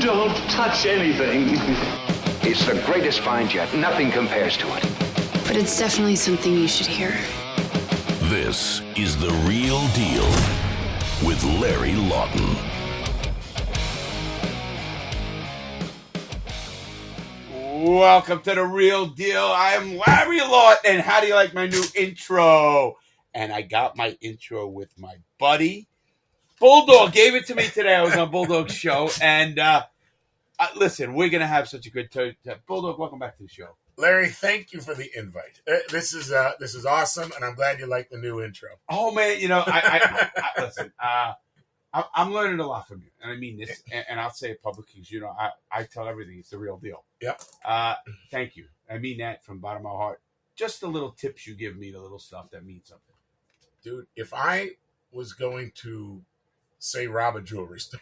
Don't touch anything. It's the greatest find yet. Nothing compares to it. But it's definitely something you should hear. This is The Real Deal with Larry Lawton. Welcome to The Real Deal. I am Larry Lawton. How do you like my new intro? And I got my intro with my buddy. Bulldog gave it to me today. I was on Bulldog's show. And listen, we're going to have such a good time. Bulldog, welcome back to the show. Larry, thank you for the invite. This is awesome, and I'm glad you like the new intro. Oh, man, you know, I listen, I'm learning a lot from you. And I mean this, and I'll say it publicly because, you know, I tell everything. It's the real deal. Yep. Thank you. I mean that from the bottom of my heart. Just the little tips you give me, the little stuff that means something. Dude, if I was going to say rob a jewelry store,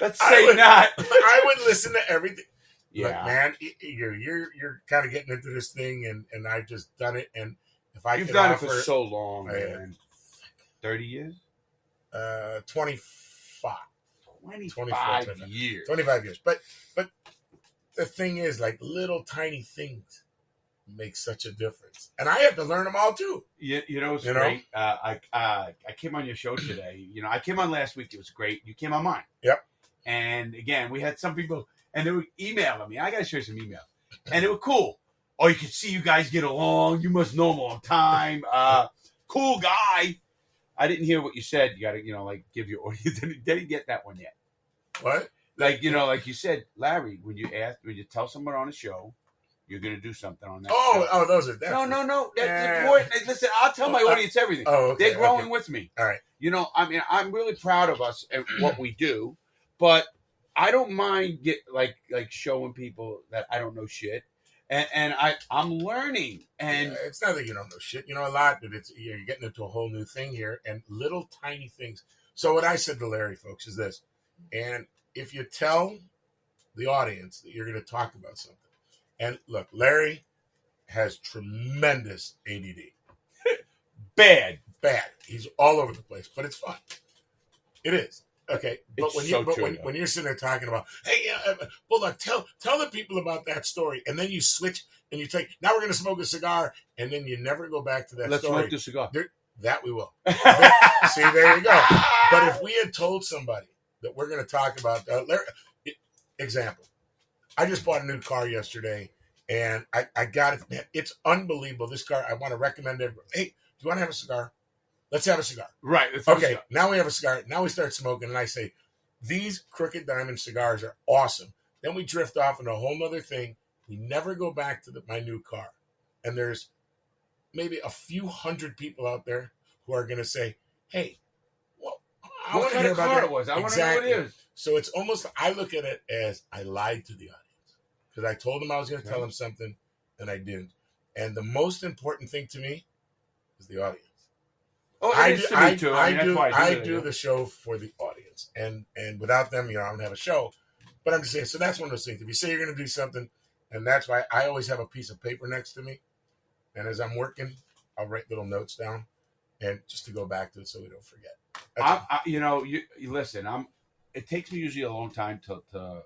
let's say not. I would listen to everything. Yeah, look, man, you're kind of getting into this thing, and I've just done it. And if I you've done it for so long, man. 30 years, 25 years, 25 years. But the thing is, like, little tiny things make such a difference, and I have to learn them all too. You know, it's great. I came on your show today. You know, I came on last week. It was great. You came on mine. Yep. And again, we had some people. And they were emailing me. I got to show you some emails. And they were cool. Oh, you can see you guys get along. You must know him a long time. Cool guy. I didn't hear what you said. You got to, you know, like, give your audience. Didn't get that one yet. What? Like, you know, like you said, Larry, when you tell someone on a show, you're going to do something on that show. Oh, those are definitely. No. That's important. Listen, I'll tell my audience everything. Oh, okay. They're growing with me. All right. You know, I mean, I'm really proud of us and what we do, but I don't mind like showing people that I don't know shit, and I'm learning. And it's not that you don't know shit. You know a lot, but you're getting into a whole new thing here, and little tiny things. So what I said to Larry, folks, is this: and if you tell the audience that you're going to talk about something, and look, Larry has tremendous ADD, bad. He's all over the place, but it's fun. It is. Okay, but when you're sitting there talking about, hey, Bulldog, tell the people about that story, and then you switch and you take, now we're going to smoke a cigar, and then you never go back to that Let's story. Let's smoke the cigar. That we will. See, there you go. But if we had told somebody that we're going to talk about, example, I just bought a new car yesterday, and I got it. Man, it's unbelievable. This car, I want to recommend it. Hey, do you want to have a cigar? Let's have a cigar. Right. Okay, now we have a cigar. Now we start smoking, and I say, these Crooked Diamond cigars are awesome. Then we drift off into a whole other thing. We never go back to my new car. And there's maybe a few hundred people out there who are going to say, hey, well, I want to hear about car it was. I want to know what it is. So it's almost, I look at it as I lied to the audience. Because I told them I was going to tell them something, and I didn't. And the most important thing to me is the audience. Oh, I do the show for the audience, and without them, you know, I don't have a show. But I'm just saying, so that's one of those things. If you say you're going to do something, and that's why I always have a piece of paper next to me, and as I'm working, I'll write little notes down, and just to go back to it so we don't forget. You listen. It takes me usually a long time to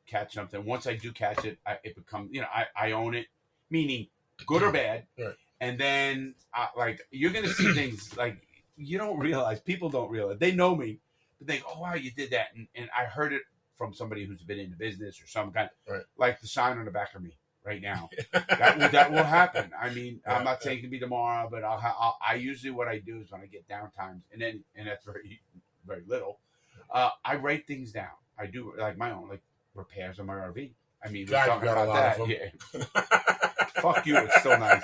catch something. Once I do catch it, it becomes, you know, I own it, meaning good or bad. Right. And then, like, you're going to see things like you don't realize. People don't realize. They know me, but they go, oh, wow, you did that. And I heard it from somebody who's been in the business or some kind, like the sign on the back of me right now. that will happen. I mean, I'm not saying it can be tomorrow, but I usually what I do is when I get downtimes, and that's very, very little, I write things down. I do, like, my own, like, repairs on my RV. I mean, we're talking about that. Yeah. Fuck you, it's still nice.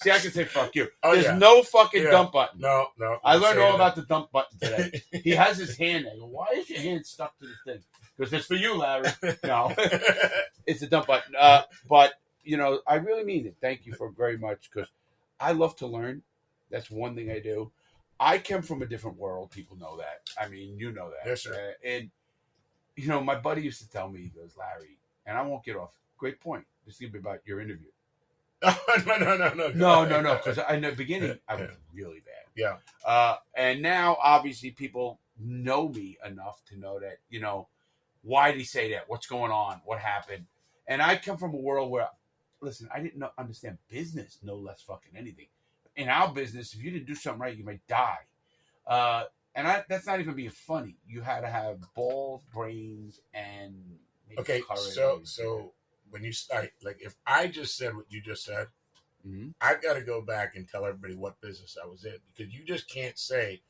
See, I can say fuck you. There's no fucking dump button. No. I learned all about the dump button today. He has his hand there. I go, why is your hand stuck to this thing? Because it's for you, Larry. No, it's a dump button. But, you know, I really mean it. Thank you for very much, because I love to learn. That's one thing I do. I come from a different world. People know that. I mean, you know that. Yes, sir. And, you know, my buddy used to tell me, he goes, Larry, and I won't get off. Great point. This is going to be about your interview. No. Because in the beginning, I was really bad. Yeah. And now, obviously, people know me enough to know that, you know, Why did he say that? What's going on? What happened? And I come from a world where, listen, I didn't understand business, no less fucking anything. In our business, if you didn't do something right, you might die. That's not even being funny. You had to have balls, brains, and okay. courage. So when you start, like, if I just said what you just said, Mm-hmm. I've got to go back and tell everybody what business I was in, because you just can't say,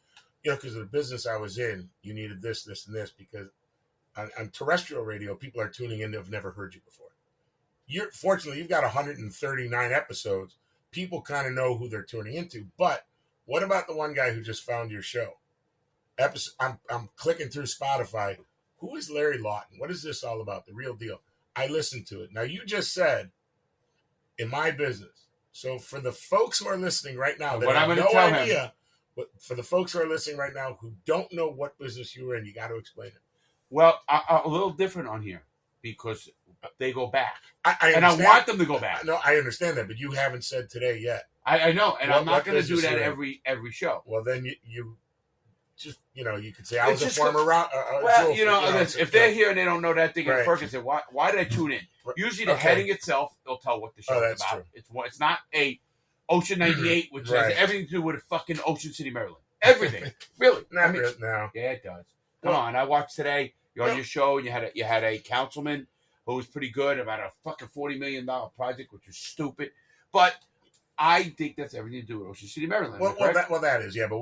because of the business I was in, you needed this, this, and this, because on terrestrial radio, people are tuning in that have never heard you before. Fortunately, you've got 139 episodes. People kind of know who they're tuning into. But what about the one guy who just found your show? I'm clicking through Spotify. Who is Larry Lawton? What is this all about? The real deal. I listened to it. Now, you just said, in my business. So for the folks who are listening right now, that have no idea, but for the folks who are listening right now who don't know what business you were in, you got to explain it. Well, a little different on here because they go back. I want them to go back. No, I understand that, but you haven't said today yet. I know, and I'm not going to do that every show. Well, then you just, you could say I was a former if they're here and they don't know that thing, right. Ferguson, why did I tune in? Usually the heading itself, they'll tell what the show is about. True. It's not a Ocean 98, which has everything to do with fucking Ocean City, Maryland. Everything. Really. Not really, no. Yeah, it does. Come on, I watched today, you're on your show, and you had a councilman who was pretty good about a fucking $40 million project, which was stupid. But I think that's everything to do with Ocean City, Maryland. Well, that is, yeah. But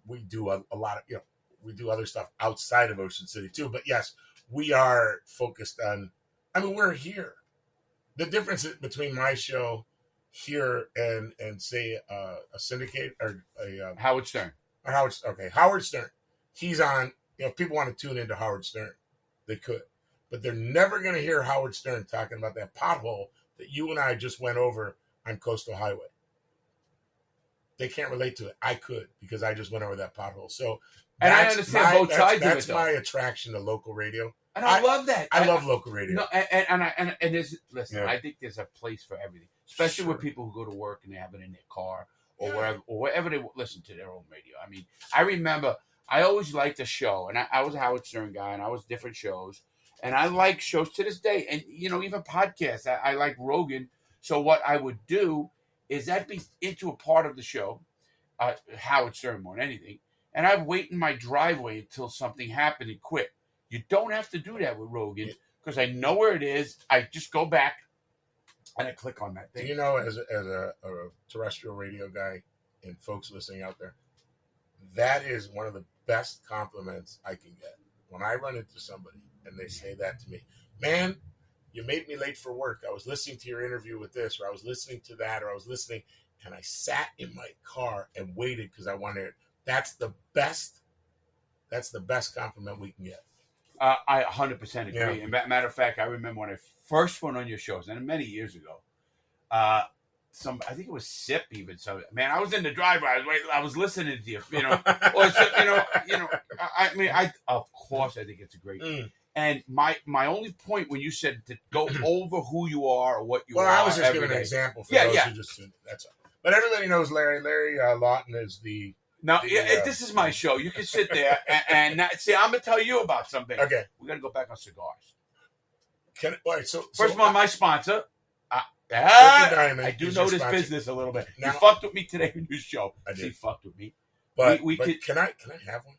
we do a lot of, we do other stuff outside of Ocean City too. But yes, we are focused on. I mean, we're here. The difference between my show here and say a syndicate or a Howard Stern. Howard Stern. He's on. If people want to tune into Howard Stern, they could, but they're never going to hear Howard Stern talking about that pothole that you and I just went over on Coastal Highway. They can't relate to it. I could, because I just went over that pothole. So, and I understand both sides of it. That's my attraction to local radio. And I love that. I love local radio. No, and there's, listen, I think there's a place for everything, especially with people who go to work and they have it in their car or wherever they listen to their own radio. I mean, I remember I always liked the show, and I was a Howard Stern guy, and I was different shows, and I like shows to this day, and even podcasts. I like Rogan. So what I would do is I'd be into a part of the show, Howard Stern more than anything, and I'd wait in my driveway until something happened and quit. You don't have to do that with Rogan because I know where it is. I just go back and I click on that thing. As a terrestrial radio guy and folks listening out there, that is one of the best compliments I can get. When I run into somebody and they say that to me, man, you made me late for work. I was listening to your interview with this, or I was listening to that, or I was listening, and I sat in my car and waited because I wanted it. That's the best compliment we can get. I 100% agree. Yeah. And matter of fact, I remember when I first went on your shows, and many years ago, I think it was Sip even. So, man, I was in the driveway. I was listening to you, of course, I think it's a great. And my only point when you said to go over who you are or what you are. Well, I was just giving an example for those who just tuned in. That's all. But everybody knows Larry. Larry Lawton is the. Now, this is my show. You can sit there and see. I'm gonna tell you about something. Okay, we're gonna go back on cigars. First of all, my sponsor. I do know this business a little bit. Now, you fucked with me today in your show. I did. You fucked with me. But can I have one?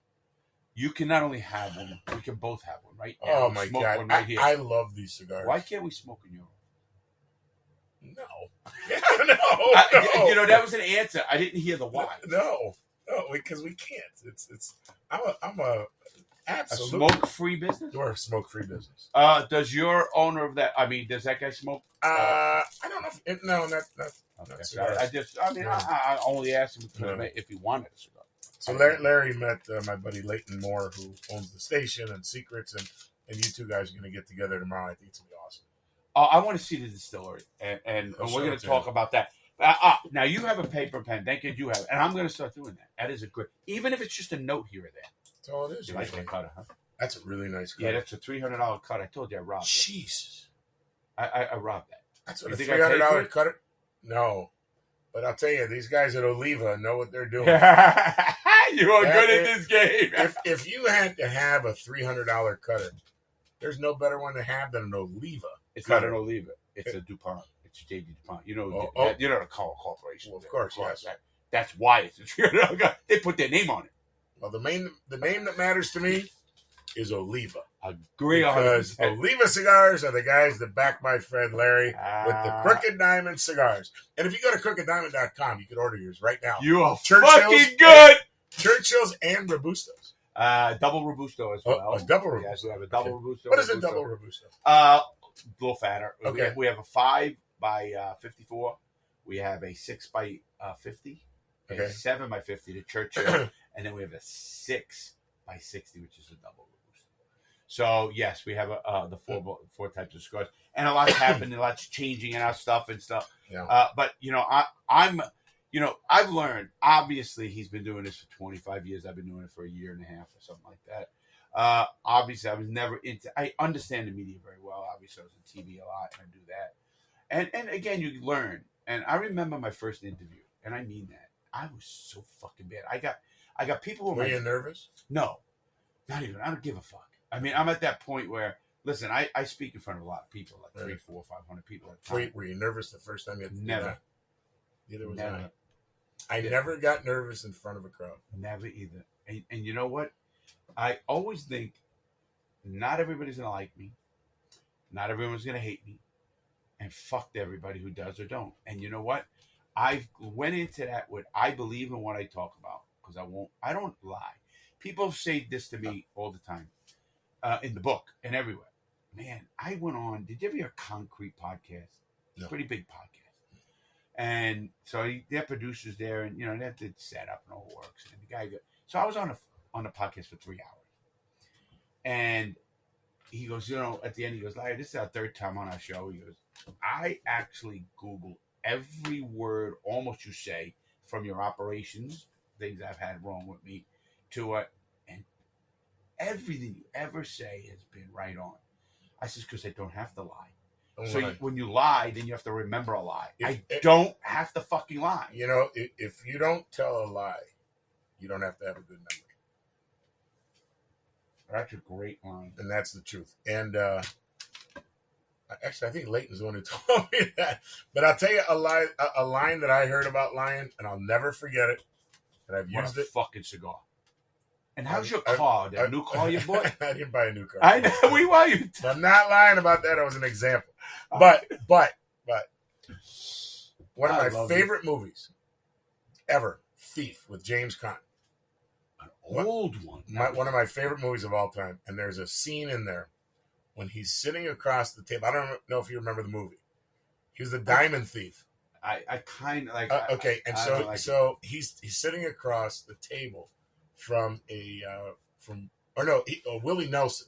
You can not only have one, we can both have one right now. Oh my God! One right here. I love these cigars. Why can't we smoke in your own? No. No. That was an answer. I didn't hear the why. No, because we can't. It's. I'm a absolute smoke-free business. You're a smoke-free business. Does your owner of that? I mean, does that guy smoke? I don't know. I only asked him if he wanted a cigar. So Larry met my buddy Leighton Moore, who owns the station and Secrets, and you two guys are going to get together tomorrow. I think it's going to be awesome. I want to see the distillery, and we're going to talk about that. Now, you have a paper and pen. Thank you, you have it. And I'm going to start doing that. That is a great, even if it's just a note here or there. That's all it is. You like that cutter, huh? That's a really nice cutter. Yeah, that's a $300 cut. I told you I robbed it. Jesus. I robbed that. That's what a $300 cutter? No. But I'll tell you, these guys at Oliva know what they're doing. You are good at this game. if you had to have a $300 cutter, there's no better one to have than an Oliva. It's not an Oliva. It's a DuPont. It's J.D. DuPont. You know, you know the corporation. Well, of course, yes. That's why it's a they put their name on it. Well, the name that matters to me is Oliva. Agree because 100%. Oliva cigars are the guys that back my friend Larry with the Crooked Diamond cigars. And if you go to crookeddiamond.com, you can order yours right now. You are fucking good. Churchill's and Robustos. Double Robusto as well. A double Robusto. Yes, we have a double Robusto. What is a double Robusto? A little fatter. Okay. We have a 5 by 54. We have a 6 by 50. A 7 by 50 to Churchill. And then we have a 6 by 60, which is a double Robusto. So, yes, we have the four types of cigars. And a lot's happened, a lot's changing in our stuff and stuff. Yeah. But, I've learned, obviously, he's been doing this for 25 years. I've been doing it for a year and a half or something like that. Obviously, I was never I understand the media very well. Obviously, I was on TV a lot, and I do that. And again, you learn. And I remember my first interview, and I mean that. I was so fucking bad. I got people who were you nervous? No, not even. I don't give a fuck. I mean, I'm at that point where, listen, I speak in front of a lot of people, like 300, 400, 500 people at a time. Were you nervous the first time you had to Never. do that? Neither was Never. I never got nervous in front of a crowd. Never either. And you know what? I always think not everybody's going to like me. Not everyone's going to hate me. And fuck everybody who does or don't. And you know what? I went into that with I believe in what I talk about because I don't lie. People say this to me all the time in the book and everywhere. Man, I went on. Did you ever hear Concrete podcast? It's a pretty big podcast. And so their producers there, and they have to set up and all works. And the guy, so I was on the podcast for 3 hours, and he goes, at the end, he goes, Larry, this is our third time on our show. He goes, I actually Google every word almost you say from your operations, things I've had wrong with me, to and everything you ever say has been right on. I says, because I don't have to lie. When you lie, then you have to remember a lie. I don't have to fucking lie. If you don't tell a lie, you don't have to have a good memory. That's a great line. And that's the truth. And actually, I think Leighton's the one who told me that. But I'll tell you a line that I heard about lying, and I'll never forget it. And I've used it. Fucking cigar. And how's your car? That new car you bought? I didn't buy a new car. I know. Why you? I'm not lying about that. It was an example. But one of my favorite movies ever, Thief with James Caan. An old one. One of my favorite movies of all time. And there's a scene in there when he's sitting across the table. I don't know if you remember the movie. He was the diamond thief. I kind of like. Okay, and so he's sitting across the table from Willie Nelson.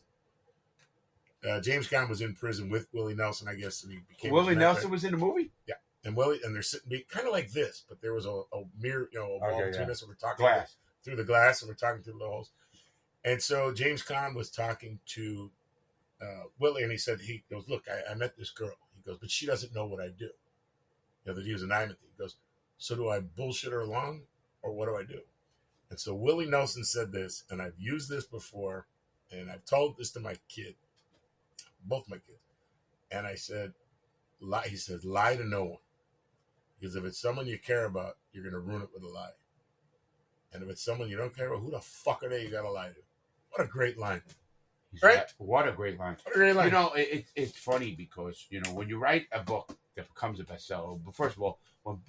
James Caan was in prison with Willie Nelson, I guess, and he became. Willie Nelson was in the movie. Yeah, and they're sitting kind of like this, but there was a mirror, a wall between us, and we're talking through the glass, and we're talking through the holes. And so James Caan was talking to Willie, and he goes, "Look, I met this girl." He goes, "But she doesn't know what I do. That he was an diamond thief." He goes, "So do I bullshit her along, or what do I do?" And so Willie Nelson said this, and I've used this before, and I've told this to my kid, both my kids. And I said, he said, lie to no one. Because if it's someone you care about, you're going to ruin it with a lie. And if it's someone you don't care about, who the fuck are they you got to lie to? What a great line. Right? What a great line. What a great line. It's funny because, when you write a book that becomes a bestseller, but first of all,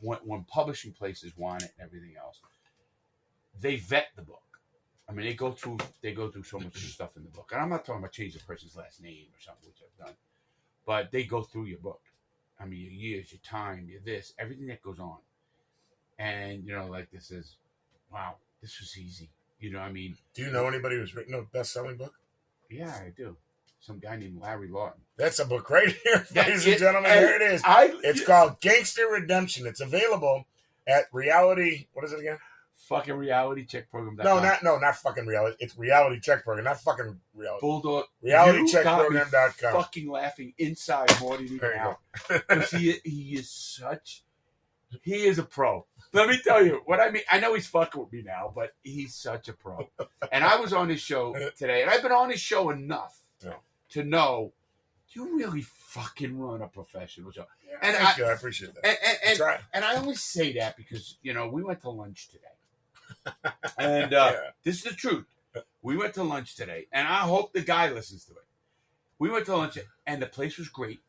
when publishing places want it and everything else, they vet the book. I mean, they go through so much stuff in the book. And I'm not talking about changing a person's last name or something, which I've done. But they go through your book. I mean, your years, your time, your this, everything that goes on. And, like this is, wow, this was easy. Do you know anybody who's written a best-selling book? Yeah, I do. Some guy named Larry Lawton. That's a book right here, ladies and gentlemen. Here it is. It's called Gangster Redemption. It's available at Reality. What is it again? Fucking realitycheckprogram.com. No, not fucking reality. It's Reality Check Program, not fucking reality. Bulldog. Realitycheckprogram.com. Fucking laughing inside more than even out. Because he is a pro. Let me tell you what I mean. I know he's fucking with me now, but he's such a pro. And I was on his show today, and I've been on his show enough to know you really fucking run a professional show. Yeah, And thank you. I appreciate that. And I only say that because, we went to lunch today. And this is the truth. We went to lunch today, and I hope the guy listens to it. We went to lunch, and the place was great.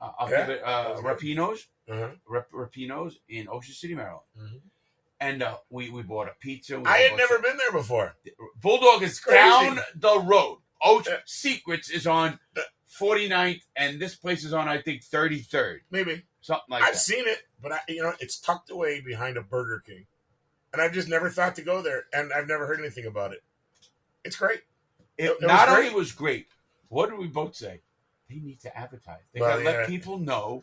I'll give it Rapino's. Rapino's in Ocean City, Maryland. Mm-hmm. And we bought a pizza. I had never been there before. Bulldog is down the road. Ocean Secrets is on 49th, and this place is on, I think, 33rd. Maybe. Something like that. I've seen it, but it's tucked away behind a Burger King. And I've just never thought to go there, and I've never heard anything about it. It's great. It not only was great, what did we both say? They need to advertise. They got to let people know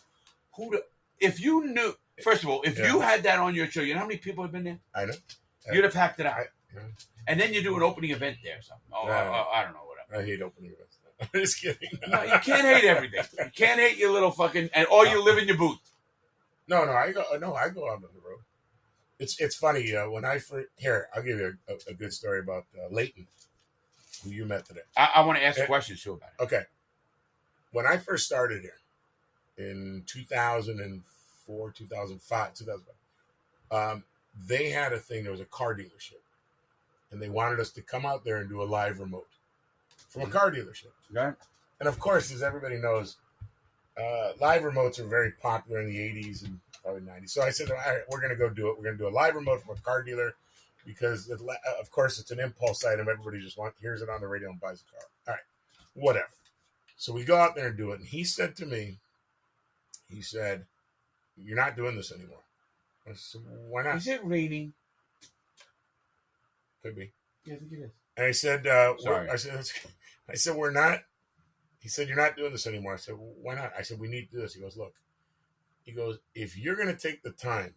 if you knew, first of all, if you had that on your show, you know how many people have been there? I know. You'd have packed it out. And then you do an opening event there or something. I don't know, whatever. I hate opening events. I'm just kidding. No, you can't hate everything. You can't hate your little fucking, you live in your booth. No, I go out on the road. It's funny, when I first, I'll give you a good story about Leighton, who you met today. I want to ask questions too about it. Okay. When I first started here in 2004, 2005, they had a thing. There was a car dealership, and they wanted us to come out there and do a live remote from a car dealership. Okay. And of course, as everybody knows, live remotes are very popular in the 80s and probably 90s. So I said, all right, we're going to go do it. We're going to do a live remote from a car dealer because, of course, it's an impulse item. Everybody just hears it on the radio and buys a car. All right, whatever. So we go out there and do it. And he said to me, you're not doing this anymore. I said, why not? Is it raining? Could be. Yeah, I think it is. And I said, sorry. I said, we're not. He said, you're not doing this anymore. I said, well, why not? I said, we need to do this. He goes, look. He goes, if you're going to take the time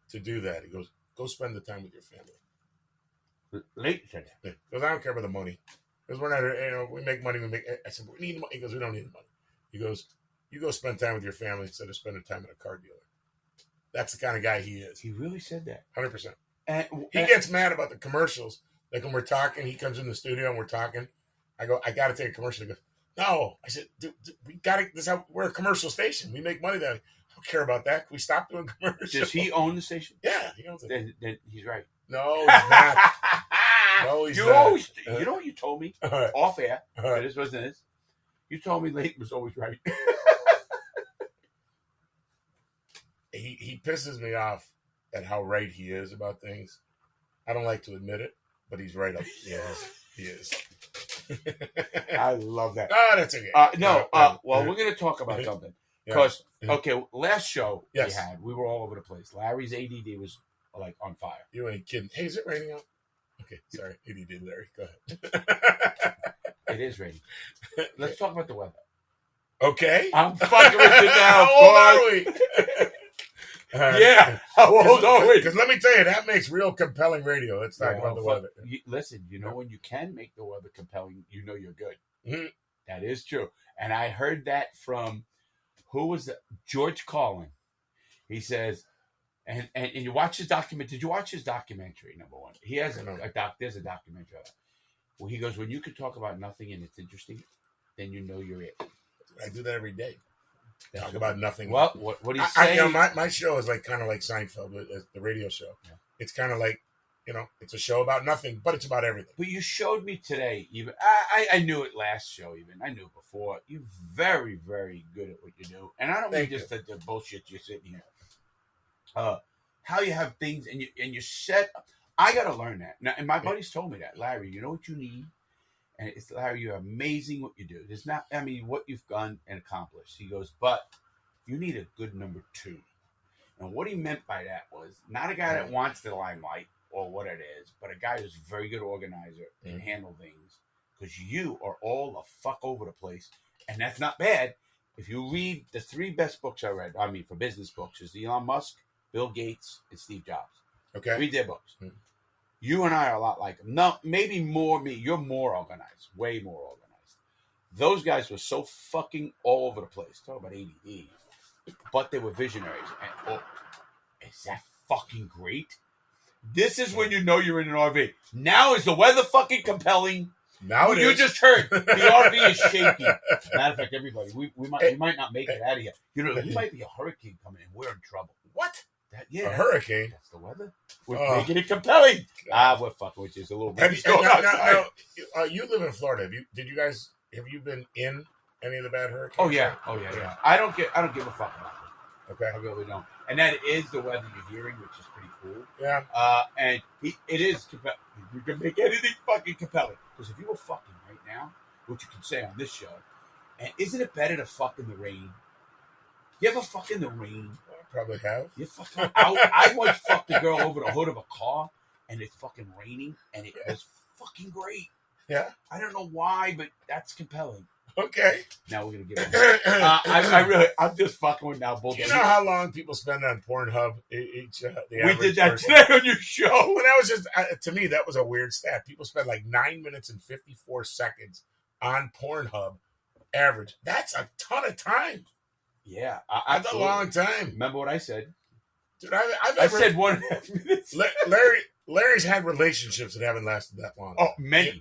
to do that, he goes, go spend the time with your family. Late said that. He goes, I don't care about the money. Because we're not, we make money. I said, we need money. He goes, we don't need the money. He goes, you go spend time with your family instead of spending time at a car dealer. That's the kind of guy he is. He really said that. 100%. He gets mad about the commercials. Like when we're talking, he comes in the studio and we're talking. I go, I got to take a commercial. He goes, no. I said, dude, we got to, we're a commercial station. We make money there. I don't care about that. Can we stop doing commercials? Does he own the station? Yeah, he owns it. Then he's right. No, he's not. No, he's not. Always, you know what you told me? Right. Off air. Right. This wasn't this. You told me Leighton was always right. He pisses me off at how right he is about things. I don't like to admit it, but he's right up. Yes, he is. I love that. Oh, that's okay. Well, we're going to talk about something. Because, last show we had, we were all over the place. Larry's ADD was, like, on fire. You ain't kidding. Hey, is it raining out? Okay, sorry. ADD, Larry. Go ahead. It is raining. Let's talk about the weather. Okay. I'm fucking with you now. How old are we? Yeah. How old are we? Because let me tell you, that makes real compelling radio. Let's talk about the weather. Listen, when you can make the weather compelling, you know you're good. Mm-hmm. That is true. And I heard that from, who was that? George Carlin. He says, and you watch his document. Did you watch his documentary, number one? He has there's a documentary of it. Well, he goes, when you can talk about nothing and it's interesting, then you know you're it. I do that every day. Talk about nothing. Well, what do you say? My show is like kind of like Seinfeld, the radio show. Yeah. It's kind of like, it's a show about nothing, but it's about everything. But you showed me today, even I knew it last show, even I knew it before. You're very, very good at what you do, and I don't mean just the bullshit you're sitting here. How you have things and you set. I got to learn that now, and my buddies told me that, Larry. You know what you need. And it's, Larry, you're amazing what you do. There's not, what you've done and accomplished. He goes, but you need a good number two. And what he meant by that was not a guy that wants the limelight or what it is, but a guy who's a very good organizer and handle things. Because you are all the fuck over the place. And that's not bad. If you read the three best books I read, for business books, is Elon Musk, Bill Gates, and Steve Jobs. Okay. Read their books. Mm-hmm. You and I are a lot like them. No, maybe more me. You're more organized. Way more organized. Those guys were so fucking all over the place. Talk about ADD. But they were visionaries. And, is that fucking great? This is when you know you're in an RV. Now is the weather fucking compelling? Now you just heard the RV is shaking. Matter of fact, everybody, we might not make it out of here. You know, there might be a hurricane coming in. We're in trouble. What? A hurricane? That's the weather. We're making it compelling. We're fucking with you. It's a little bit. You live in Florida. Have you been in any of the bad hurricanes? Oh yeah. I don't give a fuck about it. Okay. I really don't. And that is the weather you're hearing, which is pretty cool. Yeah. And it is compelling. You can make anything fucking compelling. Because if you were fucking right now, which you can say on this show, and isn't it better to fuck in the rain? You ever fuck in the rain? I probably have. You fucking I once fucked a girl over the hood of a car, and it's fucking raining, and it was fucking great. Yeah. I don't know why, but that's compelling. Okay. Now we're gonna get it. I'm just fucking with now. Bulldog. You know how long people spend on Pornhub? We did that today on your show. Well, that was just to me that was a weird stat. People spend like 9 minutes and 54 seconds on Pornhub, average. That's a ton of time. Yeah, that's a long time. Remember what I said, dude? I said 1.5 minutes. Larry's had relationships that haven't lasted that long. Oh, many,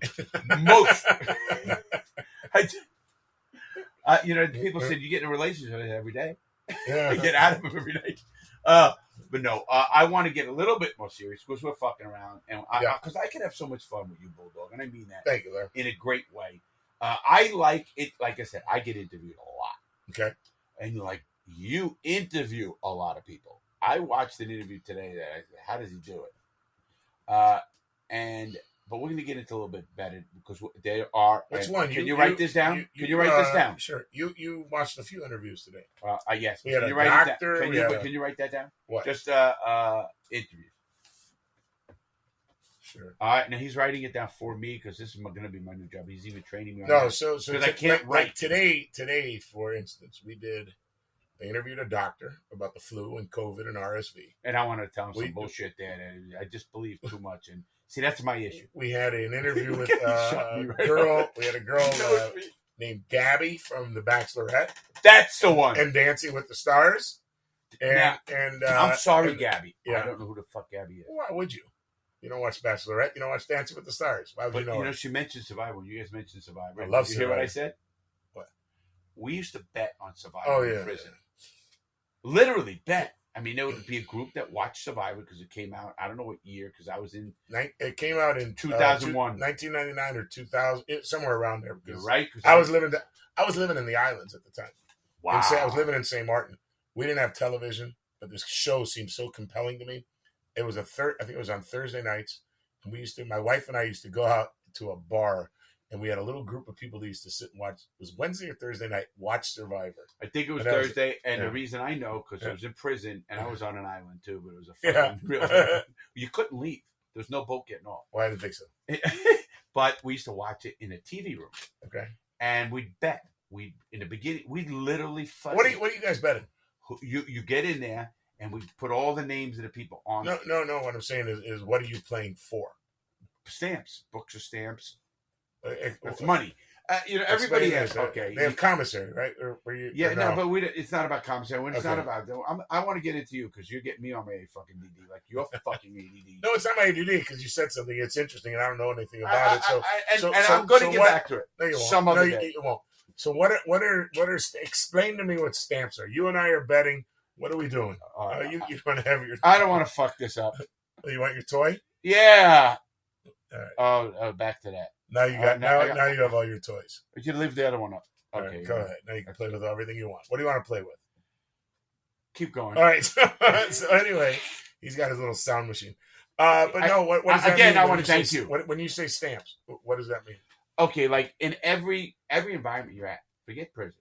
most. People said you get in a relationship every day. Yeah. You get out of them every day. But no, I want to get a little bit more serious because we're fucking around, and because I can have so much fun with you, Bulldog, and I mean that. Thank you, Larry. In a great way. I like it. Like I said, I get interviewed a lot. Okay. And you interview a lot of people. I watched an interview today that I said, how does he do it? But we're going to get into a little bit better because there are. Which one? Can you write this down? Can you write this down? Sure. You watched a few interviews today. Yes. We had can a you write doctor. It down? Can you write that down? What? Just interviews. Sure. All right. Now he's writing it down for me because this is going to be my new job. He's even training me on No, that. so I can't write. Like today, for instance, they interviewed a doctor about the flu and COVID and RSV. And I want to tell him some bullshit there. I just believe too much. And see, that's my issue. We had an interview with a girl. We had a girl named Gabby from The Bachelorette. That's the one. And Dancing with the Stars. And I'm sorry, Gabby. Yeah. I don't know who the fuck Gabby is. Why would you? You don't watch Bachelorette. You don't watch Dancing with the Stars. Why would you know? You know, she mentioned Survivor. You guys mentioned Survivor. I love Did you Survivor. hear what I said? What? We used to bet on Survivor in prison. Yeah. Literally bet. I mean, there would be a group that watched Survivor because it came out. I don't know what year because I was in. It came out in 2001, 1999 or 2000, somewhere around there. You're right. I was living in the islands at the time. Wow. I was living in St. Martin. We didn't have television, but this show seemed so compelling to me. It was I think it was on Thursday nights, and my wife and I used to go out to a bar. And we had a little group of people that used to sit and watch. It was Wednesday or Thursday night. Watch Survivor. I think it was Thursday. The reason I know because I was in prison and I was on an island too. But it was a fucking real. You couldn't leave. There was no boat getting off. Well, I didn't think so. But we used to watch it in a TV room. Okay. And we'd bet. In the beginning, we literally. What are you guys betting? You get in there and we put all the names of the people on. No. What I'm saying is what are you playing for? Stamps, books of stamps. It's money. Everybody has. Okay, they have commissary, right? But it's not about commissary. It's not about. I want to get into you because you're getting me on my fucking ADD. Like you're fucking ADD. No, it's not my ADD because you said something. It's interesting, and I don't know anything about it. So I'm going to get back to it. No, you won't. Some other day. You won't. So what are explain to me what stamps are? You and I are betting. What are we doing? You want to have your? I don't want to fuck this up. You want your toy? Yeah. All right. Oh, back to that. Now you got now you have all your toys. But you leave the other one up. Okay, right, go ahead. Now you can play with everything you want. What do you want to play with? Keep going. All right. So anyway, he's got his little sound machine. What does that mean? I want to thank you. When you say stamps, what does that mean? Okay, like in every environment you're at, forget prison.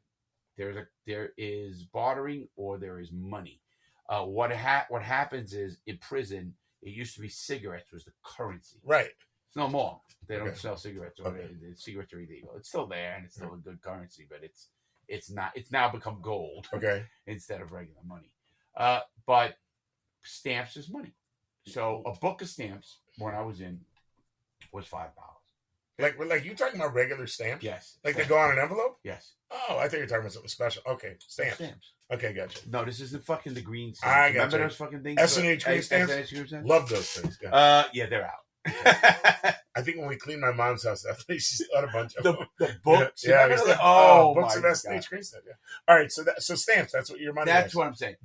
There is bartering or there is money. What happens is in prison, it used to be cigarettes was the currency. Right. It's no more. They don't sell cigarettes. Or cigarettes are illegal. It's still there and it's still a good currency, but it's not. It's now become gold. Okay. Instead of regular money. But stamps is money. So a book of stamps when I was in was $5. Like you talking about regular stamps? Yes. Like they go on an envelope? Yes. Oh, I thought you were talking about something special. Okay, stamps. Okay, gotcha. No, this is the fucking the green stamps. I got Remember you. those fucking things? S&H green stamps? S&H green stamps? Love those things. Yeah, they're out. I think when we cleaned my mom's house, I think she got a bunch of them. The books. Yeah, books of my S.H. Greenstead. Yeah. All right, so stamps. That's what your money. That's is. what I'm saying.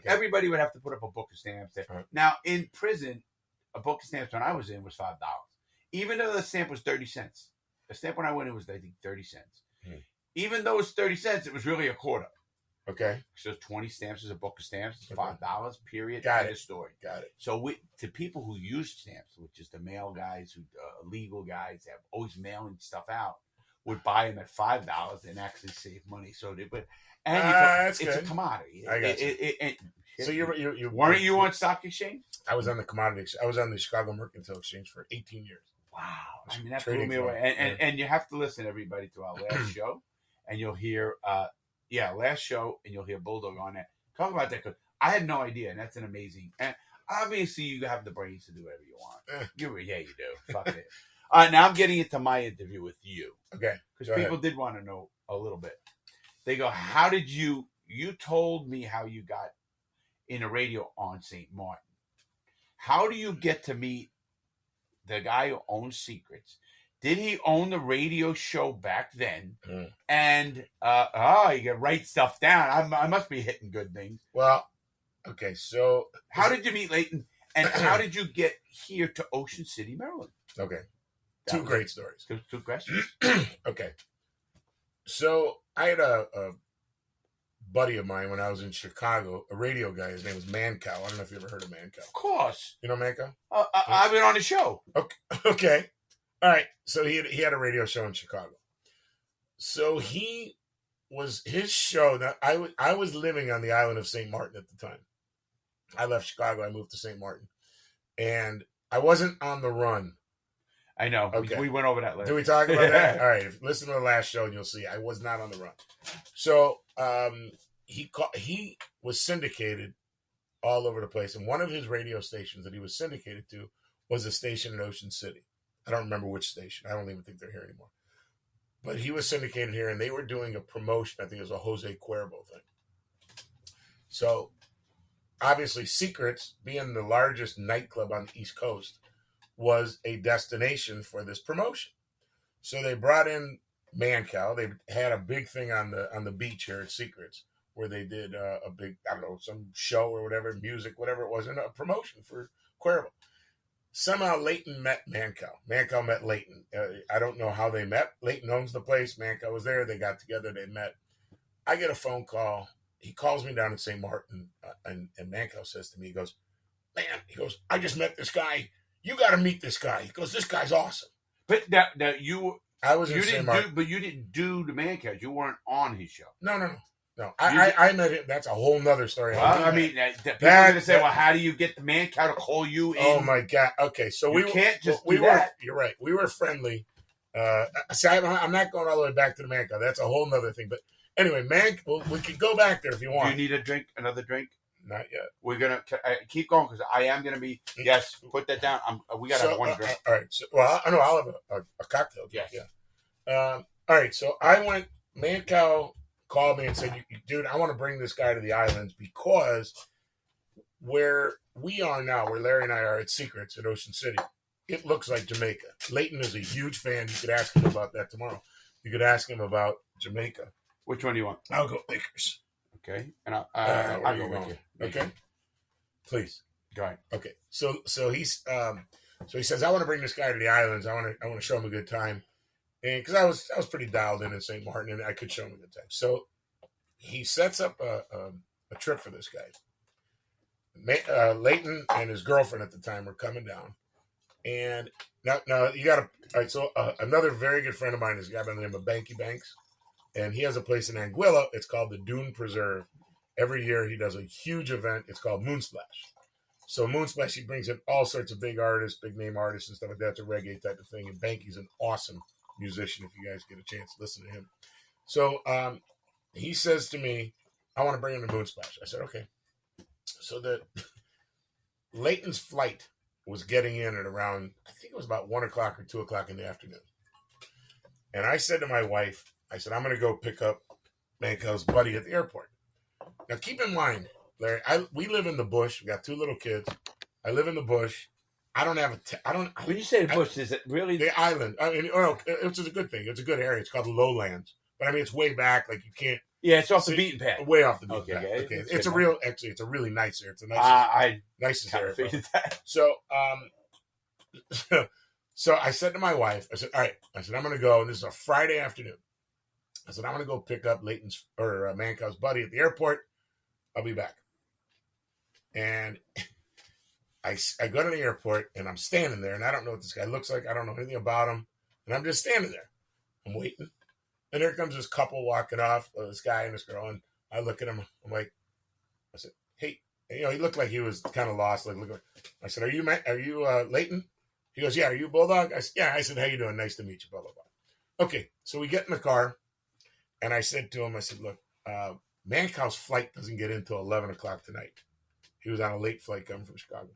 Everybody would have to put up a book of stamps. Right. Now in prison, a book of stamps when I was in was $5, even though the stamp was 30 cents. The stamp when I went in was I think 30 cents. Even though it's 30 cents, it was really a quarter. Okay. So 20 stamps is a book of stamps. It's $5, period. Got End it. of story. Got it. So to people who use stamps, which is the mail guys, who legal guys that have always mailing stuff out, would buy them at $5 and actually save money. So it's good. a commodity. I got you. So you weren't you on stock exchange? I was on the commodity. I was on the Chicago Mercantile Exchange for 18 years. Wow. I mean, that blew me away. And you have to listen, everybody, to our last show, and you'll hear last show, and you'll hear Bulldog on that. Talk about that, because I had no idea, and that's an amazing. And obviously, you have the brains to do whatever you want. You do. Fuck it. Now I'm getting into my interview with you. Okay. Because people did want to know a little bit. They go, how did you told me how you got in a radio on St. Martin. How do you get to meet the guy who owns Secrets? Did he own the radio show back then? And you can write stuff down. I must be hitting good things. Well, okay. So how did you meet Leighton? And how did you get here to Ocean City, Maryland? Okay. Two great stories. Two questions. Okay. So I had a buddy of mine when I was in Chicago, a radio guy. His name was Mancow. I don't know if you ever heard of Mancow. Of course. You know Mancow? I've been on the show. Okay. All right. So he had a radio show in Chicago. So his show. That I was living on the island of St. Martin at the time. I left Chicago. I moved to St. Martin, and I wasn't on the run. I know. Okay. We went over that later. Did we talk about that? All right. Listen to the last show, and you'll see I was not on the run. So he was syndicated all over the place, and one of his radio stations that he was syndicated to was a station in Ocean City. I don't remember which station. I don't even think they're here anymore. But he was syndicated here, and they were doing a promotion. I think it was a Jose Cuervo thing. So, obviously, Secrets, being the largest nightclub on the East Coast, was a destination for this promotion. So they brought in Mancow. They had a big thing on the beach here at Secrets, where they did a big, I don't know, some show or whatever, music, whatever it was, and a promotion for Cuervo. Somehow Leighton met Mancow. Mancow met Leighton. I don't know how they met. Leighton owns the place. Mancow was there. They got together. They met. I get a phone call. He calls me down in St. Martin, and Mancow says to me, he goes, I just met this guy. You got to meet this guy. He goes, this guy's awesome. But now I was in St. Martin. But you didn't do the Mancow. You weren't on his show. No. I met him. That's a whole nother story. Well, people are going to say, well, how do you get the Mancow to call you in? Oh, my God. Okay, so we were, you're right. We were friendly. See, I'm not going all the way back to the Mancow. That's a whole nother thing. But anyway, we could go back there if you want. Do you need another drink? Not yet. We're going to keep going because I am going to be, yes, put that down. We got to have one drink. All right. So, well, I know I'll have a cocktail. Yes. Yeah. All right. So Mancow called me and said, dude, I want to bring this guy to the islands because where we are now, where Larry and I are at Secrets at Ocean City, it looks like Jamaica. Leighton is a huge fan. You could ask him about that tomorrow. You could ask him about Jamaica. Which one do you want? I'll go Lakers. Okay. And I'll go with you. Okay. Please. Go ahead. Okay. So he says, I want to bring this guy to the islands. I want to show him a good time. And because I was pretty dialed in St. Martin, and I could show him a good time. So he sets up a trip for this guy. Leighton and his girlfriend at the time were coming down. And now you got to, all right, so another very good friend of mine is a guy by the name of Banky Banks. And he has a place in Anguilla. It's called the Dune Preserve. Every year he does a huge event. It's called Moonsplash. So Moonsplash, he brings in all sorts of big artists, big name artists and stuff like that. It's a reggae type of thing. And Banky's an awesome musician if you guys get a chance to listen to him. So he says to me, I want to bring him to Moonsplash. I said, okay. So Leighton's flight was getting in at around, I think it was about 1 o'clock or 2 o'clock in the afternoon. And I said to my wife, I said, I'm going to go pick up Mancow's buddy at the airport. Now, keep in mind, Larry, we live in the bush. We got 2 little kids. I live in the bush. I don't have I don't. When you say the bush, is it really the island? I mean, which is a good thing. It's a good area. It's called the Lowlands, but I mean, it's way back. Like you can't. Yeah, it's off the beaten path. Way off the beaten path. Okay, Okay. It's a really nice area. It's a nicest area. Figured that. So, so I said to my wife, I said, all right, I said, I'm going to go. And this is a Friday afternoon. I said, I'm going to go pick up Leighton's or Mancow's buddy at the airport. I'll be back. And I go to the airport and I'm standing there and I don't know what this guy looks like. I don't know anything about him. And I'm just standing there. I'm waiting. And there comes this couple walking off, this guy and this girl. And I look at him. I'm like, I said, hey, he looked like he was kind of lost. Like, I said, are you Leighton? He goes, yeah. Are you Bulldog? I said, yeah. I said, how you doing? Nice to meet you. Blah, blah, blah. Okay. So we get in the car and I said to him, I said, look, Mancow's flight doesn't get in until 11 o'clock tonight. He was on a late flight coming from Chicago.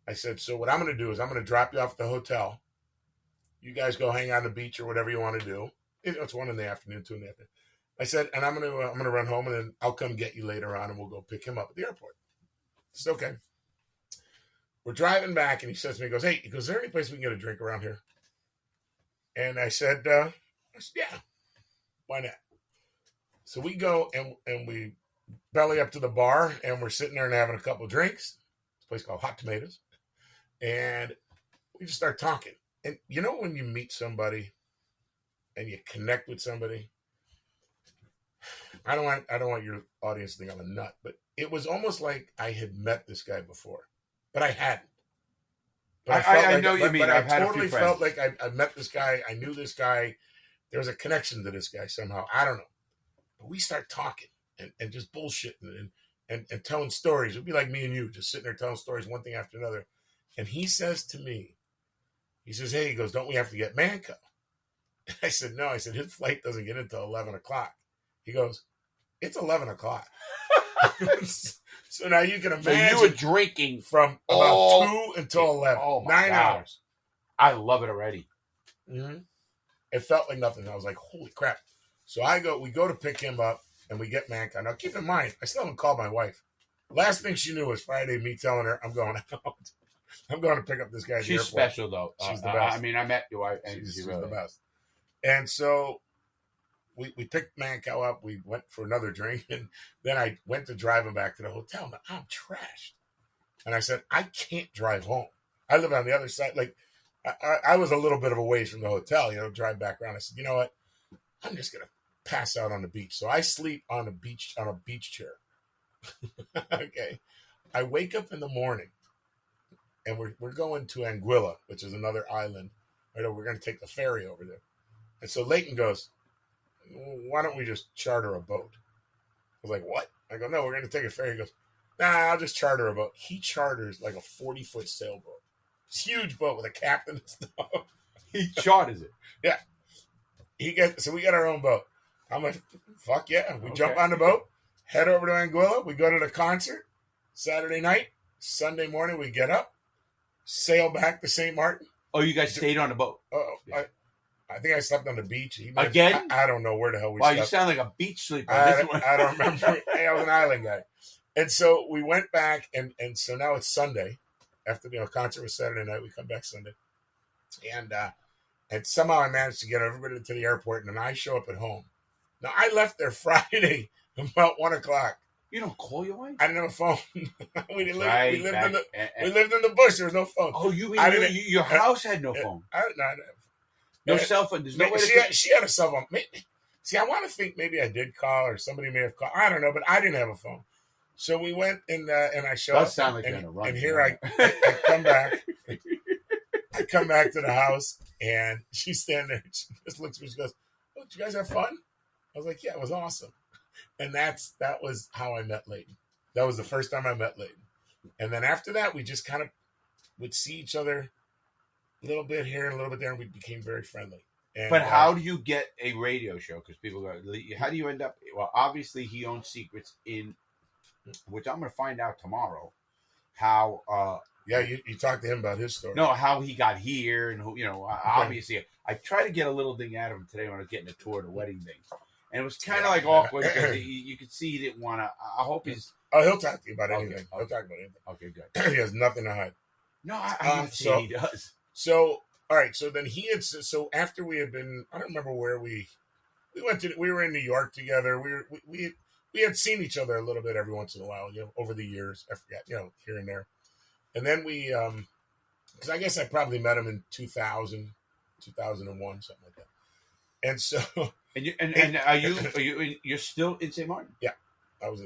I said, so what I'm going to do is I'm going to drop you off at the hotel. You guys go hang on the beach or whatever you want to do. It's 1 in the afternoon, 2 in the afternoon. I said, and I'm gonna run home and then I'll come get you later on and we'll go pick him up at the airport. It's okay. We're driving back and he says to me, he goes, hey, is there any place we can get a drink around here? And I said, yeah, why not? So we go and we belly up to the bar and we're sitting there and having a couple of drinks. It's a place called Hot Tomatoes. And we just start talking. And you know when you meet somebody and you connect with somebody, I don't want your audience to think I'm a nut, but it was almost like I had met this guy before, but I hadn't. But I know you mean. But I've I had totally a few friends. felt like I met this guy. I knew this guy. There was a connection to this guy somehow. I don't know. But we start talking and just bullshitting and telling stories. It'd be like me and you just sitting there telling stories, one thing after another. And he says to me, he says, hey, he goes, don't we have to get Manco? I said, no. I said, his flight doesn't get in until 11 o'clock. He goes, it's 11 o'clock. So now you can imagine. So you were drinking from about 2 until 11. Oh, my 9 God. hours. I love it already. Mm-hmm. It felt like nothing. I was like, holy crap. So we go to pick him up and we get Manco. Now keep in mind, I still haven't called my wife. Last thing she knew was Friday, me telling her I'm going out. I'm going to pick up this guy at the airport. She's special, though. She's the best. I mean, I met your wife, and She's really the best. And so we picked Manco up. We went for another drink, and then I went to drive him back to the hotel. Now, I'm trashed. And I said, I can't drive home. I live on the other side. Like, I was a little bit of a ways from the hotel, drive back around. I said, you know what? I'm just going to pass out on the beach. So I sleep on a beach chair. Okay. I wake up in the morning, and we're going to Anguilla, which is another island. Right, we're going to take the ferry over there. And so Leighton goes, why don't we just charter a boat? I was like, what? I go, no, we're going to take a ferry. He goes, nah, I'll just charter a boat. He charters like a 40-foot sailboat. It's a huge boat with a captain and stuff. He charters it. Yeah. So we got our own boat. I'm like, fuck yeah. We jump on the boat, head over to Anguilla. We go to the concert Saturday night. Sunday morning, we get up, sail back to St. Martin. Oh, you guys stayed on the boat? Oh, yeah. I think I slept on the beach. Again? I don't know where the hell we wow, slept. You sound like a beach sleeper. I don't remember. Hey, I was an island guy. And so we went back, and so now it's Sunday. After the concert was Saturday night, we come back Sunday. And somehow I managed to get everybody to the airport, and then I show up at home. Now, I left there Friday about 1 o'clock. You don't call your wife? I didn't have a phone. we lived in the bush. There was no phone. Oh, your house had no phone? No cell phone. There's no way she had a cell phone. See, I want to think maybe I did call or somebody may have called. I don't know, but I didn't have a phone. So we went and I showed up. Sound like you're and here I come back. I come back to the house and she's standing there. She just looks at me. She goes, "Oh, did you guys have fun?" I was like, "Yeah, it was awesome." And that was how I met Leighton. That was the first time I met Leighton. And then after that, we just kind of would see each other a little bit here and a little bit there, and we became very friendly. And, but how do you get a radio show? Because people go, how do you end up? Well, obviously he owns secrets in, which I'm going to find out tomorrow. How? Yeah, you talked to him about his story. No, how he got here, and who obviously I tried to get a little thing out of him today when I was getting a tour of the wedding thing, and it was kind of awkward because you could see he didn't want to. I hope he's. Oh, he'll talk to you about anything. He'll talk about anything. Okay, good. He has nothing to hide. No, I see he does. So, all right. So then so after we had been, I don't remember where we were in New York together. We had seen each other a little bit every once in a while, over the years. I forget, here and there. And then we, because I guess I probably met him in 2000, 2001, something like that. And so, you're still in St. Martin? Yeah, I was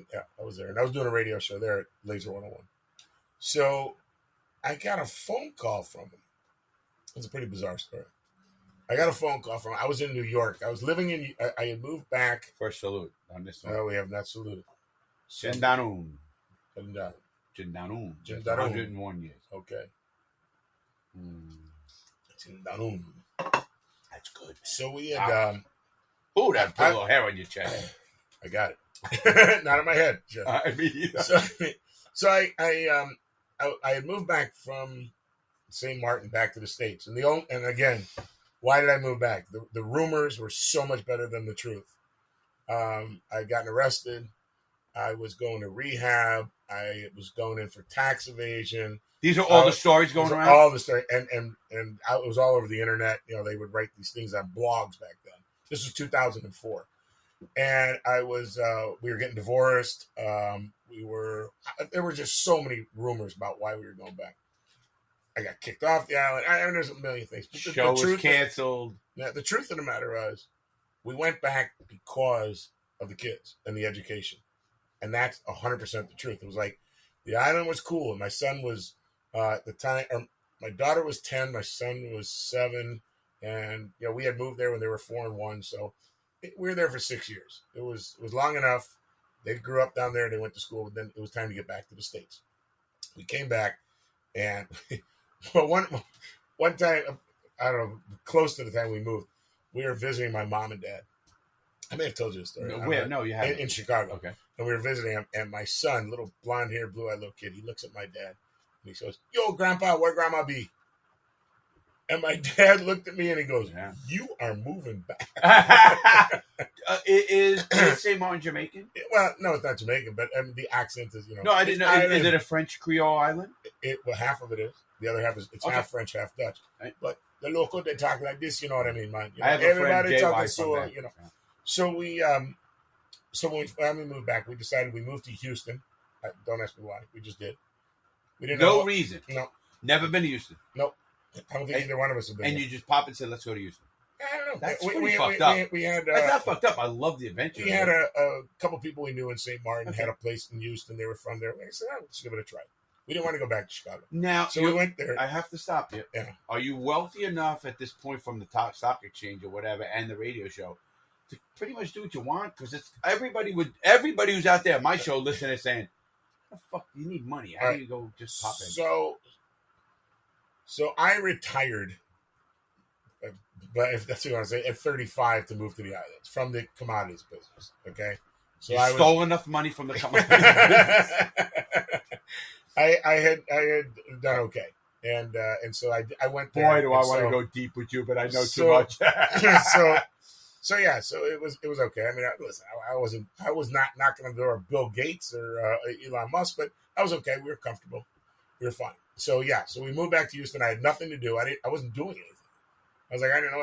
there, and I was doing a radio show there at Laser 101. So I got a phone call from him. It's a pretty bizarre story. I got a phone call from him. I was in New York. I was living in. I had moved back. First salute on this one. No, we have not saluted. Chindanun. 101 years. Okay. Chindanun. That's good. So we had. That put a little hair on your chest. I got it. Not on my head. Jeff. I mean, so I had moved back from St. Martin back to the States, and again, why did I move back? The rumors were so much better than the truth. I'd gotten arrested. I was going to rehab. I was going in for tax evasion. These are all the stories going around? All the stories. And it was all over the internet. They would write these things on blogs back then. This was 2004. And we were getting divorced. There were just so many rumors about why we were going back. I got kicked off the island. There's a million things. The show was canceled. The truth of the matter was, we went back because of the kids and the education. And that's 100% the truth. It was like, the island was cool. And my son was, at the time, my daughter was 10, my son was 7. And, we had moved there when they were 4 and 1. So we were there for 6 years. It was long enough. They grew up down there. They went to school. But then it was time to get back to the States. We came back, and one time, I don't know, close to the time we moved, we were visiting my mom and dad. I may have told you the story. No, you haven't. In Chicago. Okay. And we were visiting him, and my son, little blonde-haired, blue-eyed little kid, he looks at my dad, and he goes, "Yo, Grandpa, where Grandma be?" And my dad looked at me, and he goes, "You are moving back." Is St. Martin Jamaican? Well, no, it's not Jamaican, but the accent is, No, I didn't know. Is it a French Creole island? Well, half of it is. The other half is half French, half Dutch. Right. But the local, they talk like this, you know what I mean, man? I have everybody a friend, talking so, So we, so when we finally moved back, we decided we moved to Houston. Don't ask me why. We just did. We didn't know. No reason. No. Never been to Houston. Nope. I don't think either one of us have been. And you just pop and said, "Let's go to Houston." I don't know. That's pretty fucked up. We had. That's not fucked up. I love the adventure. We had a couple people we knew in St. Martin, had a place in Houston. They were from there. I said, let's give it a try. We didn't want to go back to Chicago. Now, so we went there. I have to stop you. Yeah. Are you wealthy enough at this point from the top stock exchange or whatever and the radio show to pretty much do what you want? Because it's everybody who's out there, my show, listening, saying, "The fuck, you need money. How do you go just pop in?" So I retired, but if that's what you want to say, at 35 to move to the islands from the commodities business. Okay, so I stole enough money from the commodities business. I had done okay, and so I went there. Boy, do I want to go deep with you, but I know too much. So it was okay. I mean, listen, I was not knocking on the door of Bill Gates or Elon Musk, but I was okay. We were comfortable. We were fine. So we moved back to Houston. I had nothing to do. I wasn't doing anything. I was like, I don't know.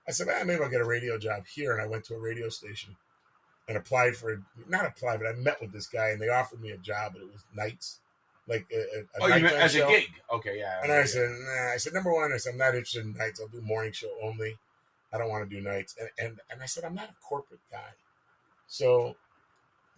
I said, maybe I'll get a radio job here, and I went to a radio station and applied but I met with this guy, and they offered me a job, but it was nights, like a you meant as show. a gig? Okay, yeah. And I said, nah. I said, number one, I'm not interested in nights. I'll do morning show only. I don't want to do nights. And I said, I'm not a corporate guy. So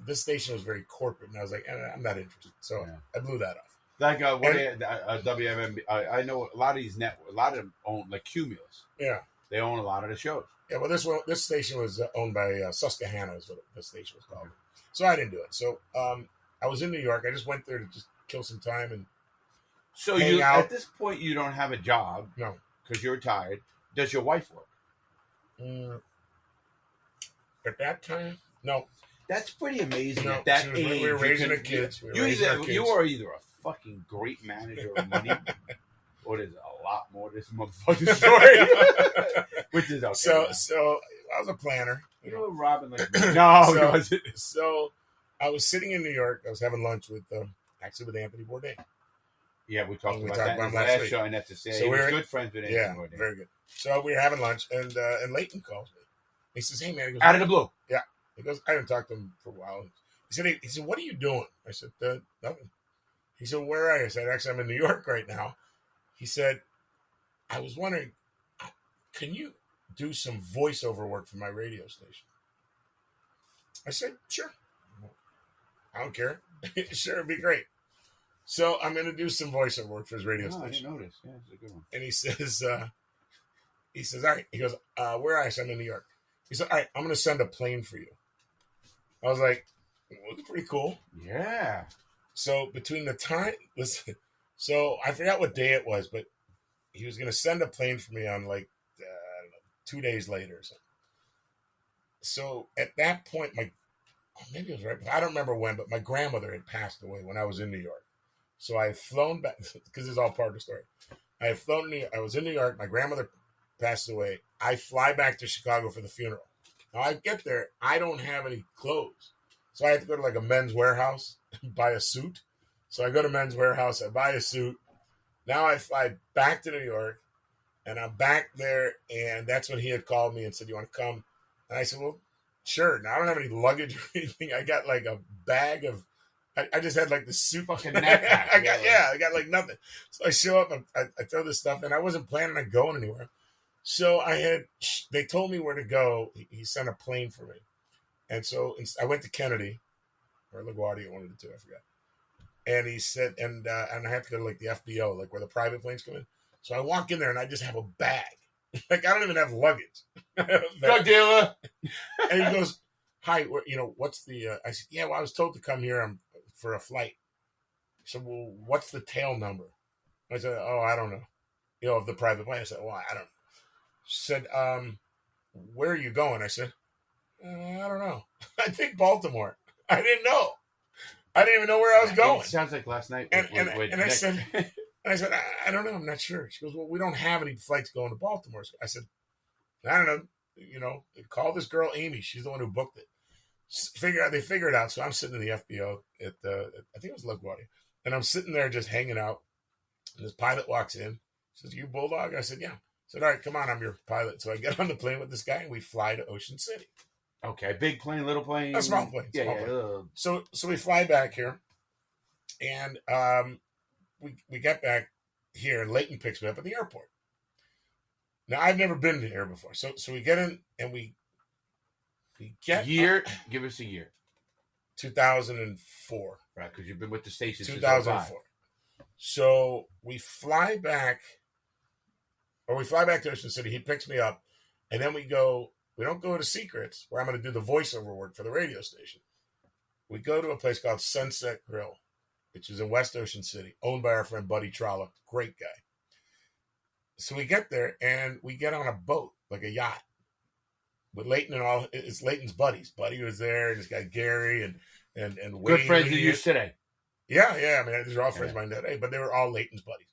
this station was very corporate, and I was like, I'm not interested. So I blew that off. Like WMB, I know a lot of these networks, a lot of them own, like Cumulus. Yeah. They own a lot of the shows. Yeah, well, this station was owned by Susquehanna, is what the station was called. So I didn't do it. So I was in New York. I just went there to just kill some time and hang out. At this point, you don't have a job. No. Because you're retired. Does your wife work? At that time, no. That's pretty amazing. No, at that age, we were raising the kids. You are either a fucking great manager of money, or there's a lot more to this motherfucking story. Which is okay. So I was a planner. You know, Robin, like no. So I was sitting in New York. I was having lunch with Anthony Bourdain, Yeah, we talked We about talked that about in the last last week. show, and that's to say, So he we're- was good friends with Yeah, Anthony Bourdain. very good. So we were having lunch, and Leighton calls me. He says, "Hey, man," he goes, Out of the blue. Yeah. He goes, "I haven't talked to him for a while." He said, "What are you doing?" I said, "Nothing." He said, "Where are you?" I said, "Actually, I'm in New York right now." He said, "I was wondering, can you do some voiceover work for my radio station?" I said, "Sure. I don't care. Sure, it'd be great." So I'm going to do some voiceover work for his radio Oh, I station. didn't notice. Yeah, it's a good one. And he says, "All right." He goes, "Where are you?" I said, "I'm in New York." He said, "All right, I'm going to send a plane for you." I was like, well, "It's pretty cool." Yeah. So between the time, listen, so I forgot what day it was, but he was going to send a plane for me on like, I don't know, 2 days later or something. So at that point, maybe it was right, I don't remember when, but my grandmother had passed away when I was in New York. So I had flown back, because it's all part of the story. I was in New York, my grandmother passed away. I fly back to Chicago for the funeral. Now I get there, I don't have any clothes. So I had to go to like a Men's Warehouse and buy a suit. So I go to Men's Warehouse, I buy a suit. Now I fly back to New York, and I'm back there, and that's when he had called me and said, "You want to come?" And I said, "Well, sure." Now I don't have any luggage or anything. I got like a bag of, I just had like the suit. Fucking knapsack. I got like nothing. So I show up, I throw this stuff in. I wasn't planning on going anywhere. So they told me where to go. He sent a plane for me. And so I went to Kennedy, or LaGuardia, one of the two, I forgot. And he said, and I have to go to like the FBO, like where the private planes come in. So I walk in there and I just have a bag. Like I don't even have luggage. Drug dealer. And he goes, "Hi, what's the?" I said, "Yeah, well, I was told to come here for a flight." He said, "Well, what's the tail number?" I said, "Oh, I don't know. Of the private plane." I said, "Well, I don't know." She said, "Where are you going?" I said, "I don't know. I think Baltimore." I didn't know. I didn't even know where I was going. It sounds like last night. And I said, I don't know. I'm not sure. She goes, "Well, we don't have any flights going to Baltimore." So I said, "I don't know. Call this girl Amy. She's the one who booked it." They figure it out. So I'm sitting in the FBO at I think it was LaGuardia, and I'm sitting there just hanging out. And this pilot walks in, says, "You Bulldog?" I said, "Yeah." I said, "All right, come on, I'm your pilot." So I get on the plane with this guy, and we fly to Ocean City. Okay, big plane, little plane. A small plane. Plane. So we fly back here, and we get back here, and Leighton picks me up at the airport. Now I've never been to here before, so we get in and we get year. Give us a year. 2004. Right, because you've been with the station since 2004. So we fly back to Ocean City. He picks me up, and then we don't go to Secrets, where I'm going to do the voiceover work for the radio station. We go to a place called Sunset Grill, which is in West Ocean City, owned by our friend Buddy Trollop. Great guy. So we get there, and we get on a boat, like a yacht, with Leighton and all. It's Leighton's buddies. Buddy was there, and this guy Gary, and Good friends of yours today. Yeah. I mean, these are all friends of mine today, but they were all Leighton's buddies.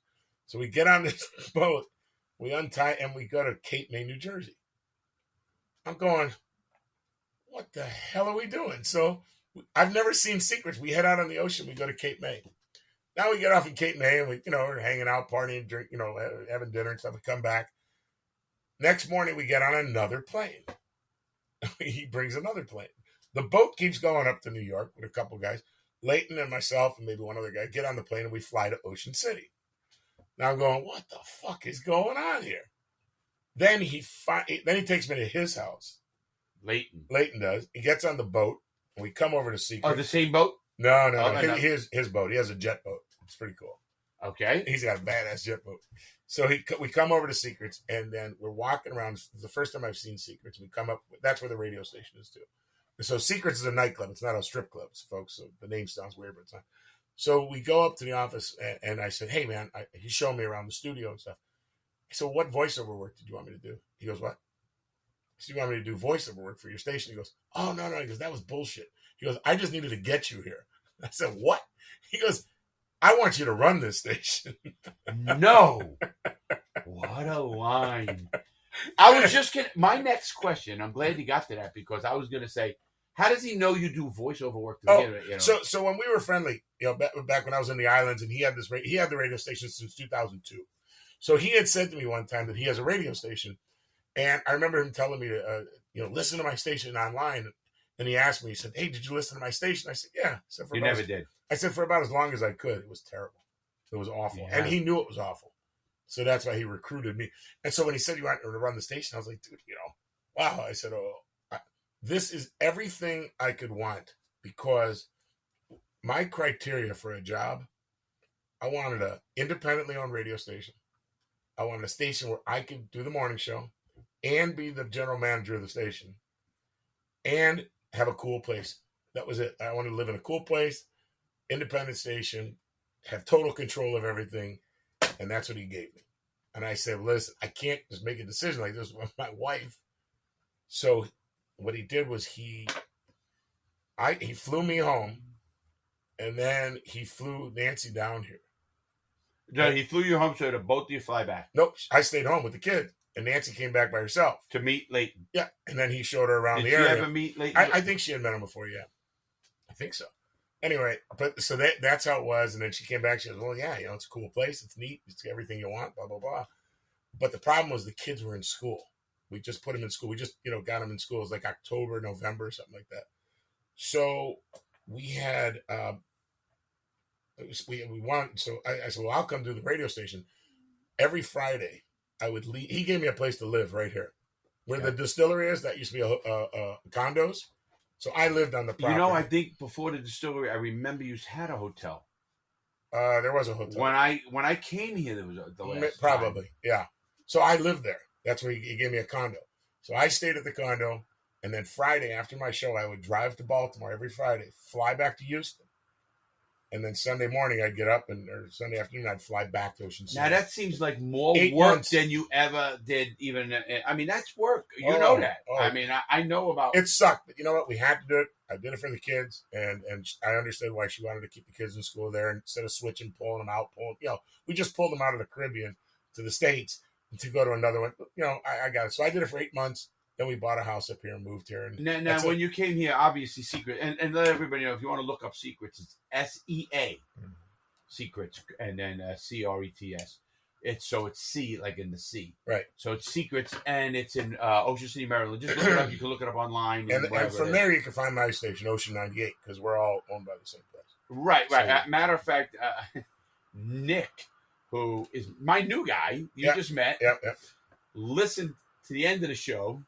So we get on this boat, we untie, and we go to Cape May, New Jersey. I'm going, what the hell are we doing? So I've never seen Secrets. We head out on the ocean. We go to Cape May. Now we get off in Cape May, and we're hanging out, partying, drink, having dinner and stuff. We come back. Next morning, we get on another plane. He brings another plane. The boat keeps going up to New York with a couple guys. Leighton and myself and maybe one other guy get on the plane, and we fly to Ocean City. Now I'm going, what the fuck is going on here? Then he takes me to his house. Leighton does. He gets on the boat, and we come over to Secrets. Oh, the same boat? No. His boat. He has a jet boat. It's pretty cool. Okay. He's got a badass jet boat. So we come over to Secrets, and then we're walking around. It's the first time I've seen Secrets. We come up. That's where the radio station is too. So Secrets is a nightclub. It's not a strip club, folks. So the name sounds weird, but it's not. So we go up to the office, and I said, "Hey, man," he's showing me around the studio and stuff. I said, "What voiceover work did you want me to do?" He goes, "What?" I said, "You want me to do voiceover work for your station?" He goes, "Oh, no." He goes, "That was bullshit." He goes, "I just needed to get you here." I said, "What?" He goes, "I want you to run this station." No. What a line. I was just going to, my next question, I'm glad you got to that, because I was going to say, How does he know you do voiceover work? So when we were friendly, back when I was in the islands, and he had the radio station since 2002. So he had said to me one time that he has a radio station, and I remember him telling me to listen to my station online. And he asked me, he said, "Hey, did you listen to my station?" I said, "Yeah." I said, You never did. I said, "For about as long as I could." It was terrible. It was awful, Yeah. and he knew it was awful. So that's why he recruited me. And so when he said you wanted to run the station, I was like, "Dude, wow." I said, this is everything I could want, because my criteria for a job, I wanted an independently owned radio station. I wanted a station where I could do the morning show and be the general manager of the station and have a cool place. That was it. I wanted to live in a cool place, independent station, have total control of everything. And that's what he gave me. And I said, "Listen, I can't just make a decision like this with my wife." So what he did was he flew me home, and then he flew Nancy down here. No, he flew you home so that both of you fly back. Nope, I stayed home with the kid, and Nancy came back by herself to meet Leighton. Yeah, and then he showed her around Did the area. Did she ever meet Leighton? I think she had met him before. Yeah, I think so. Anyway, but so that's how it was, and then she came back. She goes, "Well, yeah, it's a cool place. It's neat. It's everything you want. Blah blah blah." But the problem was the kids were in school. We just put them in school. We just, got them in school. It was like October, November, something like that. So we had, we wanted, so I said, "Well, I'll come do the radio station." Every Friday, I would leave. He gave me a place to live right here. Where the distillery is, that used to be condos. So I lived on the property. I think before the distillery, I remember you had a hotel. There was a hotel. When I came here, there was the last probably, time. Yeah. So I lived there. That's where he gave me a condo. So I stayed at the condo, and then Friday after my show, I would drive to Baltimore every Friday, fly back to Houston, and then Sunday morning I'd get up, or Sunday afternoon I'd fly back to Ocean City. Now that seems like more 8 work months. than you ever did. Even that's work. You know that. I know about it. Sucked, but you know what? We had to do it. I did it for the kids, and I understood why she wanted to keep the kids in school there instead of switching, pulling them out. We just pulled them out of the Caribbean to the States to go to another one. I got it. So I did it for 8 months. Then we bought a house up here and moved here. And now when you came here, obviously Secret, and let everybody know, if you want to look up Secrets, it's SEA, Secrets, and then CRETS. It's C like in the sea. Right. So it's Secrets, and it's in Ocean City, Maryland. Just look it up. You can look it up online. And from there, you can find my station, Ocean 98, because we're all owned by the same place. Right. So, Matter of fact, Nick, who is my new guy, you just met, listened to the end of the show.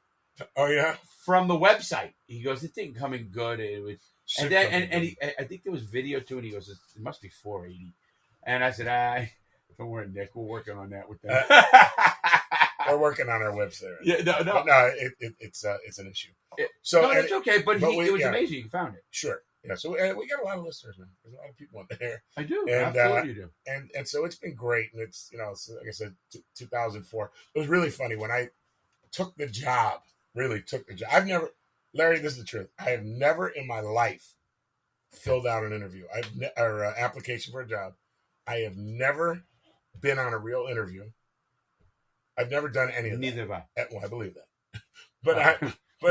Oh, yeah? From the website. He goes, "It didn't come in good." It was, and then I think there was video too, and he goes, "It must be 480." And I said, "Don't worry, Nick. We're working on that with them." We're working on our website. Yeah, no, it's an issue. It's okay. But it was amazing. You found it. Sure. Yeah. So we got a lot of listeners, man. There's a lot of people in there. I do. And, Absolutely, you do. And so it's been great. And it's like I said, 2004. It was really funny when I took the job. Really took the job. Larry, this is the truth. I have never in my life filled out an interview. Or application for a job. I have never been on a real interview. I've never done any of that. Neither have I. Well, I believe that. But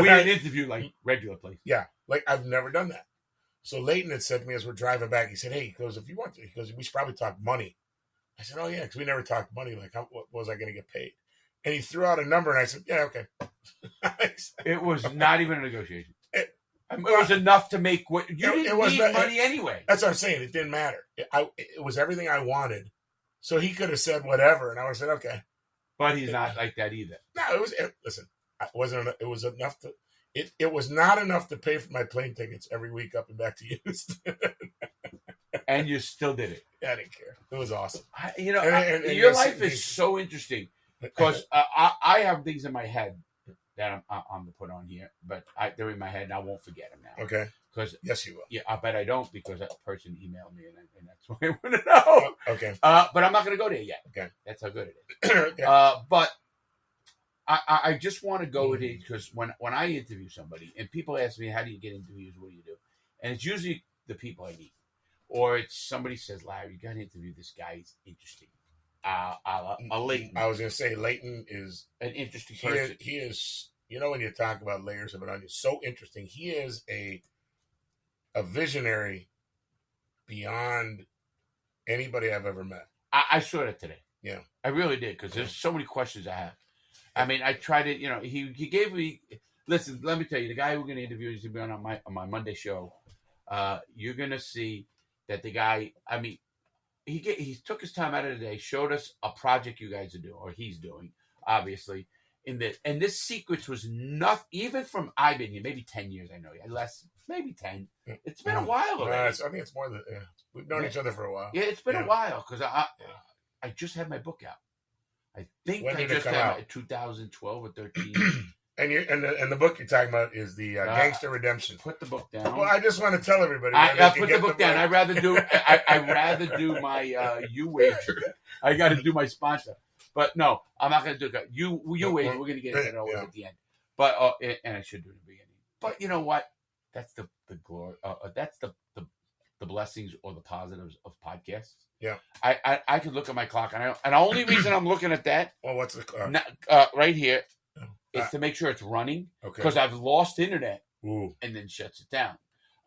we had an interview like regular place. Yeah, like I've never done that. So Leighton had said to me as we're driving back, he said, "Hey," he goes, "if you want to," he goes, "we should probably talk money." I said, "Oh yeah," because we never talked money. Like, what was I going to get paid? And he threw out a number, and I said, "Yeah, okay." It was not even a negotiation. It was enough to make what you didn't need money anyway. That's what I'm saying. It didn't matter. It was everything I wanted. So he could have said whatever, and I would have said, "Okay." But he's not like that either. No, listen. It wasn't. It was enough to. It was not enough to pay for my plane tickets every week up and back to Houston. And you still did it. I didn't care. It was awesome. Your life is so interesting because I have things in my head that I'm going to put on here, but they're in my head and I won't forget them now. Okay. Because yes, you will. Yeah, I bet I don't because that person emailed me and that's why I want to know. Okay. But I'm not going to go there yet. Okay. That's how good it is. Okay. But I just want to go with it because when I interview somebody and people ask me, "How do you get interviews? What do you do?" And it's usually the people I meet. Or it's somebody says, "Larry, you got to interview this guy. He's interesting." Leighton. I was going to say Leighton is an interesting person. He is You know, when you talk about layers of an onion, so interesting. He is a visionary beyond anybody I've ever met. I saw that today. Yeah. I really did, because there's so many questions I have. I mean, I tried to, you know, he gave me, listen, let me tell you, the guy we're going to interview is going to be on my Monday show. You're going to see that the guy, I mean, he took his time out of the day, showed us a project you guys are doing, or he's doing, obviously. And this secrets was not, even from, I've been here, maybe 10 years, I know you, less, maybe 10. It's been a while already. I think it's more than, we've known each other for a while. Yeah, it's been a while, because I just had my book out. I think When I did it just come had out? it 2012 or 13. And the book you're talking about is the Gangster Redemption. Put the book down. Well, I just want to tell everybody. I put the book down. I'd rather do my Youwager. I got to do my sponsor. But no, I'm not going to do it. Youwager, we're going to get into that always at the end. But and I should do it at the beginning. But you know what? That's the glory. That's the blessings or the positives of podcasts. Yeah. I could look at my clock, and the only reason I'm looking at that, well, what's the clock? right here, is to make sure it's running. Okay. Because I've lost internet. Ooh. And then shuts it down,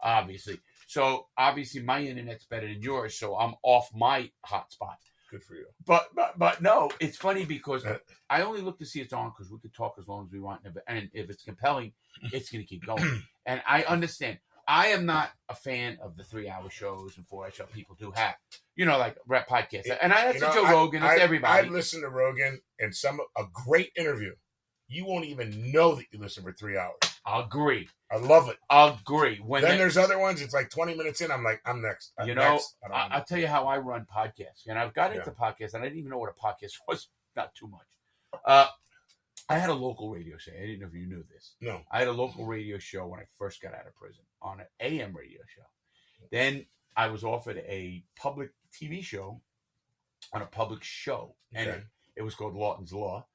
obviously. So obviously my internet's better than yours, so I'm off my hotspot. Good for you. But no, it's funny because I only look to see it's on because we could talk as long as we want, and if it's compelling, it's going to keep going. And I understand. I am not a fan of the 3-hour shows and 4-hour shows people do have. You know, like rap podcasts. And that's Joe Rogan. It's everybody. I've listened to Rogan and a great interview. You won't even know that you listen for 3 hours. I'll agree. I love it. I'll agree. There's other ones. It's like 20 minutes in. I'm like, I'm next. I'll tell you how I run podcasts. And I've got into podcasts, and I didn't even know what a podcast was. Not too much. I had a local radio show. I didn't know if you knew this. No. I had a local radio show when I first got out of prison on an AM radio show. Then I was offered a public TV show on a public show. And it was called Lawton's Law.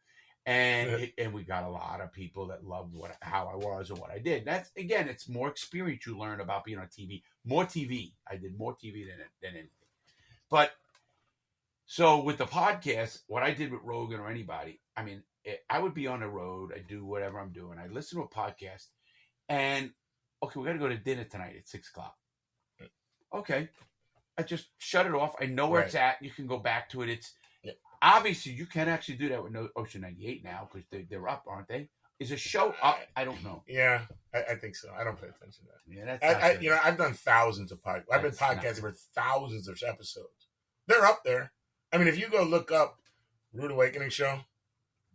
And we got a lot of people that loved how I was and what I did. That's, again, it's more experience you learn about being on TV. More TV. I did more TV than anything. But so with the podcast, what I did with Rogan or anybody, I mean, I would be on the road. I do whatever I'm doing. I listen to a podcast, and okay, we got to go to dinner tonight at 6:00. Okay, I just shut it off. I know where it's at. You can go back to it. It's obviously you can actually do that with Ocean 98 now because they're up, aren't they? Is a show up? I don't know. Yeah, I think so. I don't pay attention to that. Yeah, that's I've done thousands of podcasts. I've been podcasting for thousands of episodes. They're up there. I mean, if you go look up Rude Awakening show.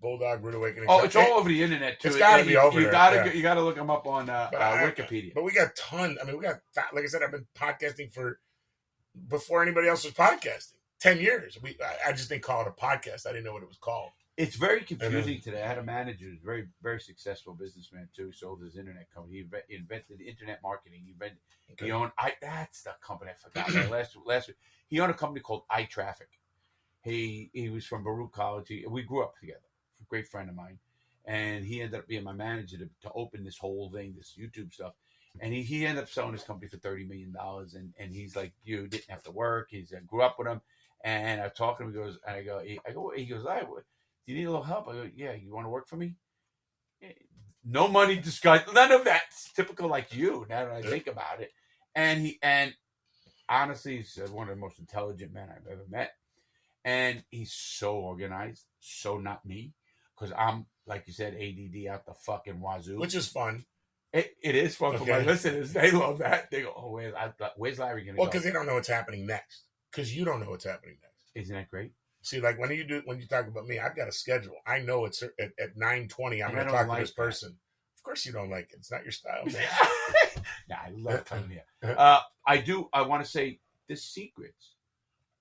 Bulldog, Rude Awakening. Oh, it's all over the internet too. It's got to be over there. You got to look them up on Wikipedia. But we got tons. I mean, like I said, I've been podcasting before anybody else was podcasting. 10 years. I just didn't call it a podcast. I didn't know what it was called. It's very confusing today. I had a manager who's very, very successful businessman too. He sold his internet company. He invented internet marketing. He owned. That's the company I forgot last week. He owned a company called iTraffic. He was from Baruch College. We grew up together. A great friend of mine, and he ended up being my manager to open this whole thing, this YouTube stuff. And he ended up selling his company for $30 million. And he's like, you didn't have to work. I grew up with him, and I talk to him. He goes, and I go. He goes, do you need a little help? I go, yeah. You want to work for me? No money discussed. None of that. It's typical like you. Now that I think about it, and honestly, he's one of the most intelligent men I've ever met. And he's so organized, so not me, because I'm, like you said, ADD out the fucking wazoo. Which is fun. It is fun for my listeners. They love that. They go, oh, where's Larry going to go? Well, because they don't know what's happening next. Because you don't know what's happening next. Isn't that great? See, like when you talk about me, I've got a schedule. I know it's at 9:20. I'm going to talk to this person. Of course you don't like it. It's not your style, man. Nah, I love telling you. I want to say this Secrets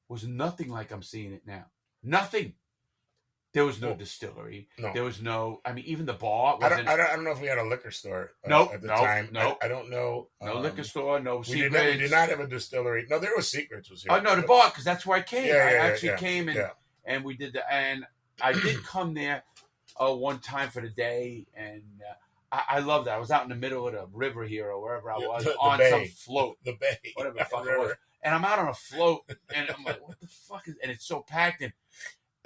was nothing like I'm seeing it now. Nothing. There was no distillery. No. There was no. I mean, even the bar. I don't know if we had a liquor store at the time. No, I don't know. No liquor store. No Secrets. We did not have a distillery. No, there was Secrets. Was here. Oh no, the bar, because that's where I came. I actually came and we did and I did come there one time for the day, and I loved that. I was out in the middle of the river here or wherever I was on some float, the bay, whatever the fuck it was. And I'm out on a float, and I'm like, what the fuck is? And it's so packed, and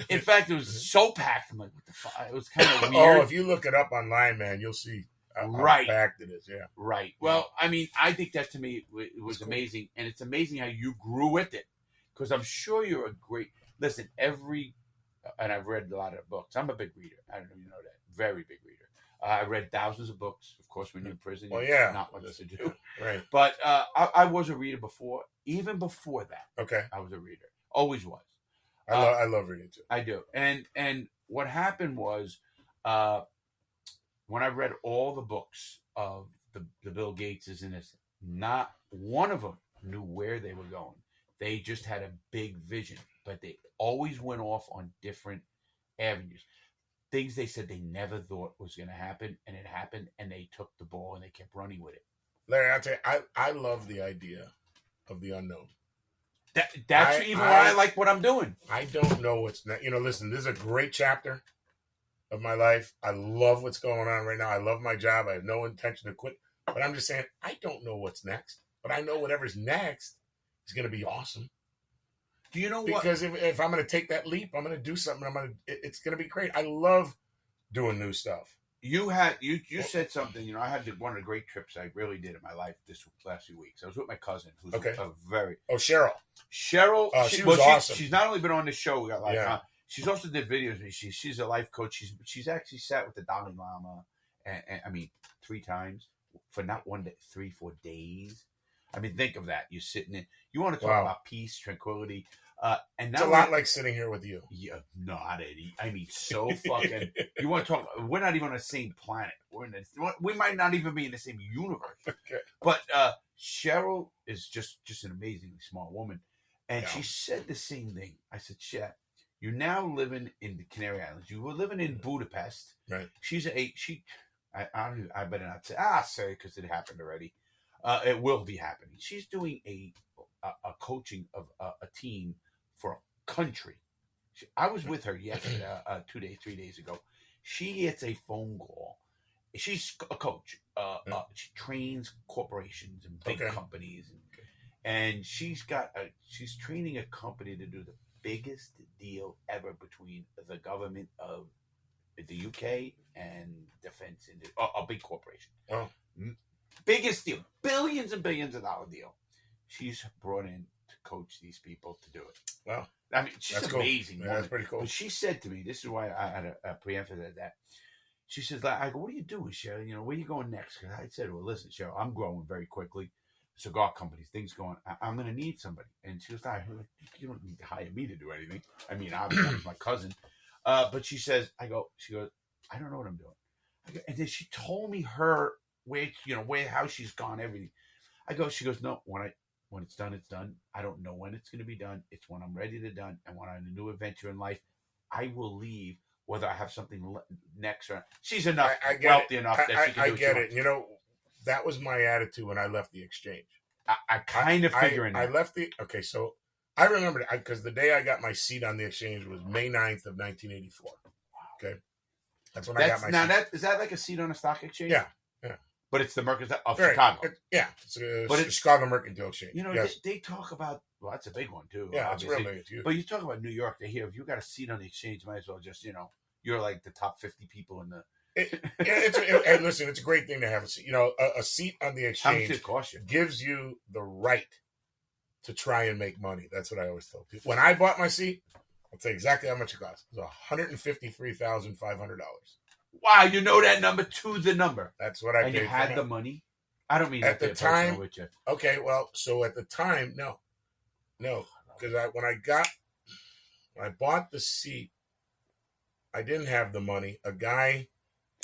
In fact, it was so packed. I'm like, what the fuck? It was kind of weird. Oh, if you look it up online, man, you'll see how packed it is. Yeah. Right. Well, I mean, I think that to me it was amazing. And it's amazing how you grew with it. Because I'm sure you're a great... Listen, and I've read a lot of books. I'm a big reader. I don't know if you know that. Very big reader. I read thousands of books. Of course, when you're in prison, not much to do. Right. But I was a reader before. Even before that, okay, I was a reader. Always was. I love reading too. I do. And what happened was when I read all the books of the Bill Gateses and this, not one of them knew where they were going. They just had a big vision, but they always went off on different avenues. Things they said they never thought was going to happen, and it happened, and they took the ball and they kept running with it. Larry, I'll tell you, I love the idea of the unknown. That's why I like what I'm doing. I don't know what's next. Listen, this is a great chapter of my life. I love what's going on right now. I love my job. I have no intention to quit. But I'm just saying, I don't know what's next. But I know whatever's next is going to be awesome. Do you know what? Because if I'm going to take that leap, I'm going to do something. It's going to be great. I love doing new stuff. You said something. I had one of the great trips I really did in my life this last few weeks. I was with my cousin, who's Cheryl. Cheryl, she was awesome. She's not only been on this show. We got she's also did videos. She's a life coach. She's actually sat with the Dalai Lama, and I mean 3 times for not 1 day, 3-4 days. I mean, think of that. You're sitting in. You want to talk about peace, tranquility. And it's a lot like sitting here with you. Yeah, not Eddie. I mean, so fucking. You want to talk? We're not even on the same planet. We might not even be in the same universe. Okay. But Cheryl is just an amazingly smart woman, and she said the same thing. I said, "Chet, you're now living in the Canary Islands. You were living in Budapest. Right? I better not say because it happened already. It will be happening. She's doing a coaching of a team for a country. I was with her yesterday, 3 days ago. She gets a phone call. She's a coach. She trains corporations and big companies, and she's training a company to do the biggest deal ever between the government of the UK and defense, a big corporation. Oh. Biggest deal, billions and billions of dollar deal. She's brought in to coach these people to do it. Wow. I mean, she's amazing. Cool. Yeah, that's pretty cool. But she said to me, this is why I had a preemphasize that. She says, I go, what are you doing, Cheryl? Where are you going next? Because I said, well, listen, Cheryl, I'm growing very quickly. Cigar companies, things going. I'm going to need somebody. And she was like, you don't need to hire me to do anything. I mean, obviously, I was my cousin. But she goes, I don't know what I'm doing. And then she told me her how she's gone, everything. She goes, no, when it's done, it's done. I don't know when it's going to be done. It's when I'm ready to done. And when I'm in a new adventure in life, I will leave, whether I have something next or not. She's wealthy enough that she can do it. I get it. That was my attitude when I left the exchange. I kind of figuring I left so I remember because the day I got my seat on the exchange was May 9th of 1984. Okay. That's when I got my seat. Is that like a seat on a stock exchange? Yeah. But it's the Mercantile of Chicago. It's the Chicago Mercantile Exchange. They talk about, that's a big one too. Yeah, it's really huge. But you talk about New York, they hear if you got a seat on the exchange, you might as well just, you're like the top 50 people in the. Listen, it's a great thing to have a seat. A seat on the exchange gives you the right to try and make money. That's what I always tell people. When I bought my seat, I'll tell you exactly how much it cost. It was $153,500. Wow, you know that number to the number. That's what I paid. And you had the money? I don't mean at the time. With you. Okay, well, so at the time, no, because when I bought the seat, I didn't have the money. A guy,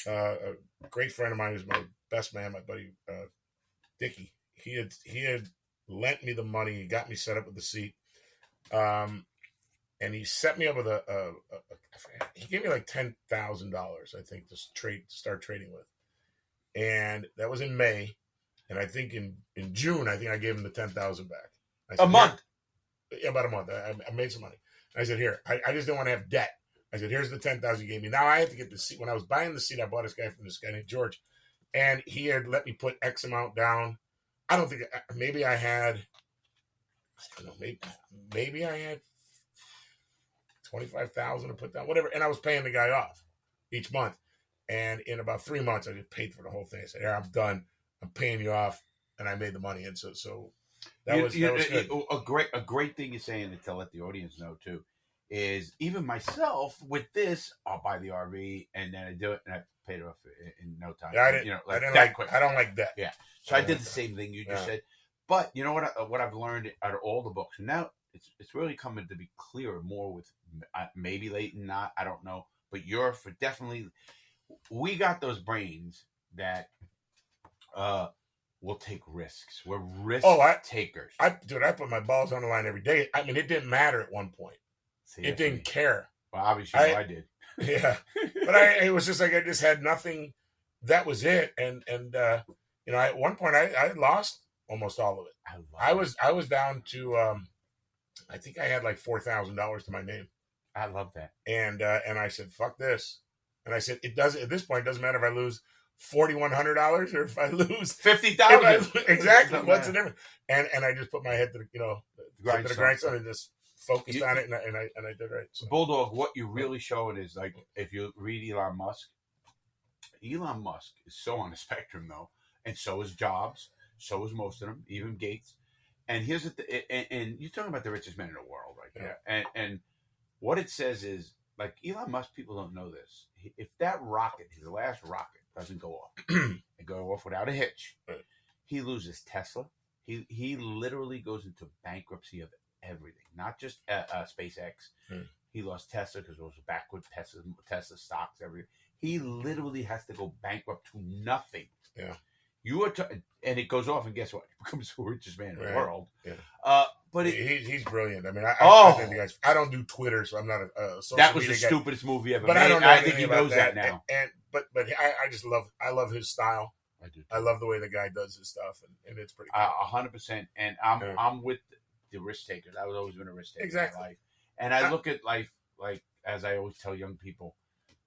a great friend of mine, who's my best man, my buddy Dickie. He had lent me the money. He got me set up with the seat. And he set me up with he gave me like $10,000, I think, to start trading with. And that was in May. And I think in June, I gave him the $10,000 back. A month? Yeah, about a month. I made some money. And I said, here, I just didn't want to have debt. I said, here's the $10,000 you gave me. Now I had to get the seat. When I was buying the seat, I bought this guy named George. And he had let me put X amount down. I don't think, maybe I had $25,000 to put down, whatever. And I was paying the guy off each month. And in about 3 months, I just paid for the whole thing. I said, "Here, I'm done. I'm paying you off," and I made the money. And so that was good. A great thing you're saying to let the audience know too is even myself with this, I'll buy the RV and then I do it and I paid it off in no time. Yeah, I don't like that. Yeah, so I did the same thing you just said. But you know what I've learned out of all the books, and now it's really coming to be clearer more with maybe Leighton, not, I don't know, but you're for definitely. We got those brains that will take risks. We're risk takers. I put my balls on the line every day. I mean, it didn't matter at one point. It didn't care. Well, obviously, I did. Yeah, but it was just like I just had nothing. That was it. And at one point I lost almost all of it. I was down to I think I had like $4,000 to my name. I love that. And I said, "Fuck this." And I said, at this point, it doesn't matter if I lose $4,100 or if I lose $50,000. Exactly. What's the difference? And I just put my head to the grindstone and just focused on it, and I did right. So. Bulldog, what you're really showing is like if you read Elon Musk is so on the spectrum though, and so is Jobs, so is most of them, even Gates. And here's and you're talking about the richest man in the world right there. Yeah. And what it says is, like, Elon Musk, people don't know this. If that rocket, his last rocket, doesn't go off, and go off without a hitch, he loses Tesla. He literally goes into bankruptcy of everything, not just SpaceX. He lost Tesla because it was backward Tesla stocks, everything. He literally has to go bankrupt to nothing. Yeah. And it goes off, and guess what? He becomes the richest man in the world. Yeah. But he's brilliant. I mean, I think the guys. I don't do Twitter, so I'm not a social That was the media guy. stupidest movie ever But made. I don't know I think he knows that now. But I just love his style. I do. I love the way the guy does his stuff, and it's pretty cool. 100%. And I'm with the risk takers. I was always been a risk taker exactly. in my life. And I look at life like, as I always tell young people,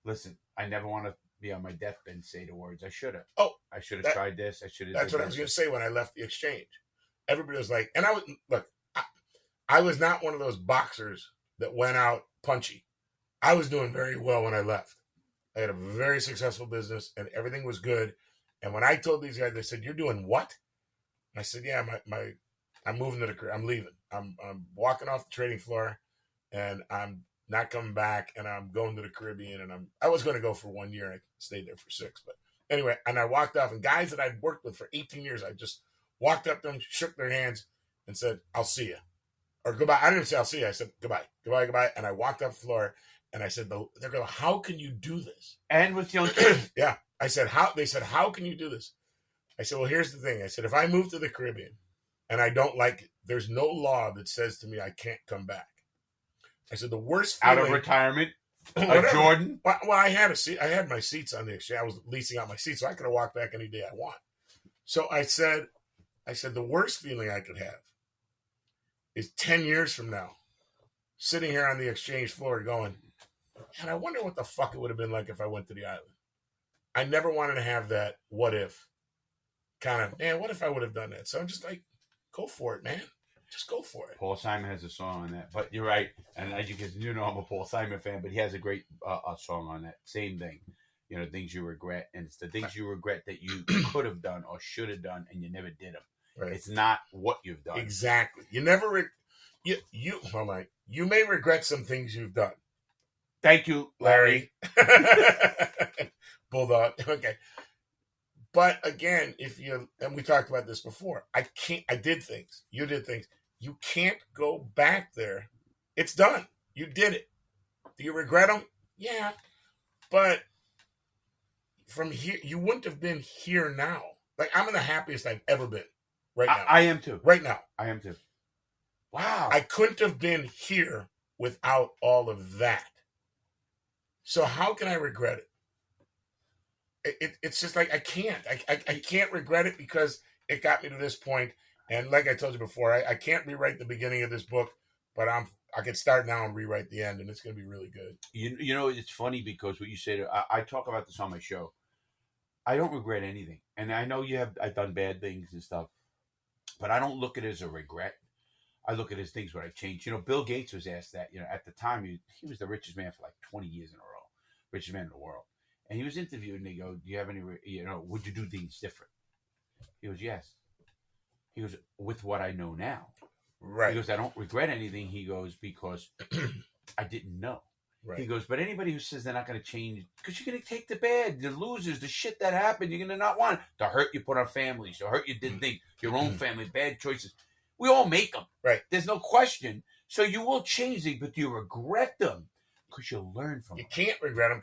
listen, I never want to be on my deathbed and say the words I should have. Oh, I should have tried this. I should have. That's what I was going to say when I left the exchange. Everybody was like, and I was not one of those boxers that went out punchy. I was doing very well when I left. I had a very successful business and everything was good. And when I told these guys, they said, "You're doing what?" I said, "Yeah, I'm moving to the career. I'm leaving. I'm walking off the trading floor, and I'm not coming back. And I'm going to the Caribbean. And I was going to go for 1 year. And I stayed there for 6. But anyway, and I walked off. And guys that I'd worked with for 18 years, I just walked up to them, shook their hands, and said, "I'll see you," or "Goodbye." I didn't even say "I'll see you." I said, "Goodbye, goodbye, goodbye." And I walked up the floor, and I said, "They're going, how can you do this?" And with young kids, yeah. I said, "How?" They said, "How can you do this?" I said, "Well, here's the thing." I said, "If I move to the Caribbean and I don't like it, there's no law that says to me I can't come back." I said, "The worst feeling, out of retirement, like Jordan." Well, I had a seat. I had my seats on the exchange. I was leasing out my seats, so I could have walked back any day I want. So I said, the worst feeling I could have is 10 years from now, sitting here on the exchange floor going, "Man, I wonder what the fuck it would have been like if I went to the island." I never wanted to have that what if kind of, man, what if I would have done that? So I'm just like, go for it, man. Just go for it. Paul Simon has a song on that. But you're right. And as you know, I'm a Paul Simon fan, but he has a great song on that. Same thing. You know, things you regret. And it's the things you regret that you could have done or should have done and you never did them. Right. It's not what you've done. Exactly. You never, you may regret some things you've done. Thank you, Larry. Bulldog. Okay. But again, and we talked about this before, I did things. You did things. You can't go back there. It's done. You did it. Do you regret them? Yeah. But from here, you wouldn't have been here now. Like, I'm in the happiest I've ever been right now. I am too. Right now. I am too. Wow. I couldn't have been here without all of that. So how can I regret it? It's just like I can't. I can't regret it because it got me to this point. And like I told you before, I can't rewrite the beginning of this book, but I can start now and rewrite the end, and it's going to be really good. You know, it's funny because what you said, I talk about this on my show. I don't regret anything. And I know I've done bad things and stuff, but I don't look at it as a regret. I look at his things when I change. Bill Gates was asked that. At the time he was the richest man for like 20 years in a row, richest man in the world. And he was interviewed, and they go, "Do you have any? Would you do things different?" He goes, "Yes." He goes, "With what I know now." Right. He goes, "I don't regret anything." He goes, "Because I didn't know." Right. He goes, "But anybody who says they're not going to change, because you're going to take the bad, the losers, the shit that happened, you're going to not want the hurt you put on families, the hurt you didn't think, your own family, bad choices. We all make them. Right. There's no question. So you will change them, but you regret them because you'll learn from them. You can't regret them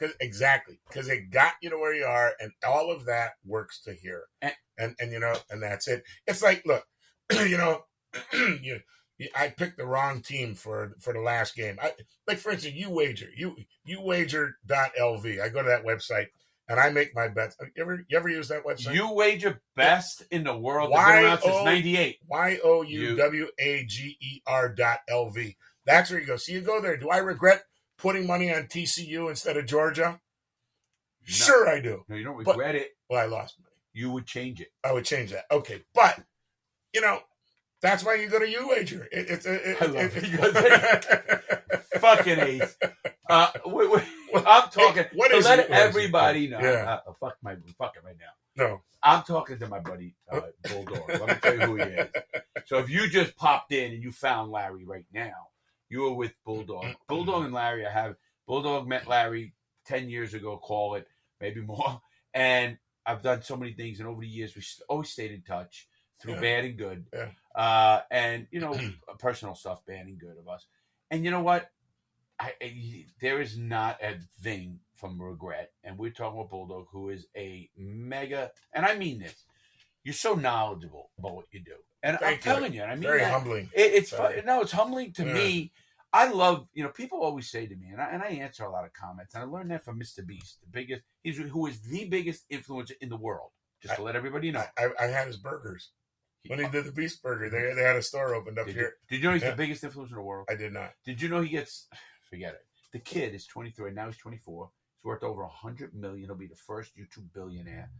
because it got you to where you are, and all of that works to here. And that's it. It's like, look, I picked the wrong team for the last game. Like, for instance, Youwager.lv. I go to that website and I make my bets. You ever use that website? Youwager, best in the world. They've been around since 98. Youwager.lv. That's where you go. So you go there. Do I regret putting money on TCU instead of Georgia? No. Sure I do. No, you don't regret it. Well, I lost money. You would change it. I would change that. Okay. But, that's why you go to Youwager. Fucking ace. I'm talking. What to is let it? everybody know. Yeah. Fuck it right now. No. I'm talking to my buddy Bulldog. Let me tell you who he is. So if you just popped in and you found Larry right now, you were with Bulldog. Bulldog and Larry, Bulldog met Larry 10 years ago, call it, maybe more. And I've done so many things, and over the years, we always stayed in touch through bad and good. Yeah. And, personal stuff, bad and good of us. And you know what? There is not a thing from regret. And we're talking about Bulldog, who is a mega, and I mean this, you're so knowledgeable about what you do. And I'm telling you, and I mean very that, humbling. It's humbling to me. I love, people always say to me, and I answer a lot of comments, and I learned that from Mr. Beast, who is the biggest influencer in the world, just to let everybody know. I had his burgers. When he did the Beast Burger, they had a store opened up here. Did you know he's the biggest influencer in the world? I did not. Did you know he gets, forget it. The kid is 23, now he's 24. He's worth over $100 million. He'll be the first YouTube billionaire.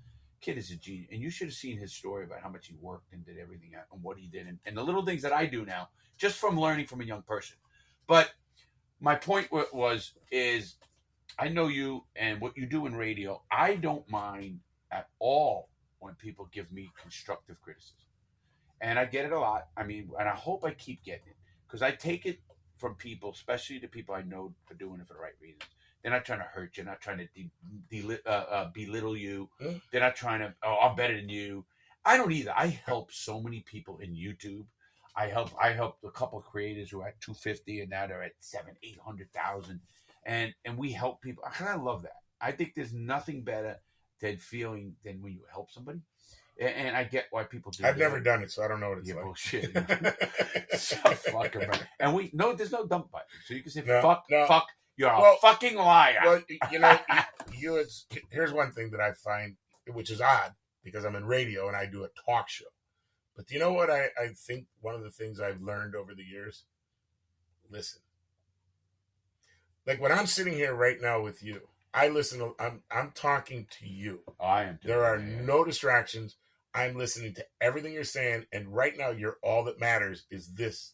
Kid is a genius. And you should have seen his story about how much he worked and did everything and what he did. And the little things that I do now, just from learning from a young person. But my point is I know you and what you do in radio. I don't mind at all when people give me constructive criticism. And I get it a lot. I mean, and I hope I keep getting it because I take it from people, especially the people I know are doing it for the right reasons. They're not trying to hurt you. They're not trying to belittle you. They're not trying to, I'm better than you. I don't either. I help so many people in YouTube. I helped a couple of creators who are at 250 and now they're at 800,000. And we help people. I love that. I think there's nothing better than when you help somebody. And I get why people do. I've never done it, so I don't know what it's like. Bullshit. Fucker, there's no dump button, so you can say fuck. You're a fucking liar. Well, here's one thing that I find, which is odd, because I'm in radio and I do a talk show. But do you know what I think one of the things I've learned over the years? Listen. Like when I'm sitting here right now with you, I listen. I'm talking to you. Oh, I am. There are no distractions. I'm listening to everything you're saying, and right now, all that matters is this.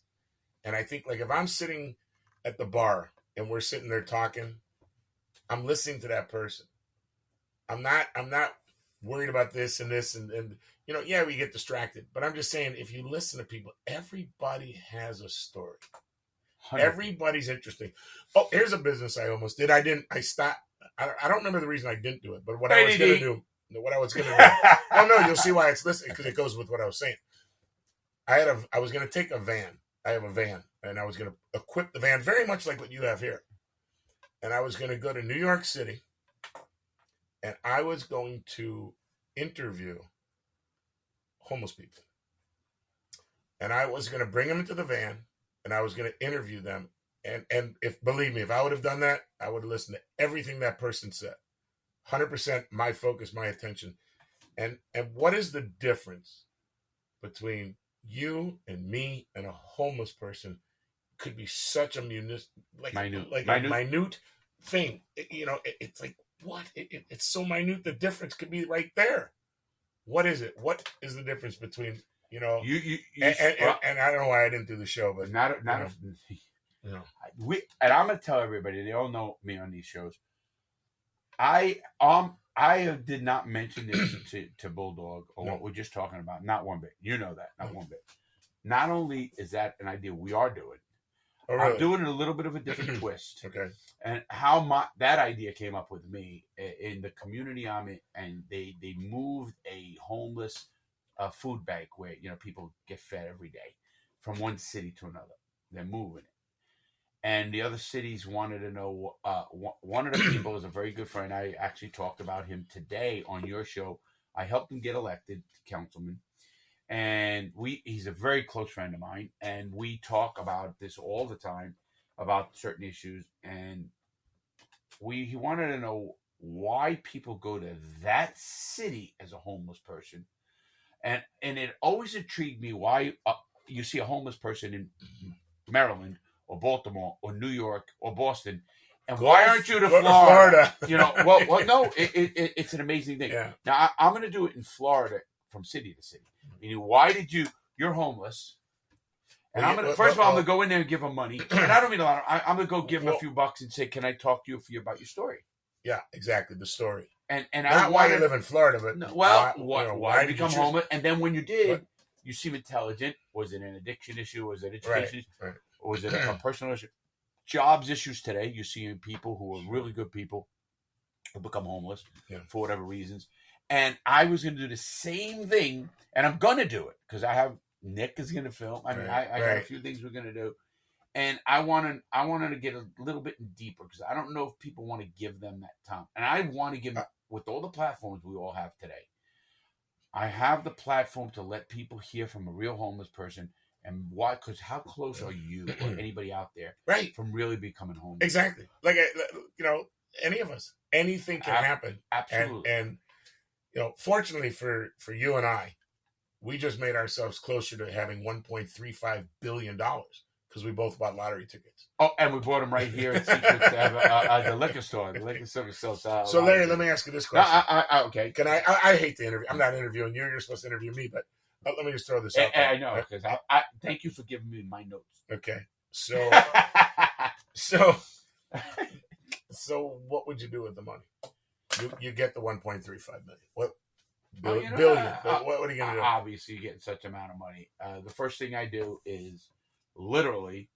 And I think, like, if I'm sitting at the bar and we're sitting there talking, I'm listening to that person. I'm not worried about this and this and we get distracted. But I'm just saying, if you listen to people, everybody has a story. 100%. Everybody's interesting. Oh, here's a business I almost did. I stopped. I don't remember the reason I didn't do it, but what I was going to do. Oh no, you'll see why it's listening, because it goes with what I was saying. I was going to take a van. I have a van, and I was going to equip the van very much like what you have here. And I was going to go to New York City, and I was going to interview homeless people. And I was going to bring them into the van, and I was going to interview them. And believe me, if I would have done that, I would have listened to everything that person said. 100% my focus, my attention. And what is the difference between you and me and a homeless person? Could be such a minute thing. It's like, what? It's so minute. The difference could be right there. What is it? What is the difference between, You know, and I don't know why I didn't do the show, but and I'm gonna tell everybody, they all know me on these shows. I did not mention this to Bulldog or what we're just talking about. Not one bit. You know that. Not one bit. Not only is that an idea we are doing, really? I'm doing a little bit of a different twist. Okay. And how that idea came up with me in the community I'm in, and they moved a homeless food bank where people get fed every day from one city to another. They're moving it. And the other cities wanted to know, one of the people is a very good friend. I actually talked about him today on your show. I helped him get elected councilman. And he's a very close friend of mine. And we talk about this all the time, about certain issues. And he wanted to know why people go to that city as a homeless person. And it always intrigued me why you see a homeless person in Maryland or Baltimore or New York or Boston, and why aren't you to Florida? Well, no, it's an amazing thing. Yeah. Now I'm going to do it in Florida from city to city. Why did you're homeless? And I'm gonna first of all I'm gonna go in there and give them money, and I don't mean a lot. I'm gonna go give them a few bucks and say, "Can I talk to you about your story?" Yeah, exactly, the story. And not why you live in Florida, but why become homeless? And then when you did, you seem intelligent. Was it an addiction issue? Was it education issue? Right. Or was it a personal issue? Jobs issues today. You're seeing people who are really good people who become homeless for whatever reasons. And I was going to do the same thing, and I'm going to do it because Nick is going to film. I mean, I got a few things we're going to do. And I wanted to get a little bit deeper because I don't know if people want to give them that time. And I want to give them, with all the platforms we all have today, I have the platform to let people hear from a real homeless person. And why? Because how close are you or anybody out there from really becoming homeless? Exactly. Like, any of us, anything can happen. Absolutely. And fortunately for you and I, we just made ourselves closer to having $1.35 billion because we both bought lottery tickets. Oh, and we bought them right here at Secrets at the liquor store. The liquor store sells. So, Larry, let me ask you this question. Okay. Can I hate to interview. I'm not interviewing you. You're supposed to interview me, but let me just throw this out there. I know, because I thank you for giving me my notes. Okay. So what would you do with the money? You get the 1.35 million. What? Billion. What are you going to do? Obviously, getting such amount of money. The first thing I do is literally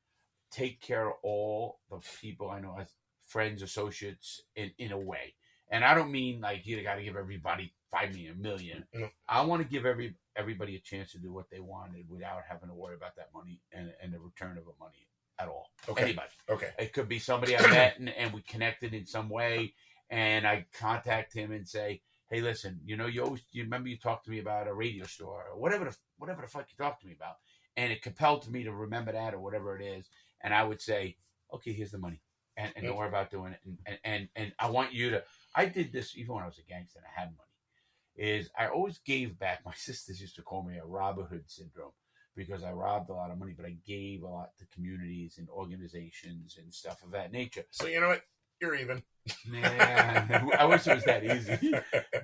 take care of all the people I know as friends, associates, in a way. And I don't mean like you got to give everybody $5 million. No. I want to give everybody a chance to do what they wanted without having to worry about that money and the return of the money at all. Okay. Anybody. Okay. It could be somebody I met and we connected in some way, and I contact him and say, hey, listen, you remember you talked to me about a radio store or whatever the fuck you talked to me about, and it compelled me to remember that or whatever it is, and I would say, okay, here's the money, and don't worry about doing it, and I want you to. I did this even when I was a gangster and I had money. I always gave back. My sisters used to call me a Robin Hood syndrome because I robbed a lot of money, but I gave a lot to communities and organizations and stuff of that nature. So you know what? You're even. Man, I wish it was that easy.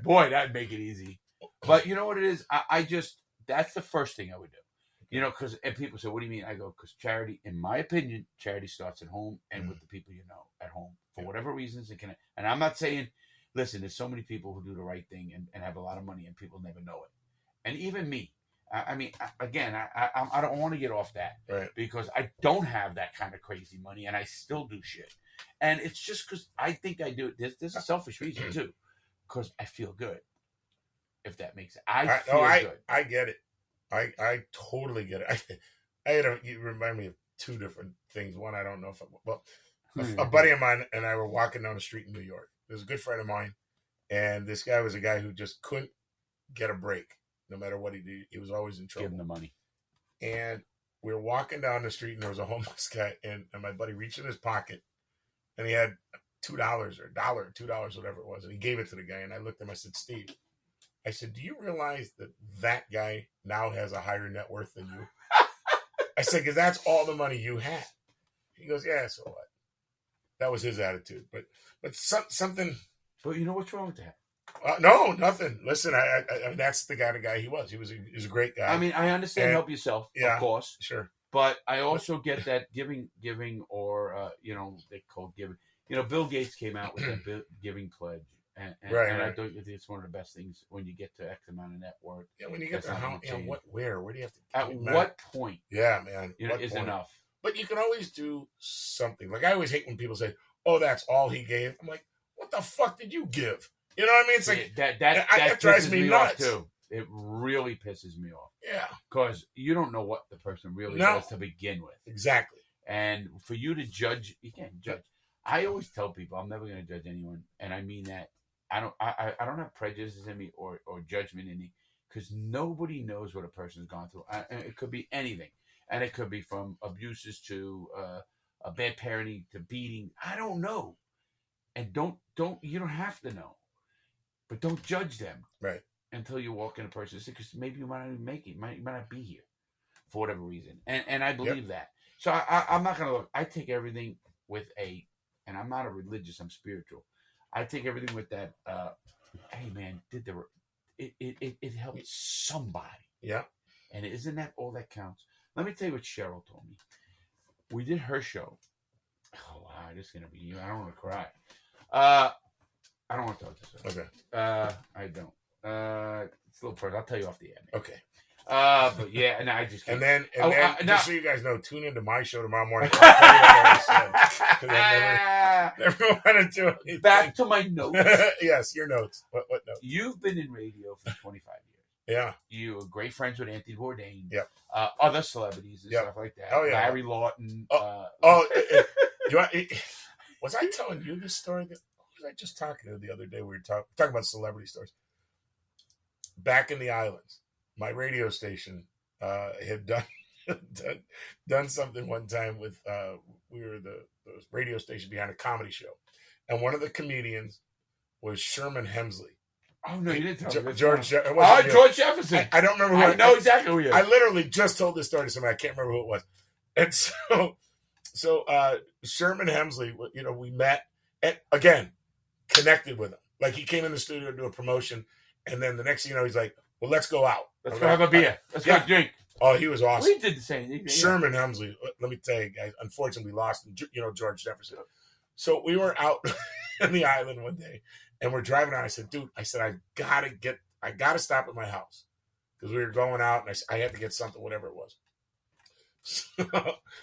Boy, that'd make it easy. But you know what it is? I just, that's the first thing I would do. Because and people say, what do you mean? I go, because charity, in my opinion, charity starts at home and with the people you know at home. For whatever reasons, and I'm not saying, listen, there's so many people who do the right thing and have a lot of money and people never know it. And even me. I mean, again, I don't want to get off that. Right. Because I don't have that kind of crazy money and I still do shit. And it's just because I think I do it. There's a selfish reason, too. Because I feel good. If that makes sense. I feel good. I get it. I totally get it. You remind me of two different things. One, I don't know if a buddy of mine and I were walking down the street in New York. There's a good friend of mine. And this guy was a guy who just couldn't get a break. No matter what he did, he was always in trouble. Give him the money. And we were walking down the street and there was a homeless guy. And my buddy reached in his pocket. And he had $2 or $1, $2, whatever it was. And he gave it to the guy. And I looked at him. I said, Steve, do you realize that guy now has a higher net worth than you? I said, because that's all the money you had. He goes, yeah, so what? That was his attitude. But something. But you know what's wrong with that? No, nothing. Listen, I mean, that's the kind of guy he was. He was a great guy. I mean, I understand help yourself, of course. Sure. But I also get that giving, or they call giving. Bill Gates came out with that giving pledge, and I think it's one of the best things when you get to X amount of net worth. Yeah, when you get to how, where do you have to? At what point? Yeah, man. Is enough. But you can always do something. Like I always hate when people say, "Oh, that's all he gave." I'm like, "What the fuck did you give?" You know what I mean? It's like that drives me nuts too. It really pisses me off. Yeah, because you don't know what the person really does to begin with. Exactly. And for you to judge, you can't judge. I always tell people I'm never going to judge anyone, and I mean that. I don't have prejudices in me or judgment in me, because nobody knows what a person's gone through. It could be anything, and it could be from abuses to a bad parenting to beating. I don't know, and you don't have to know, but don't judge them. Right. Until you walk in a person's, because maybe you might not even make it. You might not be here for whatever reason, and I believe that. So I'm not going to look. I take everything with and I'm not a religious. I'm spiritual. I take everything with that. Hey man, it helped somebody. Yeah. And isn't that all that counts? Let me tell you what Cheryl told me. We did her show. Oh wow, this is gonna be you. I don't want to cry. I don't want to talk this. Okay. I don't. It's a little personal. I'll tell you off the air. Man. Okay. But yeah, and I just can't. And then just so you guys know, tune into my show tomorrow morning. I'll tell you what I said, 'cause I never want to do anything. Back to my notes. Yes, your notes. What notes? You've been in radio for 25 years. Yeah. You were great friends with Anthony Bourdain. Yep. Other celebrities and stuff like that. Oh, yeah. Larry Lawton. Was I telling you this story? Who was I just talking to the other day? We were talking about celebrity stories. Back in the islands, my radio station had done something one time with we were the radio station behind a comedy show, and one of the comedians was Sherman Hemsley. Oh no, you didn't tell me. George Jefferson. I don't remember who I know exactly who he is. I literally just told this story to somebody. I can't remember who it was. And so Sherman Hemsley, we met and again connected with him. Like he came in the studio to do a promotion, and then the next thing you know, he's like, "Well, let's go out. Let's go have a beer. Let's go drink." Oh, he was awesome. We did the same thing. Sherman Hemsley. Let me tell you guys. Unfortunately, we lost him. George Jefferson. So we were out in the island one day, and we're driving out. I said, "Dude," I gotta stop at my house because we were going out, and I had to get something, whatever it was.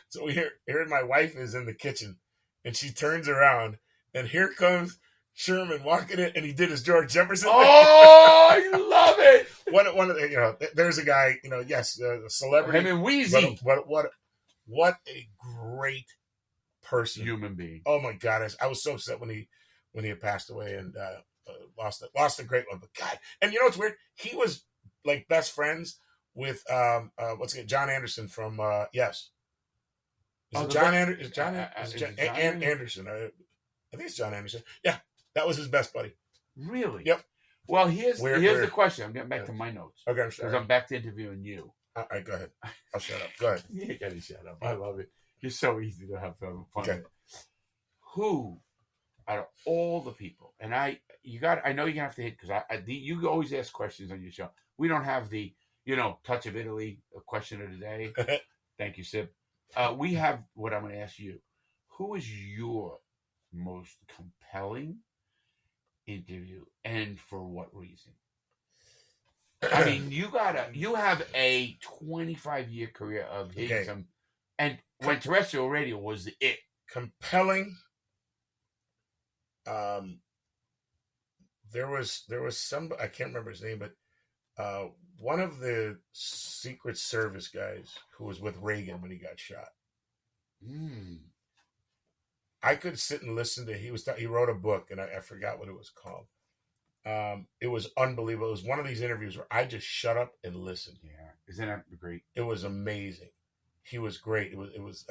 So here my wife is in the kitchen, and she turns around, and here comes Sherman walking in, and he did his George Jefferson. Oh, I love it. One of the, there's a guy, yes, a celebrity. Him and Wheezy. But what a great person, human being. Oh my God, I was so upset when he had passed away and lost a great one. But God, and you know what's weird? He was like best friends with John Anderson from Yes. Is it John Anderson? Anderson. I think it's John Anderson. Yeah, that was his best buddy. Really? Yep. Well, here's the question. I'm getting back to my notes. Okay, I'm sorry. Because I'm back to interviewing you. All right, go ahead. I'll shut up. Go ahead. You ain't got to shut up. I love it. You're so easy to have fun okay. with. Who, out of all the people, and I know you're going to have to hit, because you always ask questions on your show. We don't have the, touch of Italy, a question of the day. Thank you, Sib. We have what I'm going to ask you. Who is your most compelling interview, and for what reason? I mean, you have a 25-year career of hitting some, and when terrestrial radio was it compelling. There was some, I can't remember his name, but one of the Secret Service guys who was with Reagan when he got shot. I could sit and listen to. He wrote a book, and I forgot what it was called. It was unbelievable. It was one of these interviews where I just shut up and listened. Yeah, isn't that great? It was amazing. He was great. It was.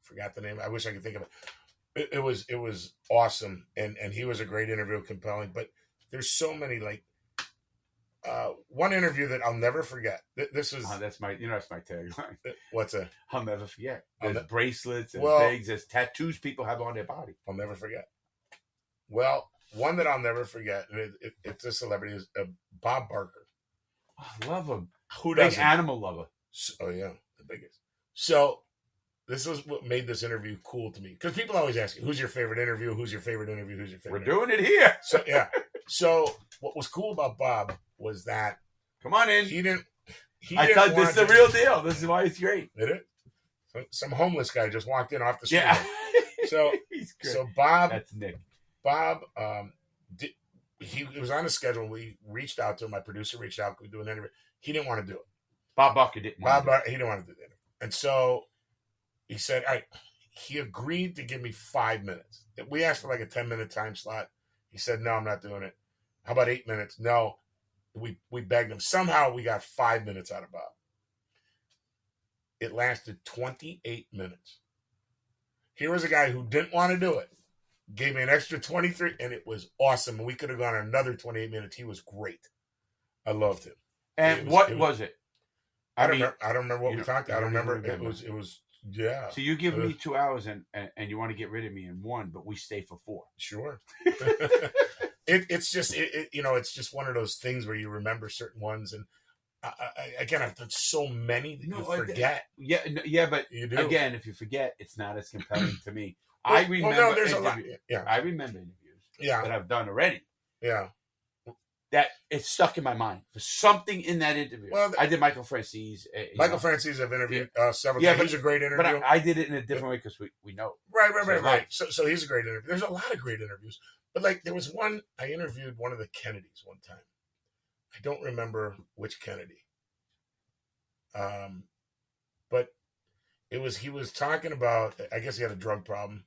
Forgot the name. I wish I could think of it. It was awesome, and he was a great interview, compelling. But there's so many one interview that I'll never forget. This was that's my tagline. What's a? I'll never forget. There's bracelets and things. There's tattoos people have on their body. I'll never forget. Well, one that I'll never forget, and it's a celebrity, is Bob Barker. I love him. Who Big doesn't? animal lover. Oh yeah, the biggest. So this was what made this interview cool to me, because people always ask, "Who's your favorite interview? Who's your favorite interview? Who's your favorite?" We're doing it here. So yeah. So what was cool about Bob was that Come on in. he didn't. I thought this is the real deal. This is why it's great. Did it? Some homeless guy just walked in off the street. Yeah. So He's great. so Bob. That's Nick. Bob, he was on a schedule. We reached out to him. My producer reached out. Could we do an interview? He didn't want to do it. Bob Barker didn't. He didn't want to do the interview. And so he said, all right, he agreed to give me 5 minutes. We asked for like a 10-minute time slot. He said, no, I'm not doing it. How about 8 minutes? No. We begged him. Somehow we got 5 minutes out of Bob. It lasted 28 minutes. Here was a guy who didn't want to do it. Gave me an extra 23, and it was awesome. And we could have gone another 28 minutes. He was great. I loved him. And what was it? I don't remember what we talked about. I don't remember. Remember. It was yeah. So you give me 2 hours and you want to get rid of me in 1, but we stay for 4. Sure. It's just it's just one of those things where you remember certain ones, and I've done so many that you forget. But you do. Again, if you forget, it's not as compelling to me. I remember. There's a lot. Yeah, I remember interviews. Yeah. That I've done already. Yeah. That it's stuck in my mind for something in that interview. Well, I did Michael Francis. Francis, I've interviewed several times. He's a great interview. But I did it in a different way because we know. Right. So he's a great interview. There's a lot of great interviews. But like there was one, I interviewed one of the Kennedys one time. I don't remember which Kennedy. But he was talking about, I guess he had a drug problem.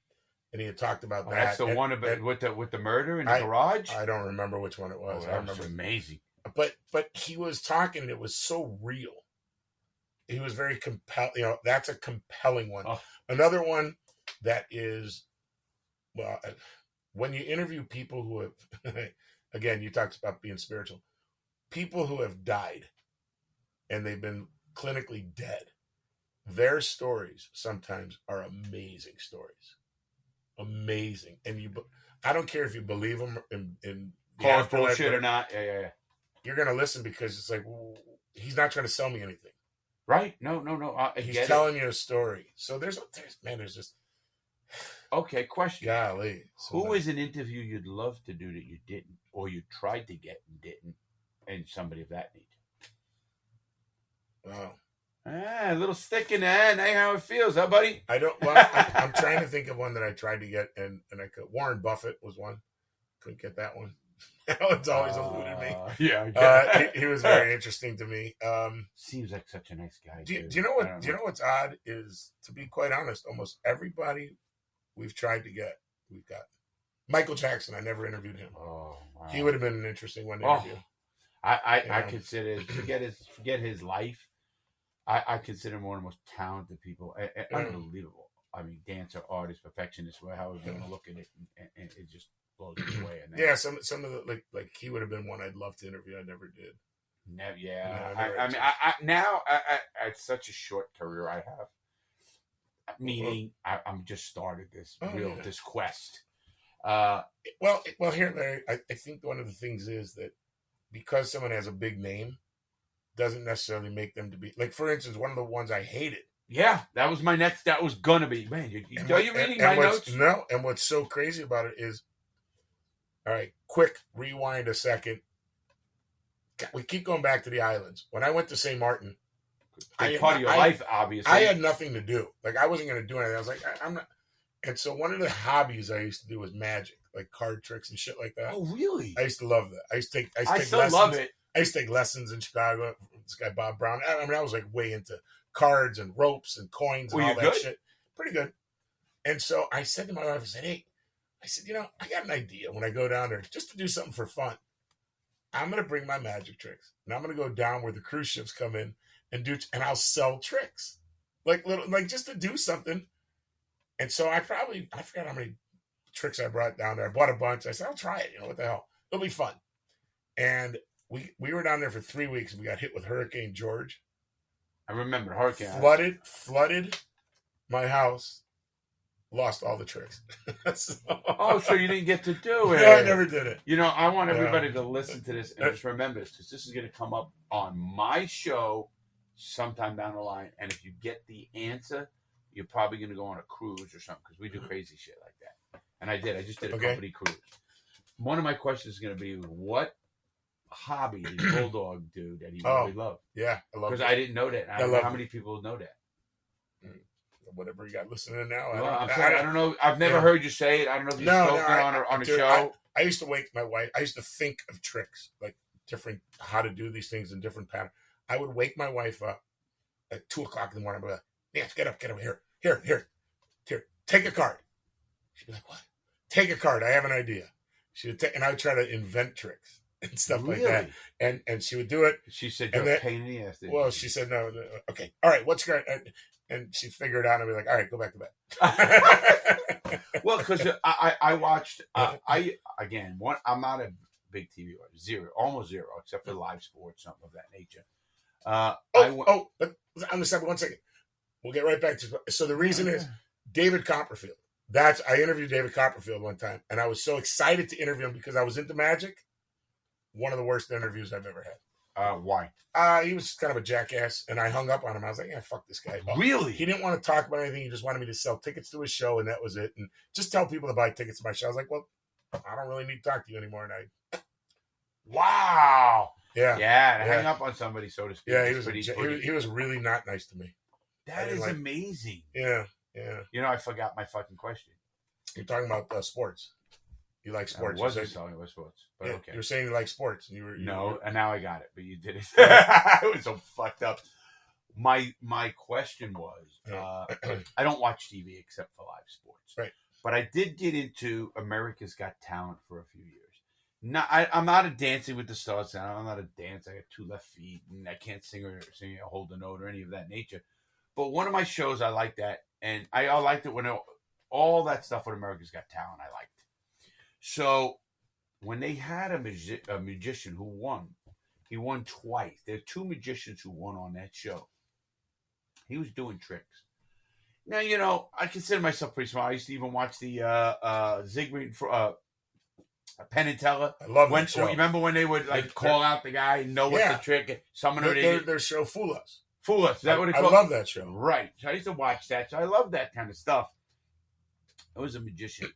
And he had talked about that. That's the one about with the murder in the garage? I don't remember which one it was. I remember. Amazing. But he was talking, and it was so real. He was very compelling. That's a compelling one. Oh. Another one that is, well, when you interview people who have, again, you talked about being spiritual. People who have died, and they've been clinically dead. Their stories sometimes are amazing stories. Amazing. And I don't care if you believe them in call it bullshit or not. Yeah. You're going to listen because it's like, he's not trying to sell me anything. Right? No. He's telling you a story. So there's just. Okay, question. Golly. Who is an interview you'd love to do that you didn't, or you tried to get and didn't, and somebody of that need? Wow. A little stick in there. Know how it feels, huh, buddy? I'm trying to think of one that I tried to get, and I could. Warren Buffett was one. Couldn't get that one. It's always eluded me. Yeah. He was very interesting to me. Seems like such a nice guy. Do you know what? Do you know what's odd is, to be quite honest, almost everybody we've tried to get, we've got. Michael Jackson. I never interviewed him. Oh, wow. He would have been an interesting one to interview. I consider forget his life. I consider him one of the most talented people. Unbelievable. I mean, dancer, artist, perfectionist, however you want to look at it, and it just blows me away. And yeah, some of the like he would have been one I'd love to interview. I never did. Never. Yeah. Now at such a short career I have, meaning I'm just started this this quest. Well, here, Larry, I think one of the things is that because someone has a big name, doesn't necessarily make them to be, like, for instance, one of the ones I hated. Yeah, that was my next. That was gonna be, man. Are you reading my notes? No. And what's so crazy about it is, all right, quick rewind a second. We keep going back to the islands. When I went to St. Martin, part of your life, obviously. I had nothing to do. Like, I wasn't going to do anything. I was like, I'm not. And so one of the hobbies I used to do was magic, like card tricks and shit like that. Oh, really? I used to love that. I still love it. I used to take lessons in Chicago. This guy, Bob Brown. I mean, I was like way into cards and ropes and coins and all that shit. Pretty good. And so I said to my wife, I said, hey, I got an idea when I go down there just to do something for fun. I'm going to bring my magic tricks. And I'm going to go down where the cruise ships come in and I'll sell tricks. Like just to do something. And so I forgot how many tricks I brought down there. I bought a bunch. I said, I'll try it. What the hell? It'll be fun. And we were down there for 3 weeks. And we got hit with Hurricane George. I remember Hurricane. Flooded my house. lost all the tricks. So you didn't get to do it. No, I never did it. You know, I want everybody to listen to this and just remember this, because this is going to come up on my show sometime down the line. And if you get the answer, you're probably going to go on a cruise or something, because we do crazy shit like that. And I did. I just did a company cruise. One of my questions is going to be, what hobby did Bulldog do that he really loved? Yeah, I love it. Because I didn't know that. I don't know how many people know that. Whatever you got listening now. I don't know. I've never heard you say it. I don't know if you've spoken on a show. I used to wake my wife. I used to think of tricks, like different, how to do these things in different patterns. I would wake my wife up at 2:00 in the morning. I'd be like, yes, get up here. Take a card. She'd be like, what? Take a card. I have an idea. She would take, and I would try to invent tricks and stuff like that. And she would do it. She said, you're a pain in the ass. Well, she said, no. Okay. All right. What's going on? And she'd figure it out and be like, all right, go back to bed. Well, because I watched, I'm not a big TV watcher. Almost zero, except for live sports, something of that nature. But on the side, 1 second. We'll get right back to it. So the reason is David Copperfield. I interviewed David Copperfield one time, and I was so excited to interview him because I was into magic. One of the worst interviews I've ever had. Why? He was kind of a jackass, and I hung up on him. I was like, yeah, fuck this guy. Really? He didn't want to talk about anything. He just wanted me to sell tickets to his show, and that was it. And just tell people to buy tickets to my show. I was like, well, I don't really need to talk to you anymore. And Wow. Yeah. Yeah, hang up on somebody, so to speak. Yeah, he was really not nice to me. That is amazing. Yeah. You know, I forgot my fucking question. You're talking about sports. You like sports. I wasn't talking about sports, but okay. You're saying you like sports. And and now I got it, but you did it. It was so fucked up. My question was, I don't watch TV except for live sports. Right. But I did get into America's Got Talent for a few years. Now, I'm not a Dancing with the Stars. I'm not a dancer. I got 2 left feet, and I can't sing or hold a note or any of that nature. But one of my shows, I liked that, and I liked it when all that stuff with America's Got Talent, I liked. So when they had a magician who won, he won twice. There are 2 magicians who won on that show. He was doing tricks. Now, you know, I consider myself pretty smart. I used to even watch the Siegfried for Penn and Teller. I love that show. Remember when they would call out the guy and know what's the trick? Summon their show, Fool Us. Fool Us. Is that what it called? I love that show. Right. So I used to watch that. So I love that kind of stuff. I was a magician.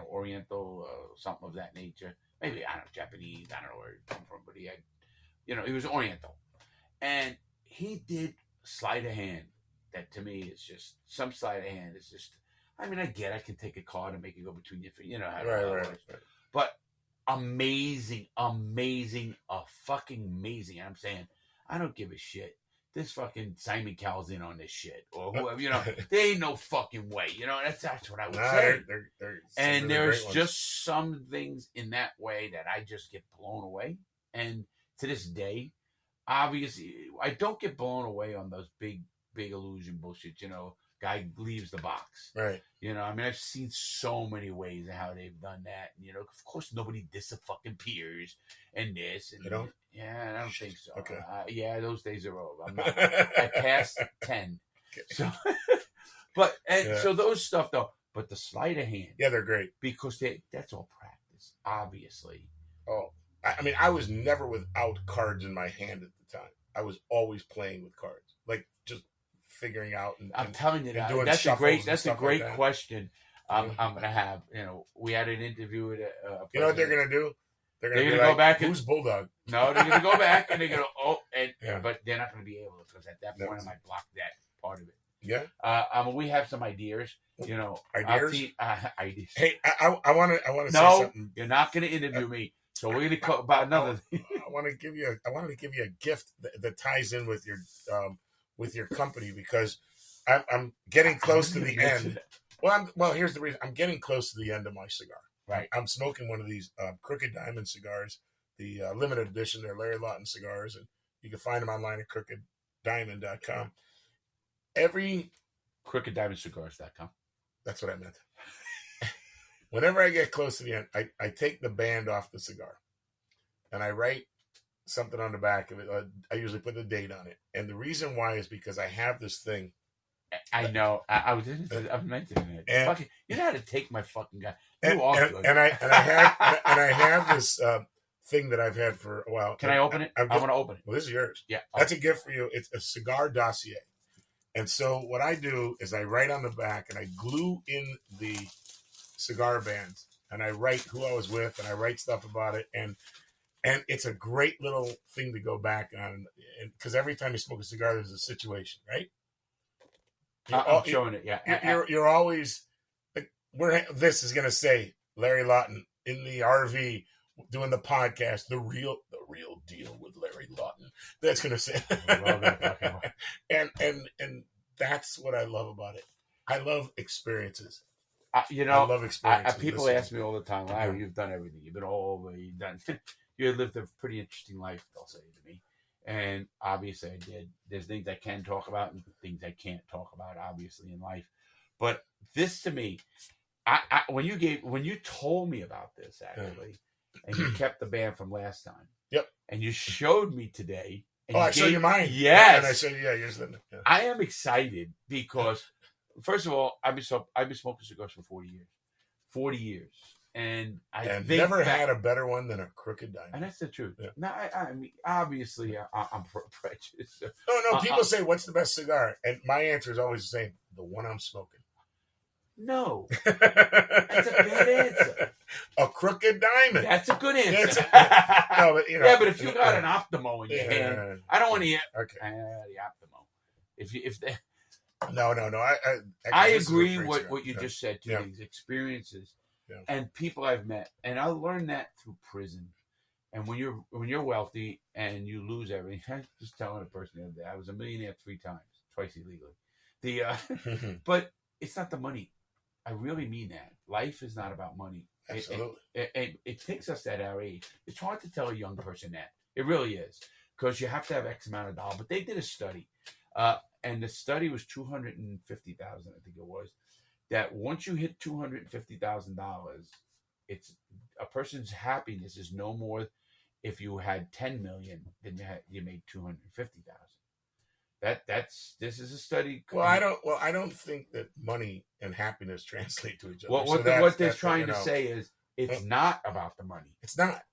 Oriental, something of that nature. Maybe, I don't know, Japanese. I don't know where he come from, but he was Oriental. And he did sleight of hand. That to me is just, some sleight of hand is just, I can take a card and make it go between your feet. You know how right. But amazing, fucking amazing. I'm saying, I don't give a shit. This fucking Simon Cowell's in on this shit, or whoever, there ain't no fucking way, that's what I would say. And there's just some things in that way that I just get blown away. And to this day, obviously, I don't get blown away on those big illusion bullshit, guy leaves the box. Right. I've seen so many ways of how they've done that. And, of course, nobody disappears and this. And, you don't? Yeah, I don't think so. Okay. Those days are over. I passed 10. Okay. So those stuff, though. But the sleight of hand. Yeah, they're great. Because that's all practice, obviously. Oh, I was never without cards in my hand at the time. I was always playing with cards. Like, just figuring out I'm telling you that that's a great question. I'm gonna have we had an interview with you know what they're gonna do? They're gonna go back and who's Bulldog? No, they're gonna go back and they're gonna but they're not gonna be able to, because at that point I might block that part of it. Yeah. We have some ideas. Ideas. Ideas. Hey, I want to say something. You're not gonna interview me. So we're gonna talk about another thing. I wanted to give you a gift that ties in with your company, because I'm getting close to the end. Well, here's the reason. I'm getting close to the end of my cigar. Right. I'm smoking one of these Crooked Diamond cigars, the limited edition. They're Larry Lawton cigars, and you can find them online at crookeddiamond.com. crookeddiamondcigars.com. That's what I meant. Whenever I get close to the end, I take the band off the cigar, and I write something on the back of it. I usually put the date on it. And the reason why is because I have this thing I know. I'm mentioning it. And, you know how to take my fucking guy. And I have this thing that I've had for a while. Can I open it? I want to open it. Well, this is yours. Yeah, that's a gift for you. It's a cigar dossier. And so what I do is I write on the back and I glue in the cigar bands and I write who I was with and I write stuff about it and it's a great little thing to go back on because every time you smoke a cigar, there's a situation, right? I'm showing it. Yeah, you're always like this is gonna say Larry Lawton in the RV doing the podcast, the real deal with Larry Lawton. That's gonna say, and that's what I love about it. I love experiences. I love experiences. People ask me all the time, Larry, you've done everything. You've been all over. You've done. You lived a pretty interesting life. They'll say to me, and obviously I did. There's things I can talk about and things I can't talk about, obviously in life. But this to me, when you told me about this actually. And you kept the band from last time. Yep. And you showed me today. And I showed you mine. Yes. And I showed you, yours. Yeah. I am excited because, first of all, I've been smoking cigars for 40 years. 40 years. And I've never had a better one than a Crooked Diamond. And that's the truth. Yeah. Now, I mean, obviously, I'm prejudiced. No. People say, what's the best cigar? And my answer is always the same. The one I'm smoking. No. That's a bad answer. A Crooked Diamond. That's a good answer. No, but but if you got an Optimo in your hand, I don't want to hear the Optimo. If they, no. I agree with what you just said to these experiences and people I've met, and I learned that through prison. And when you're wealthy and you lose everything, I was just telling a person the other day, I was a millionaire 3 times, twice illegally. But it's not the money. I really mean that. Life is not about money. Absolutely. It takes us at our age. It's hard to tell a young person that. It really is. Because you have to have X amount of dollars. But they did a study. And the study was $250,000, I think it was. That once you hit $250,000, it's a person's happiness is no more if you had 10 million than you made 250,000. This is a study. Well, I don't think that money and happiness translate to each other. Well, what they're trying to say is it's not about the money. It's not.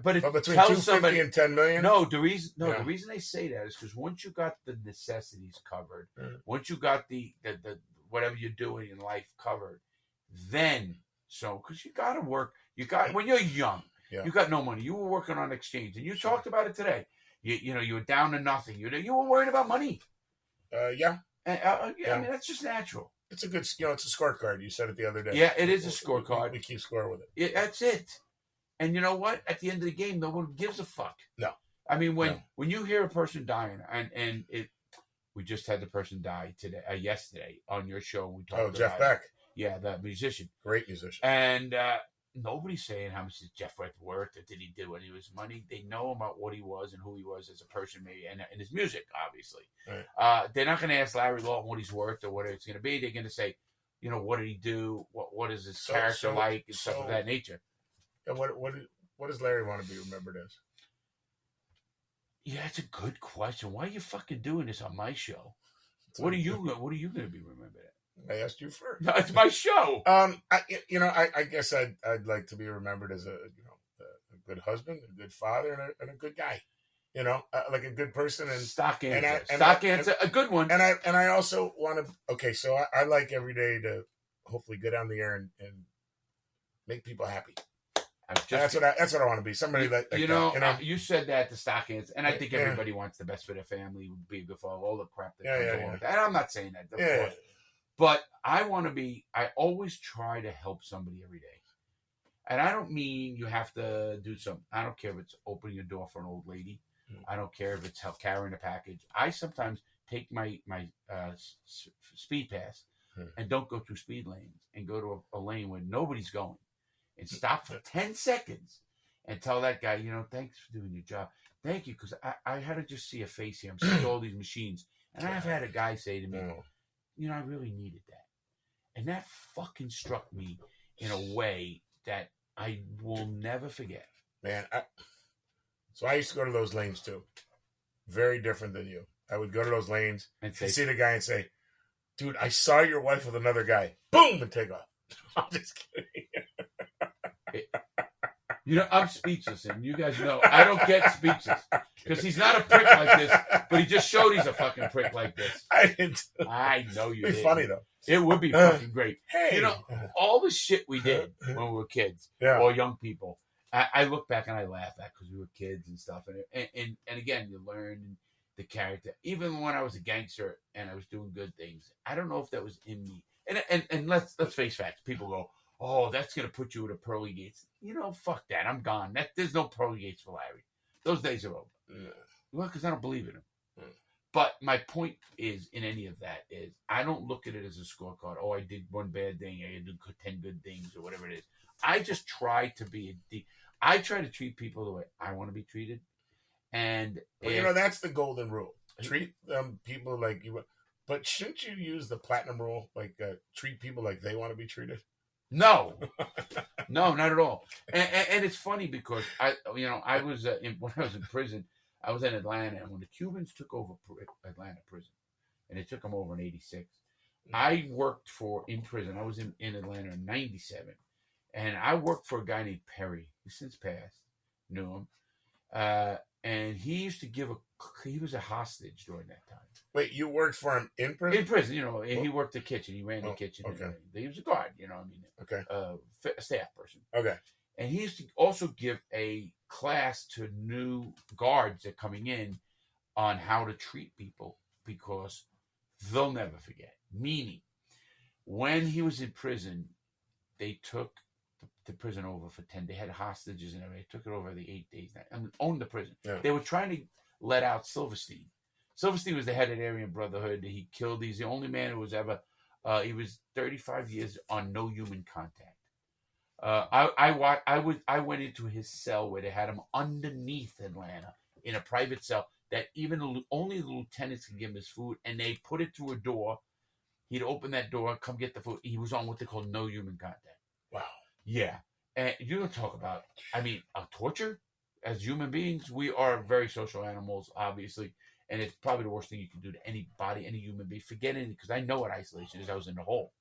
But between 250 and 10 million. The reason they say that is because once you got the necessities covered, once you got the whatever you're doing in life covered, then because you got to work. When you're young, you got no money. You were working on exchange, and you talked about it today. You were down to nothing. You were worried about money. I mean, that's just natural. It's a good, it's a scorecard. You said it the other day. Yeah, it is a scorecard. We keep score with it. That's it. And you know what? At the end of the game, no one gives a fuck. No. I mean, when you hear a person dying, and we just had the person die yesterday on your show. We talked about Jeff Beck. Yeah, the musician. Great musician. And nobody's saying how much is Jeff Beck worth or did he do any of his money. They know about what he was and who he was as a person, maybe, and his music, obviously. Right. They're not going to ask Larry Lawton what he's worth or what it's going to be. They're going to say, what did he do? What is his character like and stuff of that nature. And what does Larry want to be remembered as? Yeah, it's a good question. Why are you fucking doing this on my show? What are you going to be remembered at? I asked you first. No, it's my show. I guess I'd like to be remembered as a good husband, a good father, and a good guy. Like a good person and stock answer, a good one. And I also want to. Okay, so I like every day to hopefully get on the air and make people happy. That's what I want to be. Somebody you said that the stock answer, and I think everybody wants the best for their family, would be good for all the crap that comes along with that. And I'm not saying that, of course. But I always try to help somebody every day. And I don't mean you have to do something. I don't care if it's opening a door for an old lady. I don't care if it's carrying a package. I sometimes take my speed pass and don't go through speed lanes and go to a lane where nobody's going and stop for 10 seconds and tell that guy, thanks for doing your job. Thank you. Because I had to just see a face here. I'm seeing all these machines. And I've had a guy say to me, I really needed that. And that fucking struck me in a way that I will never forget. Man, so I used to go to those lanes too. Very different than you. I would go to those lanes and see the guy and say, dude, I saw your wife with another guy. Boom, and take off. I'm just kidding. You know, I'm speechless, and you guys know I don't get speechless because he's not a prick like this, but he just showed he's a fucking prick like this. I didn't. I know you did. It's funny though. It would be fucking great. Hey, You know, all the shit we did when we were kids or young people, I look back and I laugh at because we were kids and stuff. And again, you learn the character. Even when I was a gangster and I was doing good things, I don't know if that was in me. And let's face facts. People go, oh, that's going to put you at a pearly gates. You know, fuck that. I'm gone. There's no pearly gates for Larry. Those days are over. Yeah. Well, because I don't believe in him. Yeah. But my point is, in any of that, is I don't look at it as a scorecard. Oh, I did one bad thing. I did 10 good things or whatever it is. I just try to be I try to treat people the way I want to be treated. And well, you know, that's the golden rule. Treat people like you. But shouldn't you use the platinum rule? Like treat people like they want to be treated? No, not at all. And it's funny because I was when I was in prison, I was in Atlanta, and when the Cubans took over Atlanta prison, and they took them over in '86, I worked in prison. I was in Atlanta in '97, and I worked for a guy named Perry, who's since passed. Knew him, and he used to he was a hostage during that time. Wait, you worked for him in prison? In prison, you know, and he worked the kitchen. He ran the kitchen. Okay. And he was a guard, you know what I mean? Okay. A staff person. Okay. And he used to also give a class to new guards that are coming in on how to treat people because they'll never forget. Meaning, when he was in prison, they took the prison over for 10. They had hostages and everything. They took it over the 8 days. Owned the prison. Yeah. They were trying to let out Silverstein. Silverstein was the head of the Aryan Brotherhood. He killed. He's the only man who was ever. He was 35 years on no human contact. I went into his cell where they had him underneath Atlanta in a private cell that even only the lieutenants could give him his food, and they put it through a door. He'd open that door, come get the food. He was on what they call no human contact. Wow. Yeah, and you don't talk about. I mean, torture. As human beings, we are very social animals, obviously. And it's probably the worst thing you can do to anybody, any human being. Forget it, because I know what isolation is. I was in the hole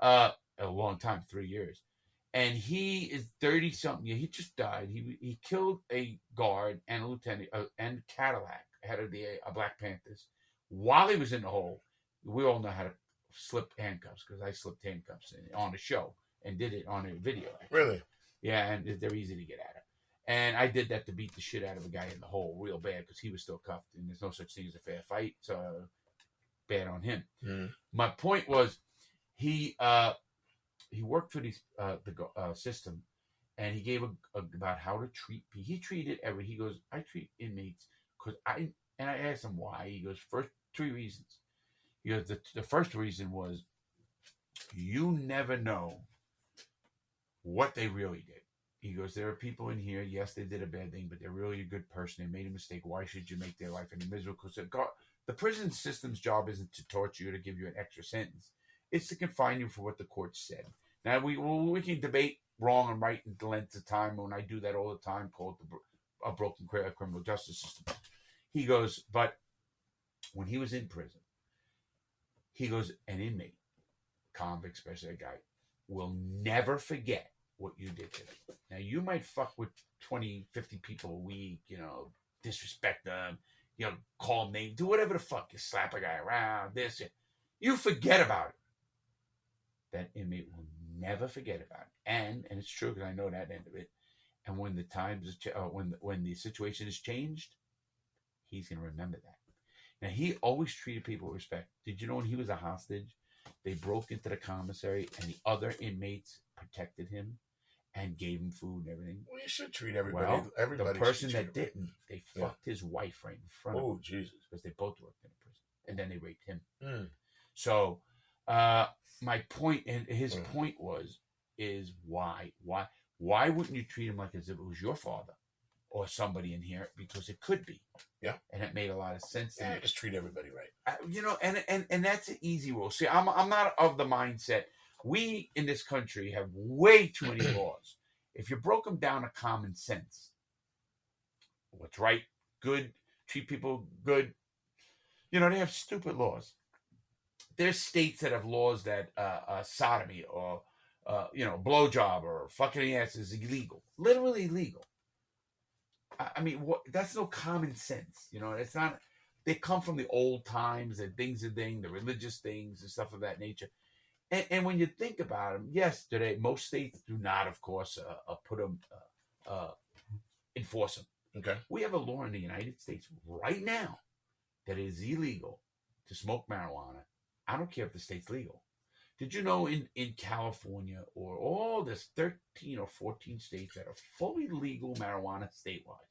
a long time, 3 years. And he is 30-something. He just died. He killed a guard and a lieutenant and Cadillac, head of the Black Panthers, while he was in the hole. We all know how to slip handcuffs, because I slipped handcuffs on the show and did it on a video. Really? Yeah, and they're easy to get at it. And I did that to beat the shit out of a guy in the hole real bad because he was still cuffed, and there's no such thing as a fair fight. So bad on him. Mm. My point was he worked for the system, and he gave about how to treat people. He treated he goes, I treat inmates because I asked him why. He goes, first 3 reasons. He goes, the first reason was you never know what they really did. He goes, there are people in here, yes, they did a bad thing, but they're really a good person. They made a mistake. Why should you make their life any miserable? Because the prison system's job isn't to torture you, to give you an extra sentence. It's to confine you for what the court said. Now, we can debate wrong and right and the length of time. When I do that all the time, called a broken criminal justice system. He goes, but when he was in prison, he goes, an inmate, convict, especially a guy, will never forget what you did to them. Now, you might fuck with 20, 50 people a week, disrespect them, call them names, do whatever the fuck, you slap a guy around, this, you forget about it. That inmate will never forget about it. And it's true, because I know that end of it. And when the times, when the situation is changed, he's going to remember that. Now, he always treated people with respect. Did you know when he was a hostage, they broke into the commissary and the other inmates protected him and gave him food and everything? Well, you should treat everybody. Well, everybody. The person that didn't, they fucked his wife right in front of him. Oh, Jesus. Because they both worked in a prison. And then they raped him. Mm. So, my point, and his point is why wouldn't you treat him like as if it was your father or somebody in here? Because it could be. Yeah. And it made a lot of sense to me. Just treat everybody right. And that's an easy rule. See, I'm not of the mindset. We in this country have way too many laws. If you broke them down to common sense, what's right, good, treat people good, they have stupid laws. there's states that have laws that sodomy or blowjob or fucking ass is illegal, literally illegal. I mean, that's no common sense. It's not. They come from the old times and the religious things and stuff of that nature. And when you think about them, yes, today most states do not, of course, enforce them. Okay. We have a law in the United States right now that is illegal to smoke marijuana. I don't care if the state's legal. Did you know in California or all there's 13 or 14 states that are fully legal marijuana statewide?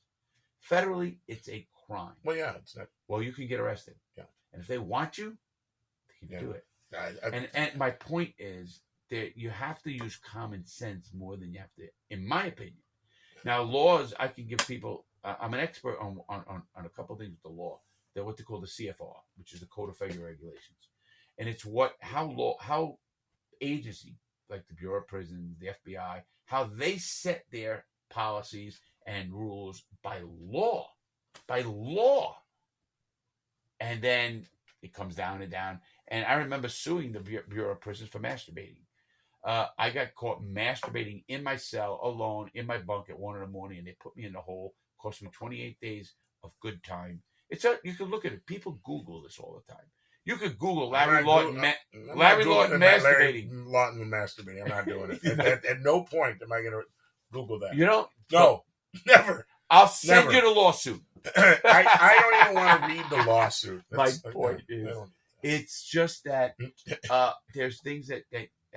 Federally, it's a crime. Well, yeah, it's not. Well, you can get arrested. Yeah. And if they want you, they can do it. And my point is that you have to use common sense more than you have to, in my opinion. Now, laws, I can give people. I'm an expert on a couple of things with the law. They're what they call the CFR, which is the Code of Federal Regulations, and it's how agency like the Bureau of Prisons, the FBI, how they set their policies and rules by law, and then it comes down and down. And I remember suing the Bureau of Prisons for masturbating. I got caught masturbating in my cell alone in my bunk at 1 a.m, and they put me in the hole. Cost me 28 days of good time. You can look at it. People Google this all the time. You could Google Larry Lawton masturbating. Lawton masturbating. I'm not doing it. At no point am I going to Google that. No, never. I'll send you the lawsuit. I don't even want to read the lawsuit. My point is, it's just that there's things that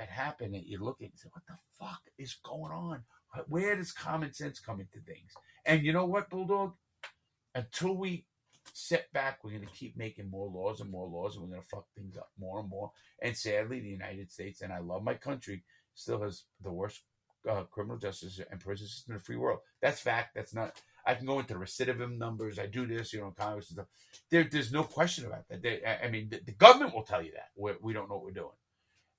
happen that you look at and say, what the fuck is going on? Where does common sense come into things? And you know what, Bulldog? Until we sit back, we're going to keep making more laws, and we're going to fuck things up more and more. And sadly, the United States, and I love my country, still has the worst criminal justice and prison system in the free world. That's fact. That's not. I can go into recidivism numbers. I do this, Congress and stuff. There's no question about that. The government will tell you that we don't know what we're doing.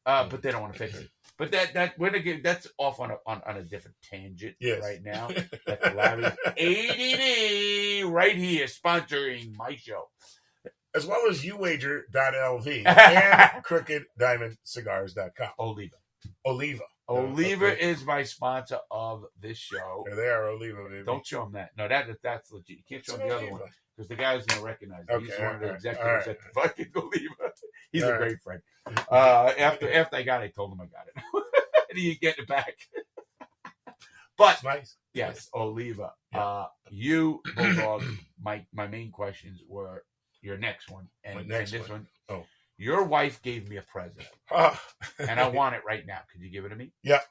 But they don't want to fix it. But that's off on a different tangent right now. That's Larry's ADD right here, sponsoring my show. As well as Youwager.lv and crookeddiamondcigars.com. Oliva is my sponsor of this show. There they are, Oliva, baby. Don't show him that. No, that's legit. You can't show him the other one because the guy's going to recognize it. He's one of the executives at the fucking Oliva. He's a great friend. After I got it, I told him I got it. And he didn't get it back. But, nice. Yes, Oliva. You, Bulldog, my main questions were your next one. And this one. Oh. Your wife gave me a present. And I want it right now. Could you give it to me? Yeah.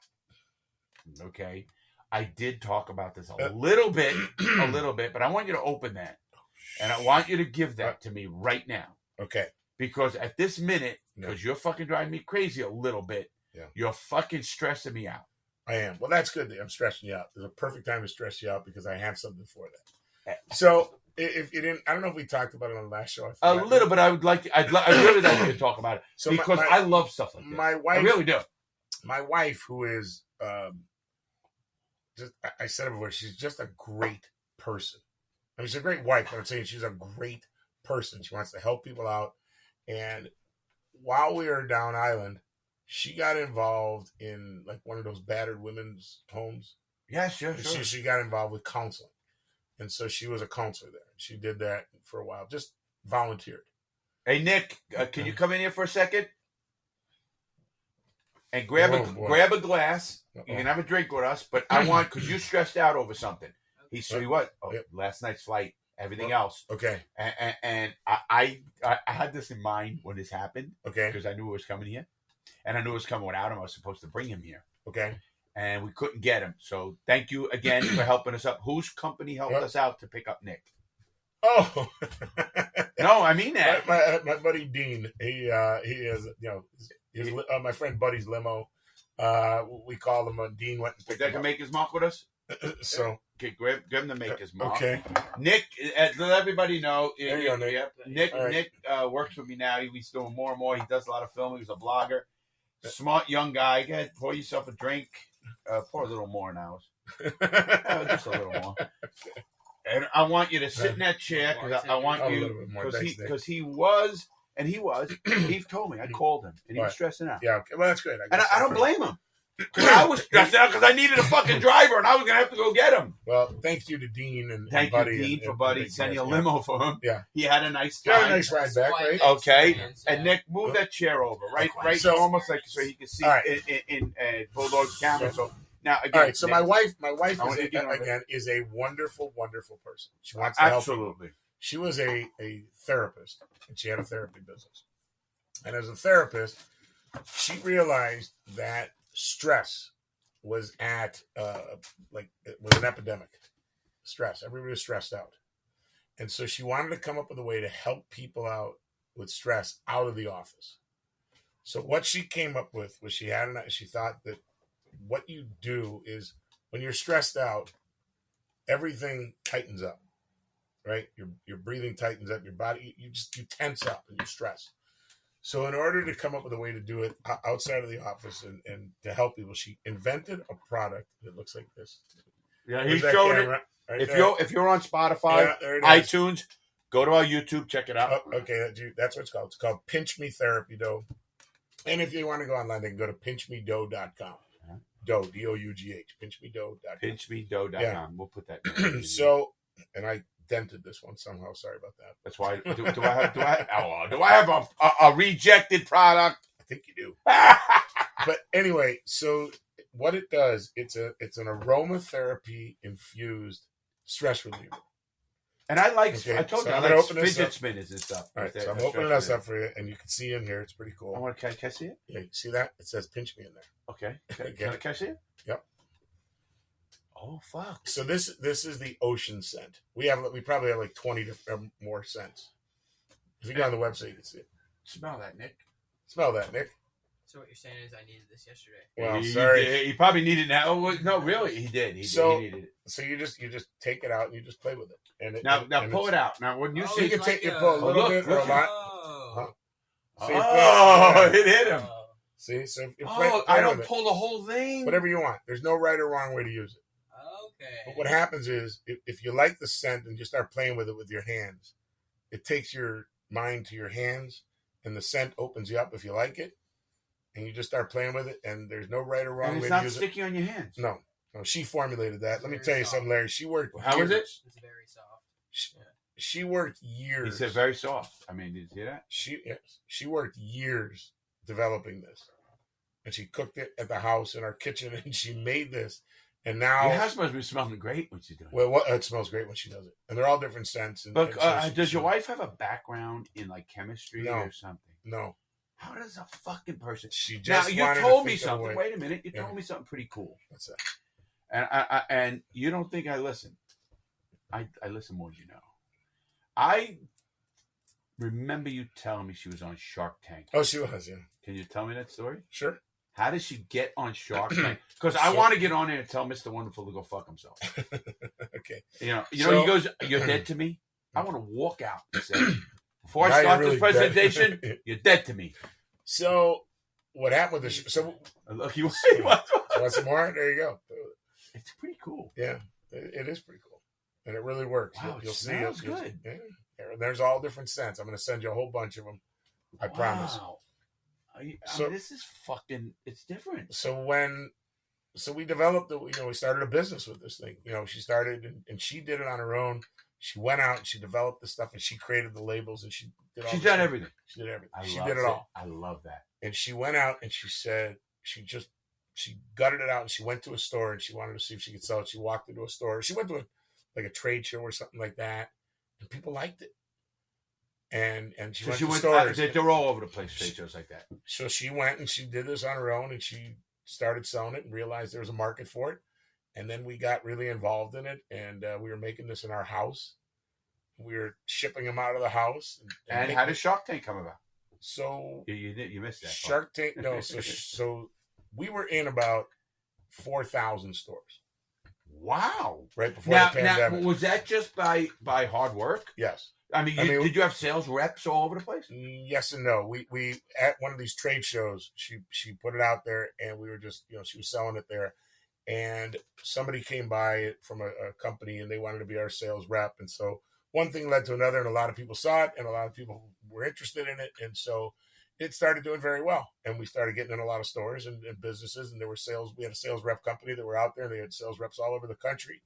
Okay. I did talk about this a little bit, but I want you to open that. And I want you to give that to me right now. Okay. Because at this minute, because you're fucking driving me crazy a little bit, you're fucking stressing me out. I am. Well, that's good that I'm stressing you out. There's a perfect time to stress you out because I have something for that. So, if you didn't, I don't know if we talked about it on the last show. A little, but I would like to. I'd really like you to talk about it because I love stuff like this. My wife, I really do. My wife, who is, I said it before, she's just a great person. I mean, she's a great wife, but I'm saying she's a great person. She wants to help people out. And while we were down island, she got involved in like one of those battered women's homes. Yeah, sure. She got involved with counseling. And so she was a counselor there. She did that for a while, just volunteered. Hey, Nick, can you come in here for a second? And grab a glass. You can have a drink with us, but I want, because you stressed out over something. He was. Last night's flight, everything else. Okay. And I had this in mind when this happened. Okay. Because I knew it was coming here. And I knew it was coming without him. I was supposed to bring him here. Okay. And we couldn't get him. So thank you again for helping us up. Whose company helped us out to pick up Nick? Oh. No, I mean that. My buddy Dean, he is, my friend Buddy's limo. We call him Dean went and picked him up. Can make his mark with us? So. Okay, grab him to make his mark. Okay. Nick, let everybody know. There you go, Nick. Yep. Nick works with me now. He's doing more and more. He does a lot of filming. He's a blogger. Smart young guy. Go ahead, pour yourself a drink. Pour a little more now. Just a little more. And I want you to sit in that chair because I want you, because he was And he was. He told me. I called him, and he was stressing out. Yeah, okay. Well, that's good. And I don't blame him. Because I was stressed out because I needed a fucking driver, and I was going to have to go get him. Well, thank you to Dean and Thank Buddy. you, Dean, and, for Buddy sending a limo for him. Yeah. He had a nice He had time. a nice ride back, right? Okay. And Nick, move that chair over, right So- almost like so he can see in Bulldog's camera. So now again, All right, so Nick, my wife I want you to is get on again is a wonderful, wonderful person. She wants to help people. absolutely. She was a therapist, and she had a therapy business. And as a therapist, she realized that stress was at it was an epidemic. Stress. Everybody was stressed out. And so she wanted to come up with a way to help people out with stress out of the office. So what she came up with was she thought that what you do is when you're stressed out, everything tightens up, right? Your breathing tightens up, your body, you tense up and you stress. So in order to come up with a way to do it outside of the office and to help people, she invented a product that looks like this. Yeah, he showed it. Right If you're on Spotify, iTunes, go to our YouTube, check it out. Oh, okay, that's what it's called. It's called Pinch Me Therapy Dough. And if you want to go online, they can go to pinchmedough.com. Dough, D-O-U-G-H, pinchmedough.com. Pinchmedough.com. Yeah. We'll put that in. So, and I dented this one somehow. Sorry about that. That's why. Do I have a rejected product? I think you do. But anyway, so what it does, it's an aromatherapy infused stress reliever. And I like. Okay, I told so you I'm I gonna like open this fidget up. spinners and stuff. All right, so I'm opening this up for you, and you can see in here. It's pretty cool. Can I see it? Yeah, you see that? It says "Pinch Me" in there. Okay. Okay. Can I see it? Yep. Oh fuck! So this is the ocean scent. We probably have like 20 more scents. If you go on the website, you can see it. Smell that, Nick. Smell that, Nick. So what you're saying is I needed this yesterday. Well, sorry. He probably needed that. Oh no, really? He did. He needed it. So you just take it out and you just play with it. And Now pull it out. Now when you see you can take your pull a little bit or a lot. It hit him. See, so if I don't pull the whole thing. Whatever you want. There's no right or wrong way to use it. Okay. But what happens is, if you like the scent and you start playing with it with your hands, it takes your mind to your hands, and the scent opens you up if you like it, and you just start playing with it, and there's no right or wrong way to use it. And it's not sticky on your hands. No, she formulated that. Let me tell you something, Larry. She worked. How was it? It's very soft. She worked years. He said very soft. I mean, did you see that? She worked years developing this, and she cooked it at the house in our kitchen, and she made this. And now your house must be smelling great when she's doing it. Well, it smells great when she does it, and they're all different scents. But does your wife have a background in like chemistry or something? No. How does a fucking person? She just now you told me something. Wait a minute, you told me something pretty cool. What's that? And you don't think I listen? I listen more than you know. I remember you telling me she was on Shark Tank. Oh, she was. Yeah. Can you tell me that story? Sure. How did she get on Shark Tank? Because I want to get on there and tell Mr. Wonderful to go fuck himself. Okay. You know, he goes, "You're dead to me." I want to walk out and say, before I start this presentation, you're dead to me. So, what happened with this? So, look, you want some more? There you go. It's pretty cool. Yeah, it is pretty cool, and it really works. Wow, you'll see it. Good. Yeah. There's all different scents. I'm going to send you a whole bunch of them. I promise. So this is fucking. It's different. So we developed. We started a business with this thing. She started and she did it on her own. She went out and she developed the stuff and she created the labels and she did all. She's done everything. She did everything. She did it all. I love that. And she went out and she said she gutted it out and she went to a store and she wanted to see if she could sell it. She walked into a store. She went to a trade show or something like that, and people liked it. And she went to stores. They're all over the place, trade shows like that. So she went and she did this on her own and she started selling it and realized there was a market for it. And then we got really involved in it, and we were making this in our house. We were shipping them out of the house. And how did Shark Tank come about? So you missed that. Shark Tank, no. So we were in about 4,000 stores. Wow! Right before the pandemic. Now, was that just by hard work? Yes. I mean, did you have sales reps all over the place? Yes and no. We at one of these trade shows, she put it out there, and we were just she was selling it there, and somebody came by from a company and they wanted to be our sales rep, and so one thing led to another, and a lot of people saw it, and a lot of people were interested in it, and so it started doing very well. And we started getting in a lot of stores and businesses, and there were sales. We had a sales rep company that were out there. They had sales reps all over the country.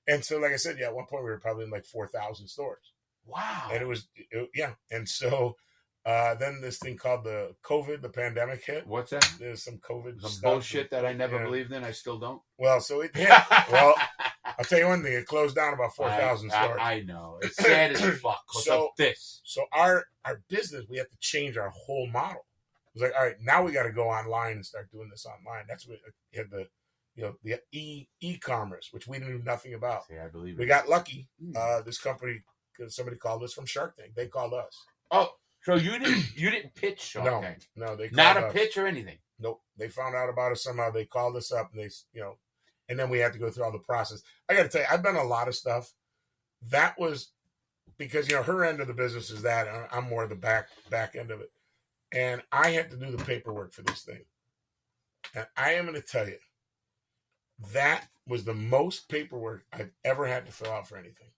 And so, like I said, at one point we were probably in like 4,000 stores. Wow. And it was. And so then this thing called the pandemic hit. What's that? There's some COVID Some stuff. bullshit that I never believed in. I still don't. Well, so it hit. Well, I'll tell you one thing. It closed down about 4,000 stores. I know. It's sad as fuck. So our business, we had to change our whole model. It was like, all right, now we got to go online and start doing this online. That's what it had the e-commerce, which we knew nothing about. See, I believe we got lucky. This company, because somebody called us from Shark Tank. They called us. Oh, so you didn't pitch Shark Tank? No, they called not a us. pitch or anything. Nope. They found out about us somehow. They called us up, and they, and then we had to go through all the process. I got to tell you, I've done a lot of stuff. That was because her end of the business is that, and I'm more the back end of it. And I had to do the paperwork for this thing. And I am going to tell you, that was the most paperwork I've ever had to fill out for anything.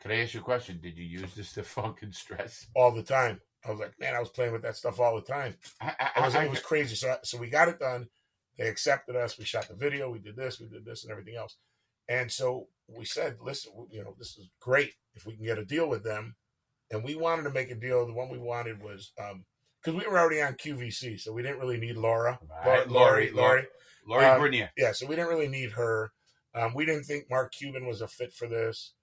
Can I ask you a question? Did you use this to fucking stress? All the time. I was like, man, I was playing with that stuff all the time. It was crazy. So we got it done. They accepted us. We shot the video. We did this, and everything else. And so we said, listen, this is great if we can get a deal with them. And we wanted to make a deal. The one we wanted was, because we were already on QVC, so we didn't really need Laura. Right. Lori Brunier. Yeah, so we didn't really need her. We didn't think Mark Cuban was a fit for this.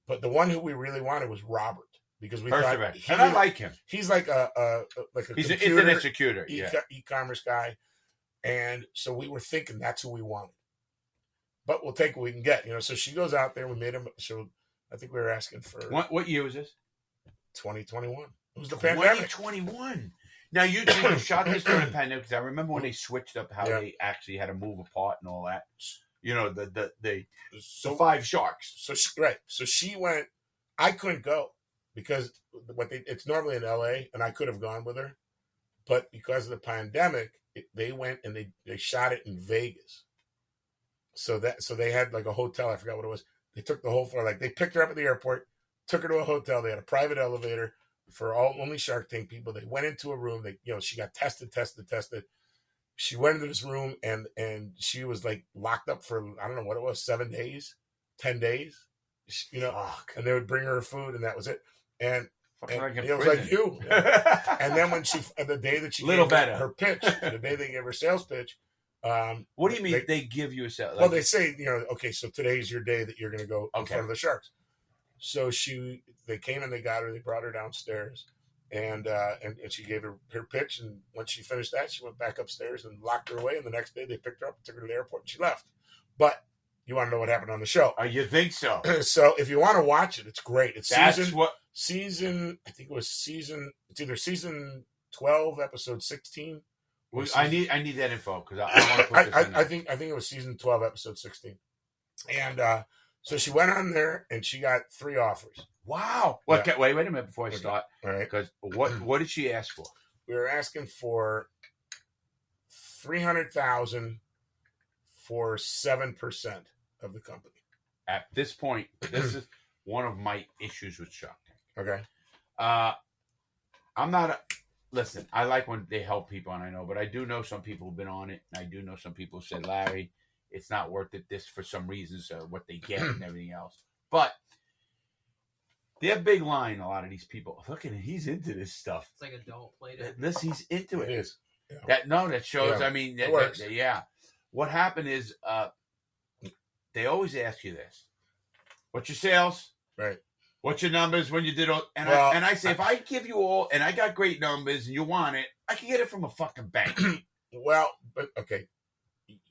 But the one who we really wanted was Robert, because we thought, and I like him. He's like a he's an internet security, e-commerce guy, and so we were thinking that's who we wanted. But we'll take what we can get, So she goes out there. We made him. So I think we were asking for what year was this? 2021. It was the pandemic. 2021. Now you shot this during the pandemic, because I remember when they switched up how they actually had to move apart and all that. The 5 sharks. So she went. I couldn't go because it's normally in LA, and I could have gone with her, but because of the pandemic, they went and they shot it in Vegas. So they had like a hotel. I forgot what it was. They took the whole floor. Like they picked her up at the airport, took her to a hotel. They had a private elevator for only Shark Tank people. They went into a room. She got tested. She went into this room and she was like locked up for, I don't know what it was, 7 days, 10 days, and they would bring her food and that was it. And it was like you. And then when the day that she gave her pitch, the day they gave her sales pitch. What do you mean they give you a sales? Well, they say, okay, so today's your day that you're going to go in front of the Sharks. So they came and they got her, they brought her downstairs. And she gave her pitch, and when she finished that, she went back upstairs and locked her away. And the next day, they picked her up, took her to the airport, and she left. But you want to know what happened on the show? You think so? So if you want to watch it, it's great. It's season. I think it was season. It's either season 12, episode 16. I need that info because I want to put this in there. I think it was season 12, episode 16. And so she went on there, and she got 3 offers. Wow. Wait a minute before I start. All right. Because what did she ask for? We were asking for $300,000 for 7% of the company. At this point, this is one of my issues with Shark Tank. Okay. I'm not listen, I like when they help people, and I know, but I do know some people who've been on it, and I do know some people who said, Larry, it's not worth it this for some reasons, what they get and everything else. But they're big line, a lot of these people. Look at him, he's into this stuff. It's like adult played. He's into it. It is. Yeah. That shows, yeah. I mean, it works. Yeah. What happened is they always ask you this. What's your sales? Right. What's your numbers when you did all? And I say, if I give you all, and I got great numbers, and you want it, I can get it from a fucking bank. Well, but okay,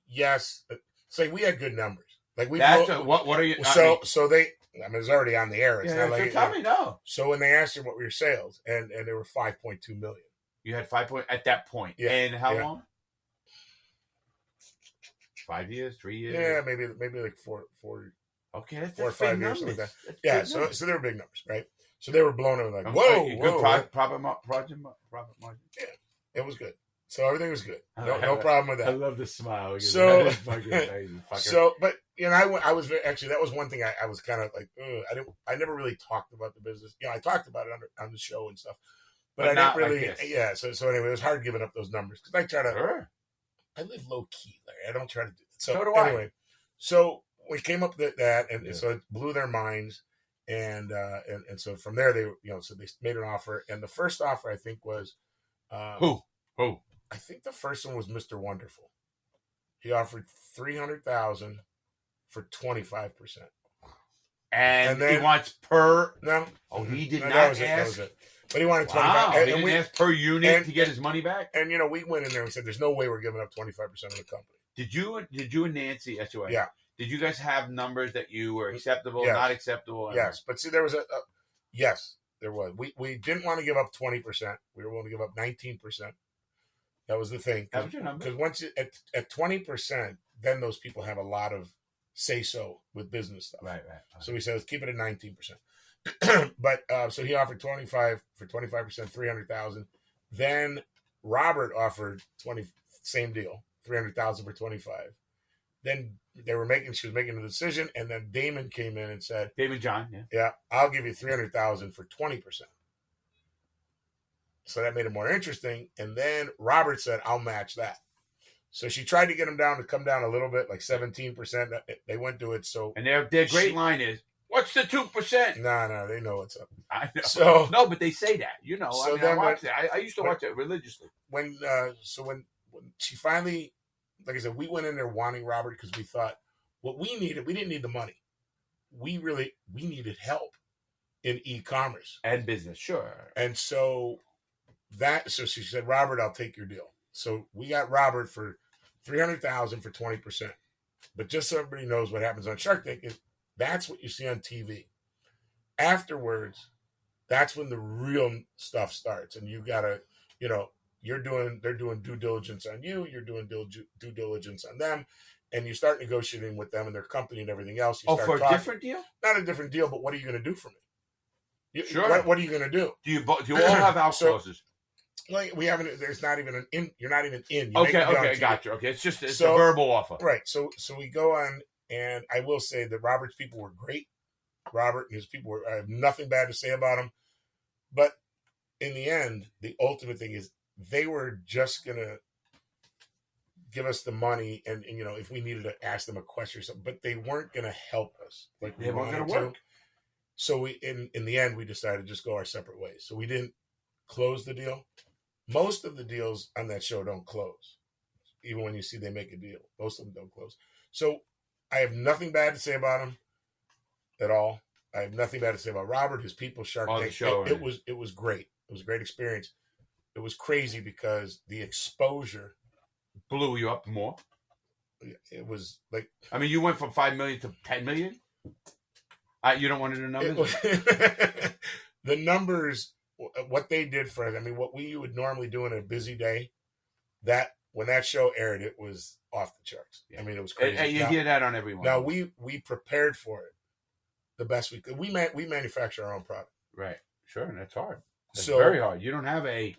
yes. Say we had good numbers. Like we. What are you? So they. I mean, it's already on the air. It's not like. Tell me no. So when they asked her what were your sales, and they were 5.2 million. You had 5 point at that point. Yeah. And how long? 5 years, 3 years. Yeah, maybe like four. Okay, that's 4 or 5 years, something like that. Yeah, so they were big numbers, right? So they were blown over like, whoa. Good profit margin. Yeah, it was good. So everything was good. No problem with I that. love the smile. So- That is fucking amazing. Fucker. So, but I was actually, that was one thing I was kind of like, I never really talked about the business. I talked about it on the show and stuff, but I not didn't like really. this. Yeah. So anyway, it was hard giving up those numbers because I try to. Sure. I live low key, Larry. I don't try to do it. So do I. anyway, so we came up with that, and Yeah. so it blew their minds, and so from there they so they made an offer, and the first offer I think was Who? I think the first one was Mr. Wonderful. He offered $300,000 for 25%. And then- he wants per. No, Oh, he did no, not that was ask. it. But he wanted 25. Wow, he and didn't we, ask per unit and- to get his money back. and we went in there and said, "There's no way we're giving up 25% of the company." Did you and Nancy? That's your wife, Yeah. Did you guys have numbers that you were acceptable, Yes. not acceptable? Yes, but see, there was yes, there was. We didn't want to give up 20%. We were willing to give up 19%. That was the thing. That was your number. Because once at 20%, then those people have a lot of say so with business stuff. Right. So we said, let's keep it at 19%. But so he offered 25 for 25%, 300,000. Then Robert offered same deal, 300,000 for 25. Then she was making the decision, and then Damon came in and said, David John, yeah. "Yeah, I'll give you 300,000 for 20%." So that made it more interesting. And then Robert said, "I'll match that." So she tried to get him to come down a little bit, like 17%. They went to it. So And their great line is, "What's the 2%?" no, they know what's up. I know. So- no, but they say that. So I then watch that. I used to watch it religiously. When she finally, like I said, we went in there wanting Robert because we thought what we needed, we didn't need the money. We needed help in e-commerce. And business, sure. And so she said, "Robert, I'll take your deal." So we got Robert for 300,000 for 20%. But just so everybody knows what happens on Shark Tank is that's what you see on TV. Afterwards, that's when the real stuff starts, and you gotta, they're doing due diligence on you, you're doing due diligence on them, and you start negotiating with them and their company and everything else. You start For a talking, different deal? not a different deal, but what are you going to do for me? Sure. What are you going to do? Do you all have out So- clauses? Like we haven't. There's not even an in. You're not even in. You make it on Okay, TV. gotcha. Okay, it's a So- verbal offer. Right. So we go on, and I will say that Robert's people were great. Robert and his people were. I have nothing bad to say about them. But in the end, the ultimate thing is they were just gonna give us the money, and if we needed to ask them a question or something, but they weren't gonna help us like we They weren't wanted gonna to. work. So we in the end we decided to just go our separate ways. So we didn't close the deal. Most of the deals on that show don't close. Even when you see they make a deal, most of them don't close. So I have nothing bad to say about him at all. I have nothing bad to say about Robert, his people, Shark On the Tank. show, It was great. It was a great experience. It was crazy because the exposure, Blew you up more. it was like I mean, you went from 5 million to 10 million. You don't want to do it numbers. was, the numbers, what they did for us. I mean, what we would normally do in a busy day, that when that show aired, it was off the charts. I mean, it was crazy. And you hear that on everyone. Now we prepared for it the best we could. We manufacture our own product. Right. Sure, and that's hard. That's So- very hard. You don't have a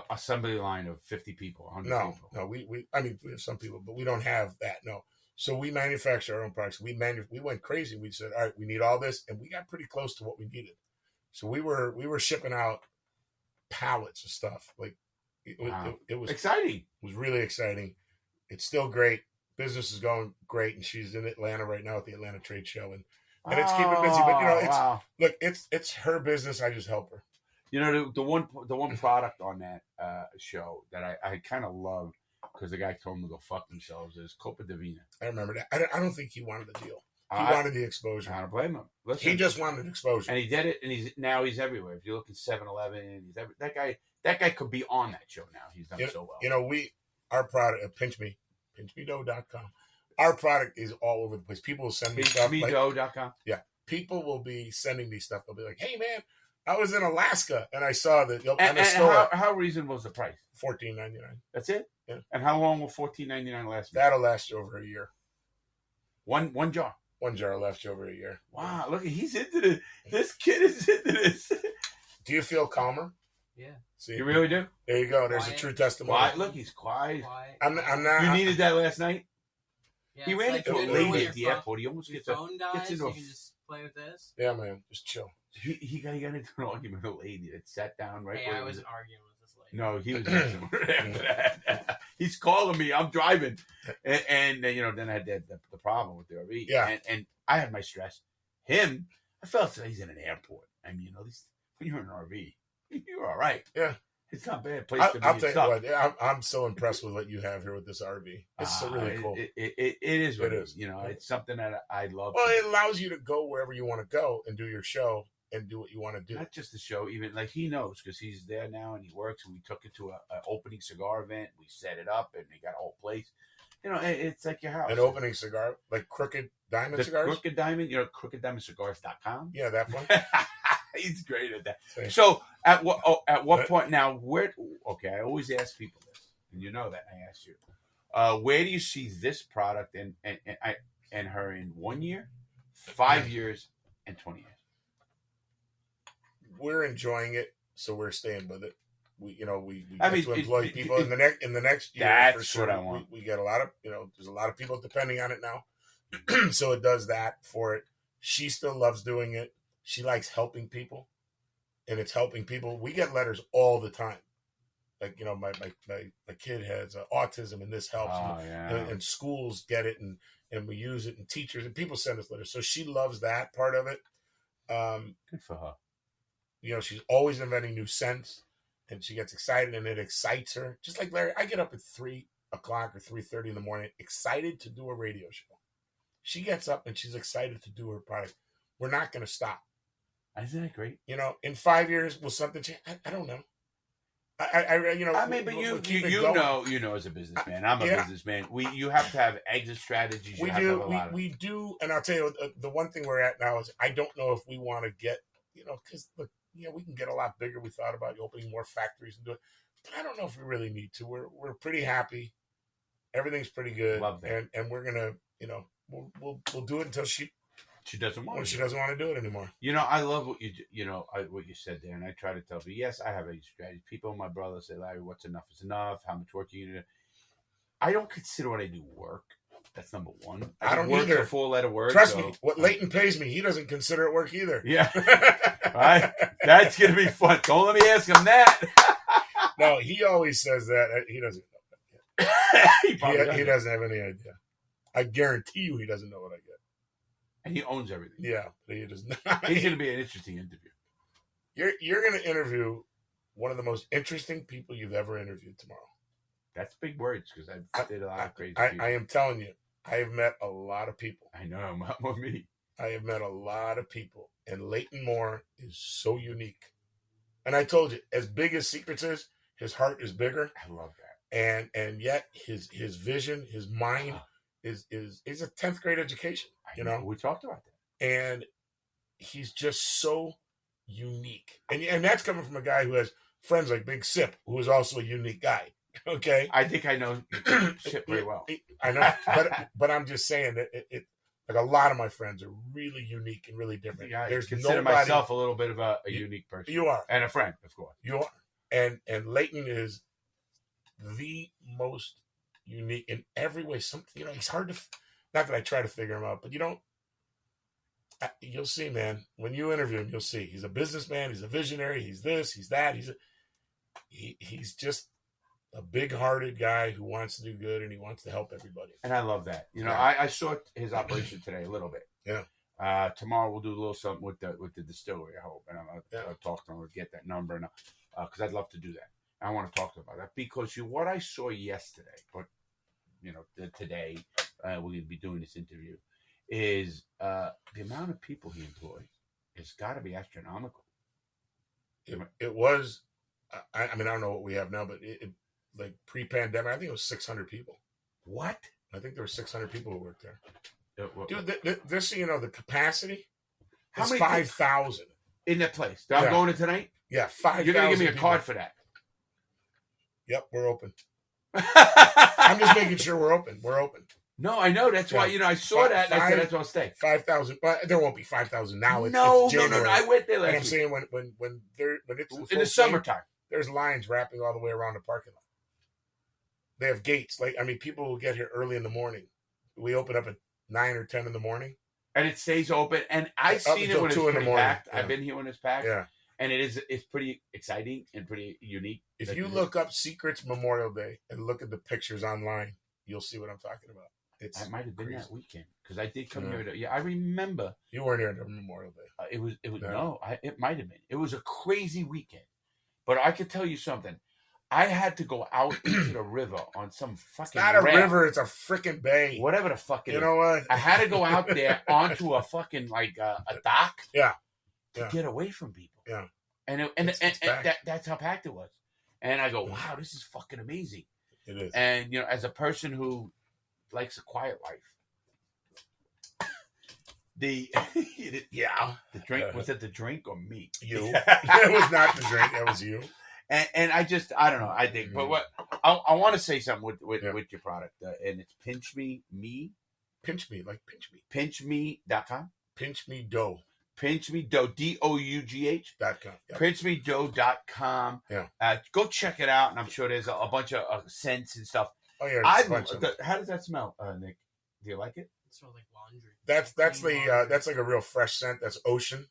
assembly line of 50 people, 100 No, people. no, we have some people, but we don't have that. No. So we manufacture our own products. We went crazy. We said, all right, we need all this, and we got pretty close to what we needed. So we were shipping out pallets of stuff. Like Wow. it was Exciting. really exciting. It's still great. Business is going great, and she's in Atlanta right now at the Atlanta Trade Show, and it's keeping busy. But it's wow. look, it's her business. I just help her. The one product on that show that I kind of loved because the guy told them to go fuck themselves is Copa Divina. I remember that. I don't think he wanted the deal. He I wanted the exposure. don't blame him. Listen, He just wanted exposure. and he did it, and he's everywhere. If you look at 7-Eleven, that guy could be on that show now. He's done so well. Our product, pinchmedough.com. Our product is all over the place. People will send me stuff. Like, Pinchmedough.com. people will be sending me stuff. They'll be like, "Hey man, I was in Alaska and I saw that in And the store, how reasonable is the price? $14.99. That's it. Yeah. And how long will $14.99 last? That'll last you over a year. One jar. One jar will last you over a year. Wow, look, he's into this. This kid is into this. Do you feel calmer? Yeah. See, You really do? there you go. There's a Quiet. true testimony. Quiet. Look, he's quiet. Quiet. I'm not. You needed that last night? Yeah, He it's ran like into a you know when lady your at the phone- airport. He almost Your gets phone dies, into you a can just play with this. Yeah, man. Just chill. he got into an argument with a lady that sat down right Hey, where I he wasn't arguing with this lady. No, he was after that. He's calling me. I'm driving, and then I had the problem with the RV. Yeah. and I had my stress. Him, I felt like he's in an airport. I mean, when you're in an RV, you're all right. Yeah, it's not a bad place to be. I'll tell and you stuff. what. I'm so impressed with what you have here with this RV. It's so really cool. It is what It it is. is. It's something that I love. Well, it allows you to go wherever you want to go and do your show and do what you want to do. Not just the show, even like he knows because he's there now and he works. And we took it to an opening cigar event. We set it up and we got a whole place. It's like your house. An opening cigar, like Crooked Diamond The Cigars. Crooked Diamond, crookeddiamondcigars.com. Yeah, that one. He's great at that. Same. So at what point now? Where? Okay, I always ask people this, and you know that I asked you. Where do you see this product and her in 1 year, 5 years, and 20 years? We're enjoying it, so we're staying with it. We get to employ people in the next year. That's for sure. what I want. We get a lot of there's a lot of people depending on it now, so it does that for it. She still loves doing it. She likes helping people, and it's helping people. We get letters all the time, like my kid has autism, and this helps. And schools get it, and we use it, and teachers and people send us letters. So she loves that part of it. Good for her. She's always inventing new scents, and she gets excited, and it excites her. Just like Larry, I get up at 3 o'clock or 3:30 in the morning, excited to do a radio show. She gets up and she's excited to do her product. We're not going to stop. Isn't that great? In 5 years, will something change? I don't know. But keep it you going. know, as a businessman, I'm a businessman. You have to have exit strategies. We do, and I'll tell you, the one thing we're at now is I don't know if we want to get, because we can get a lot bigger. We thought about opening more factories and do it, but I don't know if we really need to. We're pretty happy. Everything's pretty good. Love that. And we're gonna, we'll do it until she doesn't want. She doesn't want to do it anymore. I love what what you said there, and I try to tell people. Yes, I have a strategy. People, my brother, say, Larry, what's enough is enough. How much work are you do? I don't consider what I do work. That's number one. I don't work either. A 4-letter word. Trust me. What Leighton pays me, he doesn't consider it work either. Yeah. Right. That's gonna be fun. Don't let me ask him that. No, he always says that. He doesn't know that. He doesn't have any idea. I guarantee you, he doesn't know what I get. And he owns everything. Yeah, but he does not. He's gonna be an interesting interview. You're gonna interview one of the most interesting people you've ever interviewed tomorrow. That's big words because I did a lot of crazy people. I am telling you, I have met a lot of people. I know, not more me. I have met a lot of people, and Leighton Moore is so unique. And I told you, as big as Secrets is, his heart is bigger. I love that. And yet his vision, his mind is a 10th grade education. We talked about that. And he's just so unique. And that's coming from a guy who has friends like Big Sip, who is also a unique guy. Okay, I think I know shit very well. I know, but I'm just saying that it like a lot of my friends are really unique and really different. Yeah, I There's consider myself a little bit of a unique person. You are, and a friend, of course. You are, and Leighton is the most unique in every way. Something he's hard to. Not that I try to figure him out, but you'll see, man. When you interview him, you'll see. He's a businessman. He's a visionary. He's this. He's that. He's just a big-hearted guy who wants to do good and he wants to help everybody. And I love that. I saw his operation today a little bit. Yeah. Tomorrow we'll do a little something with the distillery, I hope. And I'll talk to him or get that number. And because I'd love to do that. I want to talk to him about that because what I saw yesterday, but today we're going to be doing this interview, is the amount of people he employs has got to be astronomical. It was, I mean, I don't know what we have now, but like pre-pandemic, I think it was 600 people. What? I think there were 600 people who worked there. Dude, this, the capacity How is many 5,000 in that place. I'm Yeah. going in tonight? Yeah, 5,000. You're going to give me a people. card for that. Yep, we're open. I'm just making sure we're open. We're open. No, I know. That's why, I saw that and I said, that's why I'll stay. 5,000. But there won't be 5,000 now. It's No. January. I went there last And I'm week. saying when it's In the summertime. there's lines wrapping all the way around the parking lot. They have gates. People will get here early in the morning. We open up at 9 or 10 in the morning. And it stays open. And I've seen it when it's pretty packed. Yeah. I've been here when it's packed. Yeah. And it's pretty exciting and pretty unique. If you look up Secrets Memorial Day and look at the pictures online, you'll see what I'm talking about. I might have been that weekend because I did come here. I remember. You weren't here on Memorial Day. It was No. it might have been. It was a crazy weekend. But I could tell you something. I had to go out into the river on some fucking It's not a raft. river, it's a freaking bay. Whatever the fuck it is. You know what? I had to go out there onto a fucking a dock. Yeah. To get away from people. Yeah. And that's how packed it was. And I go, wow, this is fucking amazing. It is. And as a person who likes a quiet life, the drink was it the drink or me? You. It was not the drink. It was you. And I don't know. I think, but what I want to say something with your product, and it's Pinch Me. Pinchme.com. Pinch Me Dough. Pinch Me Dough, DOUGH.com. Yep. PinchMeDough.com. Yeah. Go check it out, and I'm sure there's a bunch of scents and stuff. Oh yeah. How does that smell, Nick? Do you like it? It smells like laundry. That's like a real fresh scent. That's ocean.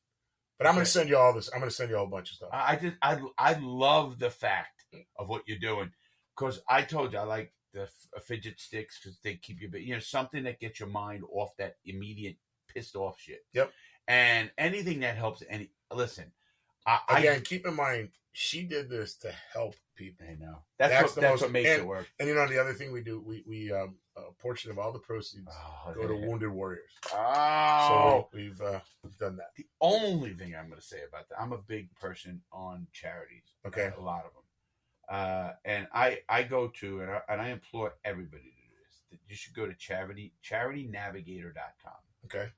But I'm going to send you all this. I'm going to send you a whole bunch of stuff. I love the fact of what you're doing because I told you I like the fidget sticks because they keep you, something that gets your mind off that immediate pissed off shit. Yep. And anything that helps. Listen. Keep in mind she did this to help people. I know that's what makes it work. And the other thing we do, we a portion of all the proceeds go to Wounded Warriors. Oh, so we've done that. The only thing I'm going to say about that, I'm a big person on charities. Okay, a lot of them, and I go to and I implore everybody to do this. You should go to charitynavigator.com. Okay,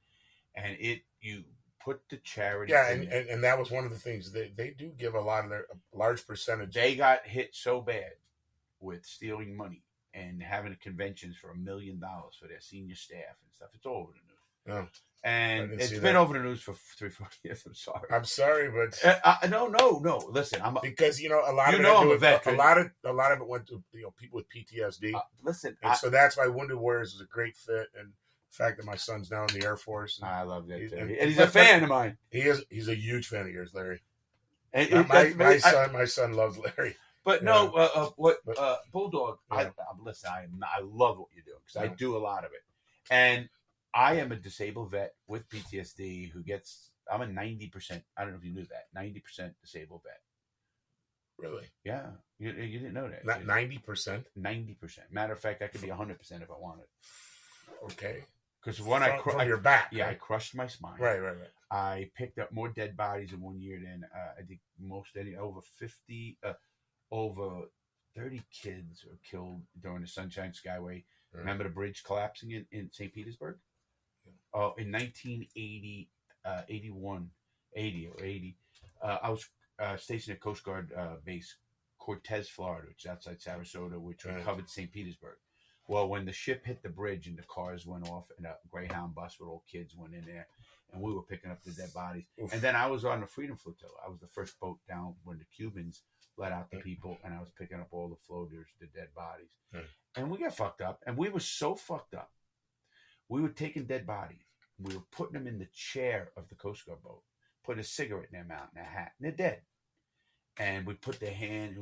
and you put the charity. Yeah, and that was one of the things they do give a large percentage. They got hit so bad with stealing money and having conventions for $1 million for their senior staff and stuff. It's all over the news. Oh, and it's been over the news for 3-4 years. I'm sorry, but no. Listen, because a lot of I'm a veteran. A lot of it went to people with PTSD. So that's why Wounded Warriors is a great fit. And the fact that my son's now in the Air Force. And I love that. And he's a fan of mine. He's a huge fan of yours, Larry. And my son loves Larry. But Bulldog, listen, I love what you're doing because I do a lot of it. And I am a disabled vet with PTSD I'm a 90%, I don't know if you knew that, 90% disabled vet. Really? Yeah. You didn't know that. Not 90%? 90%. Matter of fact, I could be 100% if I wanted. Okay. Because when from your back. Yeah, right? I crushed my spine. Right. I picked up more dead bodies in 1 year than I think over 50, over 30 kids were killed during the Sunshine Skyway. Right. Remember the bridge collapsing in St. Petersburg? Oh, in 1980, 80, I was stationed at Coast Guard base Cortez, Florida, which is outside Sarasota, which covered St. Petersburg. Well, when the ship hit the bridge and the cars went off and a Greyhound bus with all kids went in there, and we were picking up the dead bodies. Oof. And then I was on the Freedom Flotilla. I was the first boat down when the Cubans let out the people, and I was picking up all the floaters, the dead bodies. And we got fucked up, and we were so fucked up. We were taking dead bodies. We were putting them in the chair of the Coast Guard boat, putting a cigarette in their mouth and a hat, and they're dead. And we put their hand,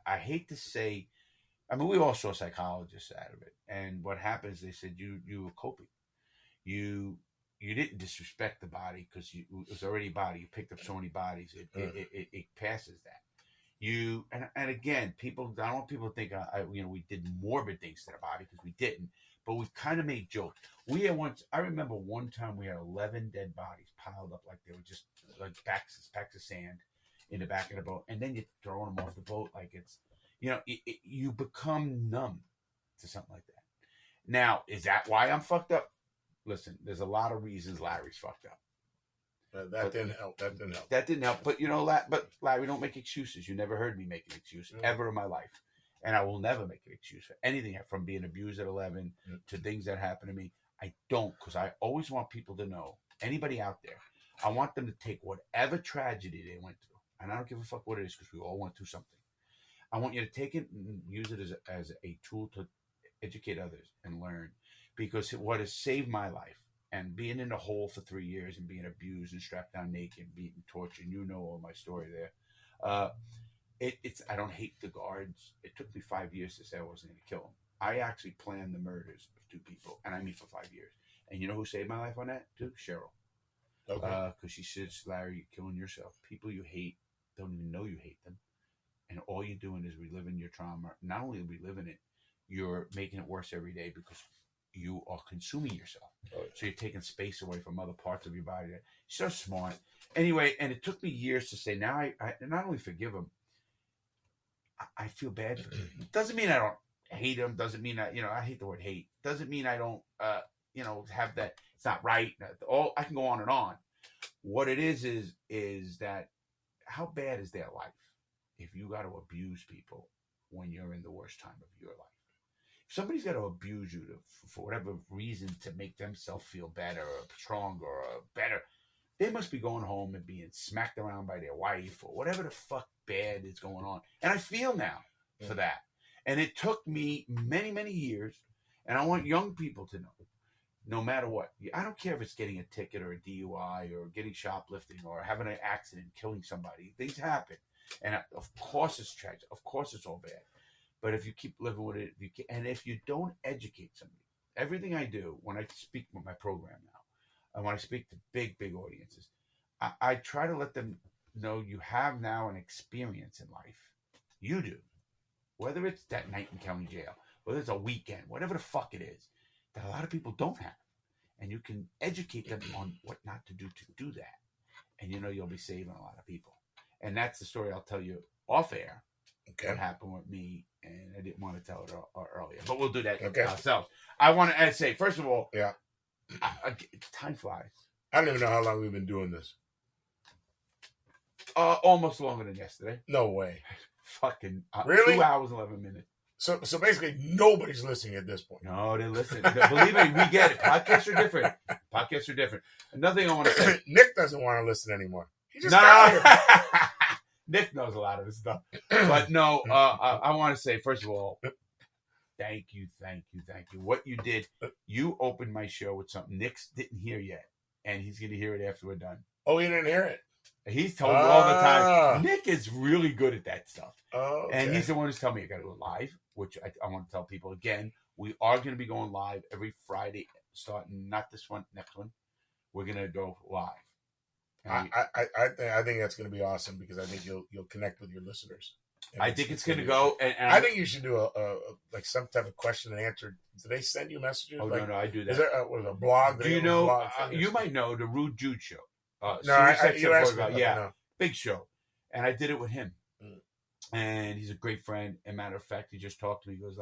I hate to say, I mean, we all saw psychologists out of it. And what happens, they said, you were coping. You didn't disrespect the body because it was already a body. You picked up so many bodies. It passes that. And again, I don't want people to think, we did morbid things to the body because we didn't. But we kind of made jokes. I remember one time we had 11 dead bodies piled up like they were just like packs of sand in the back of the boat. And then you're throwing them off the boat like it's, you become numb to something like that. Now, is that why I'm fucked up? Listen, there's a lot of reasons Larry's fucked up. That didn't help. But Larry, don't make excuses. You never heard me make an excuse ever in my life. And I will never make an excuse for anything from being abused at 11 to things that happen to me. I don't, because I always want people to know, anybody out there, I want them to take whatever tragedy they went through. and I don't give a fuck what it is because we all want to do something. I want you to take it and use it as a tool to educate others and learn, because what has saved my life, and being in the hole for 3 years and being abused and strapped down naked, beaten, tortured, you know all my story there. It's I don't hate the guards. It took me 5 years to say I wasn't going to kill them. I actually planned the murders of 2 people, and I mean for 5 years. And you know who saved my life on that too? Cheryl. Okay. Because she says, Larry, you're killing yourself. People you hate don't even know you hate them. And all you're doing is reliving your trauma. Not only reliving it, you're making it worse every day because you are consuming yourself. Oh, yeah. So you're taking space away from other parts of your body. She's so smart. Anyway, and it took me years to say, now I not only forgive him, I feel bad for him. Doesn't mean I don't hate him. Doesn't mean I hate the word hate. Doesn't mean I don't, have that. It's not right. All I can go on and on. What it is that how bad is their life if you got to abuse people when you're in the worst time of your life? If somebody's got to abuse you for whatever reason to make themselves feel better or stronger or better, they must be going home and being smacked around by their wife or whatever the fuck bad is going on. And I feel now for that. And it took me many, many years. And I want young people to know, no matter what, I don't care if it's getting a ticket or a DUI or getting shoplifting or having an accident, killing somebody. Things happen. And of course it's tragic. Of course it's all bad. But if you keep living with it, and if you don't educate somebody, everything I do when I speak with my program now, and when I speak to big, big audiences, I try to let them know you have now an experience in life. You do. Whether it's that night in county jail, whether it's a weekend, whatever the fuck it is, that a lot of people don't have. And you can educate them on what not to do that. And you'll be saving a lot of people. And that's the story I'll tell you off air. Okay. What happened with me, and I didn't want to tell it earlier. But we'll do that ourselves. I want to say, first of all, time flies. I don't even know how long we've been doing this. Almost longer than yesterday. No way. Fucking really? 2 hours, 11 minutes. So basically, nobody's listening at this point. No, they're listening. Believe me, we get it. Podcasts are different. Another thing I want to say. Nick doesn't want to listen anymore. He just got here. Nick knows a lot of his stuff. But no, I want to say, first of all, thank you. What you did, you opened my show with something Nick didn't hear yet. And he's going to hear it after we're done. Oh, he didn't hear it? He's told me all the time. Nick is really good at that stuff. Oh, okay. And he's the one who's telling me I got to go live, which I want to tell people again. We are going to be going live every Friday, starting not this one, next one. We're going to go live. I think that's going to be awesome because I think you'll connect with your listeners. I think it's going to go. And I think you should do a like some type of question and answer. Do they send you messages? Oh, no, I do that. Is there a blog? Do you know? You might know the Rude Jude show. You asked me. Big show, and I did it with him, and he's a great friend. And matter of fact, he just talked to me. He goes,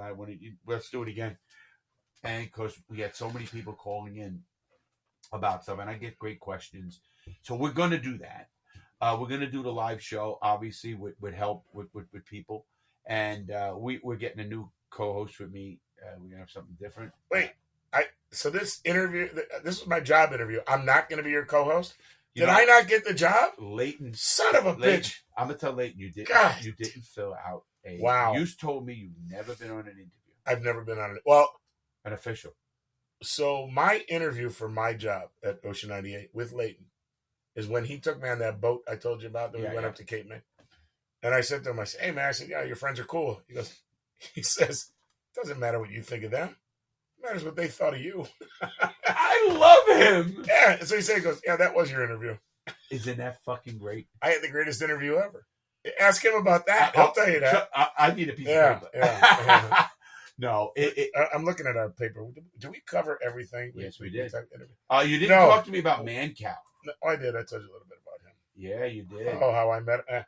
let's do it again." And because we had so many people calling in about stuff, and I get great questions, so we're going to do that. We're going to do the live show, obviously, with help with people, and we're getting a new co-host with me. We're going to have something different. Wait, so this interview, this is my job interview. I'm not going to be your co-host. Did I not get the job? Leighton. Son of a bitch. I'm going to tell Leighton you didn't fill out a... Wow. You told me you've never been on an interview. I've never been on it. Well... An official. So my interview for my job at Ocean 98 with Leighton is when he took me on that boat I told you about that we went up to Cape May. And I said to him, I said, "Hey, man," I said, "yeah, your friends are cool." He says, "Doesn't matter what you think of them. It matters what they thought of you." I love him. Yeah. And so he goes, "Yeah, that was your interview." Isn't that fucking great? I had the greatest interview ever. Ask him about that. I'll tell you that. I need a piece of paper. Yeah. No. I'm looking at our paper. Do we cover everything? Yes, we did. You didn't talk to me about Man Cow. No, I did. I told you a little bit about him. Yeah, you did. Oh, how I met him.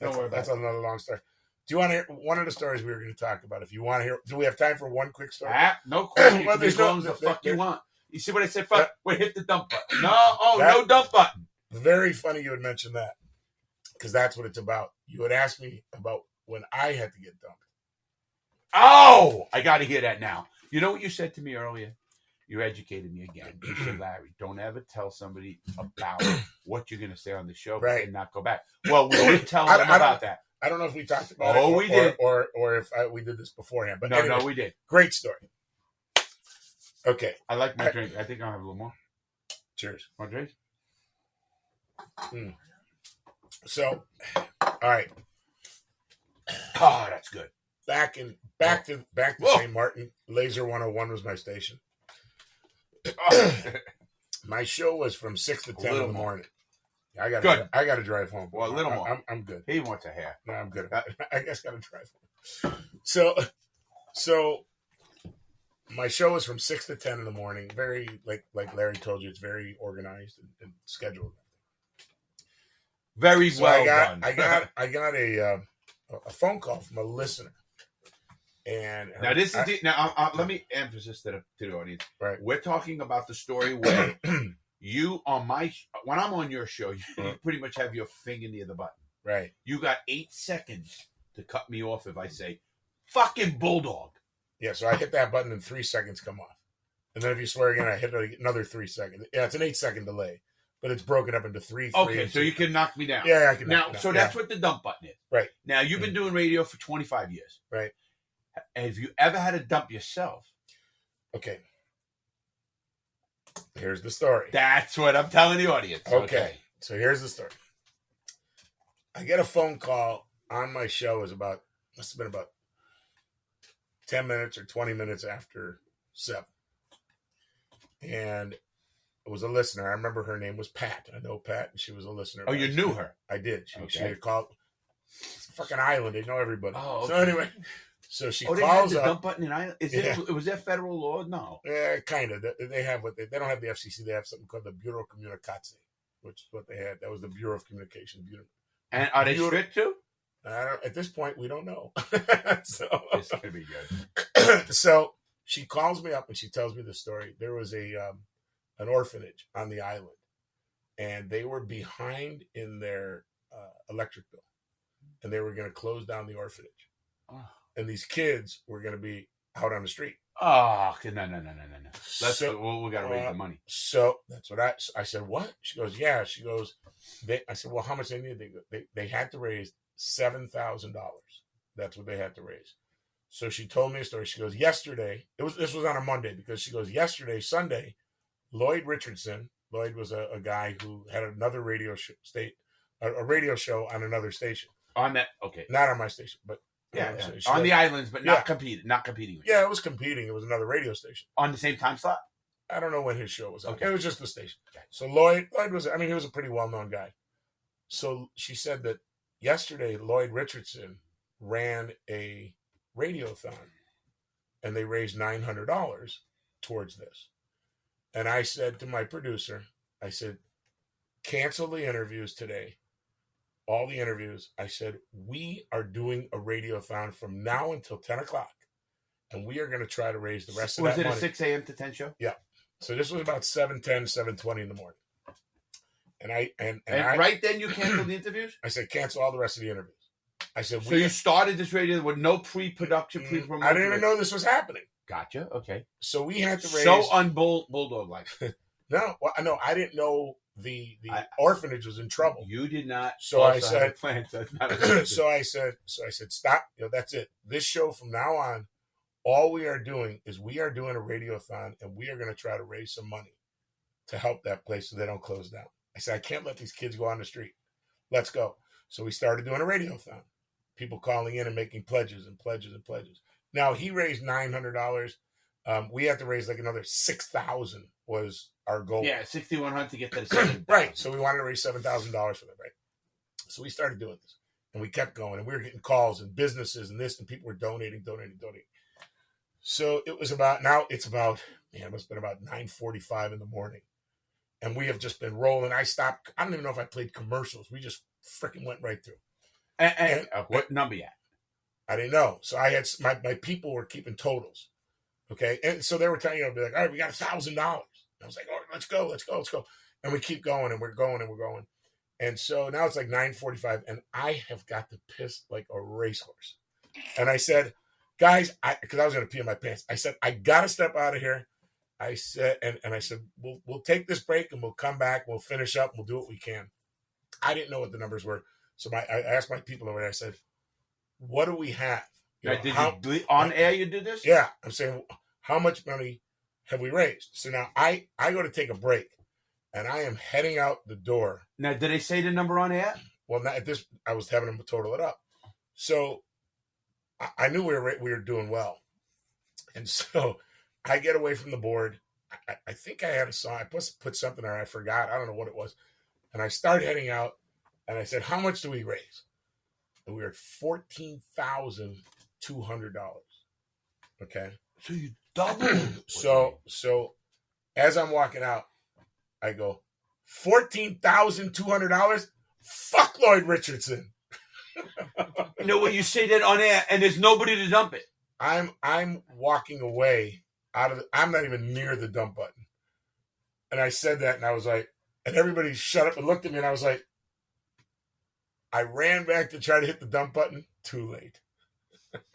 Don't worry about that's another long story. Do you want to hear one of the stories we were going to talk about? If you want to hear, do we have time for one quick story? No question. Well, as long as the fuck you want. You see what I said? Fuck. Wait, hit the dump button. No dump button. Very funny you would mention that because that's what it's about. You would ask me about when I had to get dumped. Oh, I got to hear that now. You know what you said to me earlier? You educated me again. You said, Larry, don't ever tell somebody about what you're going to say on the show Right. and not go back. Well, we did tell them about that. I don't know if we talked about it. Oh, we did. Or if we did this beforehand. But No, anyway, we did. great story. Okay. I like my drink. I think I'll have a little more. Cheers. More drinks? So, all right. Oh, that's good. Back to Whoa. St. Martin. Laser 101 was my station. My show was from 6 to 10 in the morning. I got to drive home. Well, a little more. I'm good. He wants a hair. No, I'm good. I guess got to drive home. So my show was from 6 to 10 in the morning. Very like Larry told you, it's very organized and scheduled. Very So well done. I got a phone call from a listener. And Now this is let me emphasize to the audience. Right. We're talking about the story where you on when I'm on your show, you pretty much have your finger near the button. Right. You got 8 seconds to cut me off if I say fucking Bulldog. Yeah, so I hit that button and 3 seconds come off. And then if you swear again, I hit another 3 seconds. Yeah, it's an 8-second delay, but it's broken up into three. Okay, so you can knock me down. Yeah, I can. Now, so that's what the dump button is. Right. Now, you've been doing radio for 25 years. Right. Have you ever had a dump yourself? Okay. Here's the story. That's what I'm telling the audience. Okay. So here's the story. I get a phone call on my show. Must have been about 10 minutes or 20 minutes after 7. And it was a listener. I remember her name was Pat. I know Pat, and she was a listener. Oh, you knew her? I did. She Okay. had called. It's a fucking island. They know everybody. Oh, okay. So anyway, so she they have calls the up. dump button in Ireland? Was that federal law? No. Yeah, kind of. They have what they don't have the FCC. They have something called the Bureau Comunicazione, which is what they had. That was the Bureau of Communication. And are they strict too? At this point, we don't know. So It's going to be good. So she calls me up and she tells me the story. There was an orphanage on the island, and they were behind in their electric bill, and they were going to close down the orphanage. Oh. And these kids were going to be out on the street. Oh, no. We got to raise the money. So that's what I said. What? She goes, yeah. She goes, I said, well, how much they need? They had to raise $7,000. That's what they had to raise. So she told me a story. She goes, yesterday, this was on a Monday, because she goes, yesterday, Sunday, Lloyd Richardson. Lloyd was a guy who had another radio show, a radio show on another station. On that, okay. Not on my station, but on the islands, but not competing with you. Yeah, it was competing. It was another radio station. On the same time slot? I don't know when his show was on. Okay. It was just the station. Okay. So Lloyd was, he was a pretty well-known guy. So she said that yesterday, Lloyd Richardson ran a radiothon, and they raised $900 towards this. And I said to my producer, I said, cancel the interviews today. All the interviews. I said, we are doing a radiothon from now until 10 o'clock. And we are going to try to raise the rest of that money. Was it a 6 a.m. to 10 show? Yeah. So this was about 7:10, 7:20 in the morning. And right then you canceled the interviews? I said, cancel all the rest of the interviews. I said, so you started this radio with no pre-production, pre-promotion? I didn't even know this was happening. Gotcha. Okay. So we had to raise. So Bulldog-like. No, I didn't know the orphanage was in trouble. You did not. So I said, so I said, stop. That's it. This show from now on, all we are doing is we are doing a radiothon, and we are going to try to raise some money to help that place so they don't close down. I said, I can't let these kids go on the street. Let's go. So we started doing a radiothon. People calling in and making pledges and pledges and pledges. Now he raised $900. We had to raise like another $6,000 was our goal. Yeah, $6,100 to get to the $7,000. Right. So we wanted to raise $7,000 for them, right? So we started doing this, and we kept going, and we were getting calls and businesses and this, and people were donating. So it was about, now it's about, it must have been about 9:45 in the morning. And we have just been rolling. I stopped. I don't even know if I played commercials. We just freaking went right through. And what number you at? I didn't know. So I had, my people were keeping totals. Okay. And so they were telling you, I'd be like, all right, we got $1,000. I was like, all right, let's go. And we keep going, and we're going. And so now it's like 9:45, and I have got to piss like a racehorse. And I said, guys, because I was going to pee in my pants. I said, I got to step out of here. I said, and I said, we'll take this break and we'll come back. We'll finish up. And we'll do what we can. I didn't know what the numbers were. So I asked my people over there, I said, what do we have? On air you did this? Yeah. I'm saying, how much money have we raised? So now I go to take a break, and I am heading out the door. Now, did they say the number on air? Well, not at this, I was having them total it up. So I knew we were doing well. And so I get away from the board. I think I had a song. I put something there. I forgot. I don't know what it was. And I started heading out, and I said, how much do we raise? And we were at $14,200. Okay. So you doubled. So as I'm walking out, I go, $14,200? Fuck Lloyd Richardson. When you say that on air and there's nobody to dump it. I'm walking away I'm not even near the dump button. And I said that, and I was like, and everybody shut up and looked at me, and I was like, I ran back to try to hit the dump button. Too late.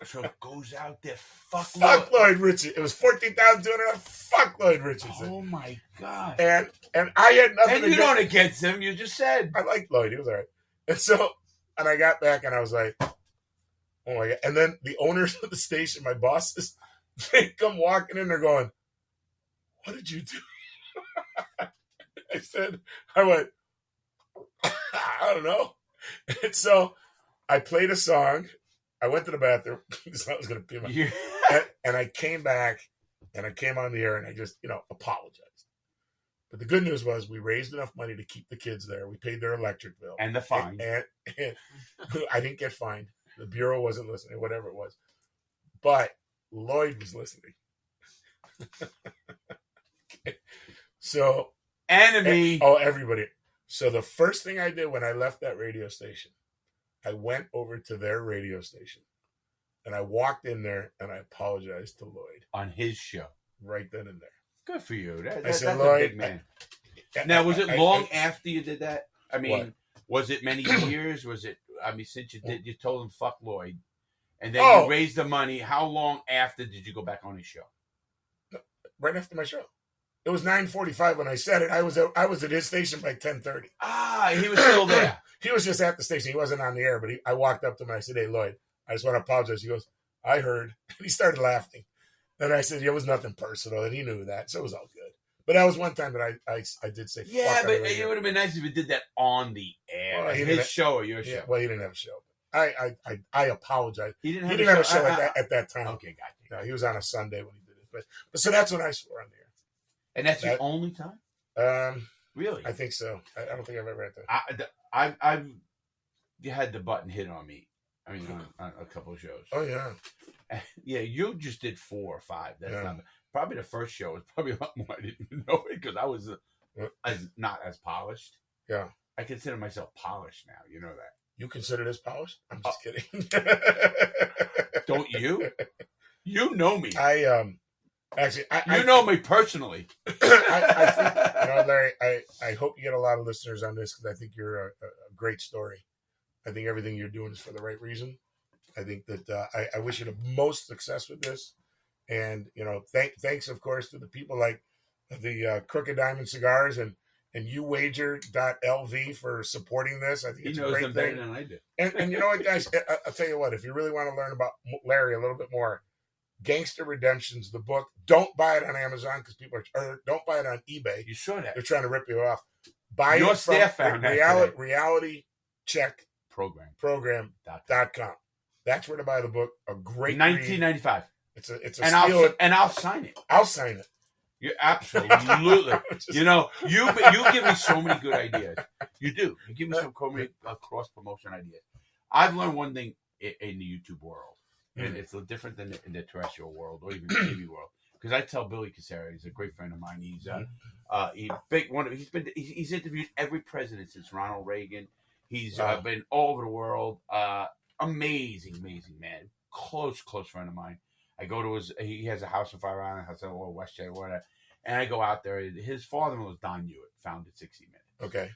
So it goes out there. Fuck Lloyd Richardson. It was $14,200. Fuck Lloyd Richardson. Oh my God. And I had nothing. And you don't against him. You just said I liked Lloyd. He was all right. And I got back, and I was like, oh my God. And then the owners of the station, my bosses, they come walking in. They're going, what did you do? I went, I don't know. And so I played a song. I went to the bathroom because I was going to pee my and I came back, and I came on the air, and I just, apologized. But the good news was we raised enough money to keep the kids there. We paid their electric bill. And the fine. And I didn't get fined. The Bureau wasn't listening, whatever it was. But Lloyd was listening. Okay. So. Enemy. Everybody. So the first thing I did when I left that radio station, I went over to their radio station, and I walked in there, and I apologized to Lloyd. On his show. Right then and there. Good for you. I said, that's Lloyd, a big man. Now, was it long after you did that? I mean, was it many years? Was it, since you told him fuck Lloyd, and then you raised the money, how long after did you go back on his show? Right after my show. It was 9:45 when I said it. I was at his station by 10:30. He was still there. He was just at the station. He wasn't on the air, but I walked up to him and I said, hey, Lloyd, I just want to apologize. He goes, I heard. And he started laughing. And I said, it was nothing personal, and he knew that, so it was all good. But that was one time that I did say, yeah, but it would have been nice if you did that on the air. Well, his show or your show. Yeah, well, he didn't have a show. I apologize. He didn't have a show at that time. Okay, got you. No, he was on a Sunday when he did it. But so that's when I swore on the air. And that's the only time? Really? I think so. I don't think I've ever had that. I've had the button hit on me. On a couple of shows. Oh, yeah. Yeah, you just did 4 or 5. That's not probably the first show was probably a lot more. I didn't even know it because I was not as polished. Yeah. I consider myself polished now. You know that. You consider this polished? I'm just kidding. Don't you? You know me. I know me personally. I think, Larry, I hope you get a lot of listeners on this because I think you're a great story. I think everything you're doing is for the right reason. I think that I wish you the most success with this. And, thanks, of course, to the people like the Crooked Diamond Cigars and Youwager.lv for supporting this. I think it's a great thing. Better than I do. And you know what, guys? I'll tell you what. If you really want to learn about Larry a little bit more, Gangster Redemptions, the book. Don't buy it on Amazon because people are. Don't buy it on eBay. You should have. They're trying to rip you off. Buy Your it from staff found Reality Check Program.com. That's where to buy the book. A great $19.95. It's a steal. I'll sign it. I'll sign it. You absolutely. You give me so many good ideas. You do. You give me some cross promotion ideas. I've learned one thing in the YouTube world, and it's different than in the terrestrial world or even the TV world. Because I tell Billy Cassera, he's a great friend of mine. He's he's interviewed every president since Ronald Reagan. He's been all over the world. Amazing man. Close friend of mine. I go to he has a house in Fire Island, has a little Westchester, whatever. And I go out there. His father-in-law is Don Hewitt, founded 60 Minutes. Okay.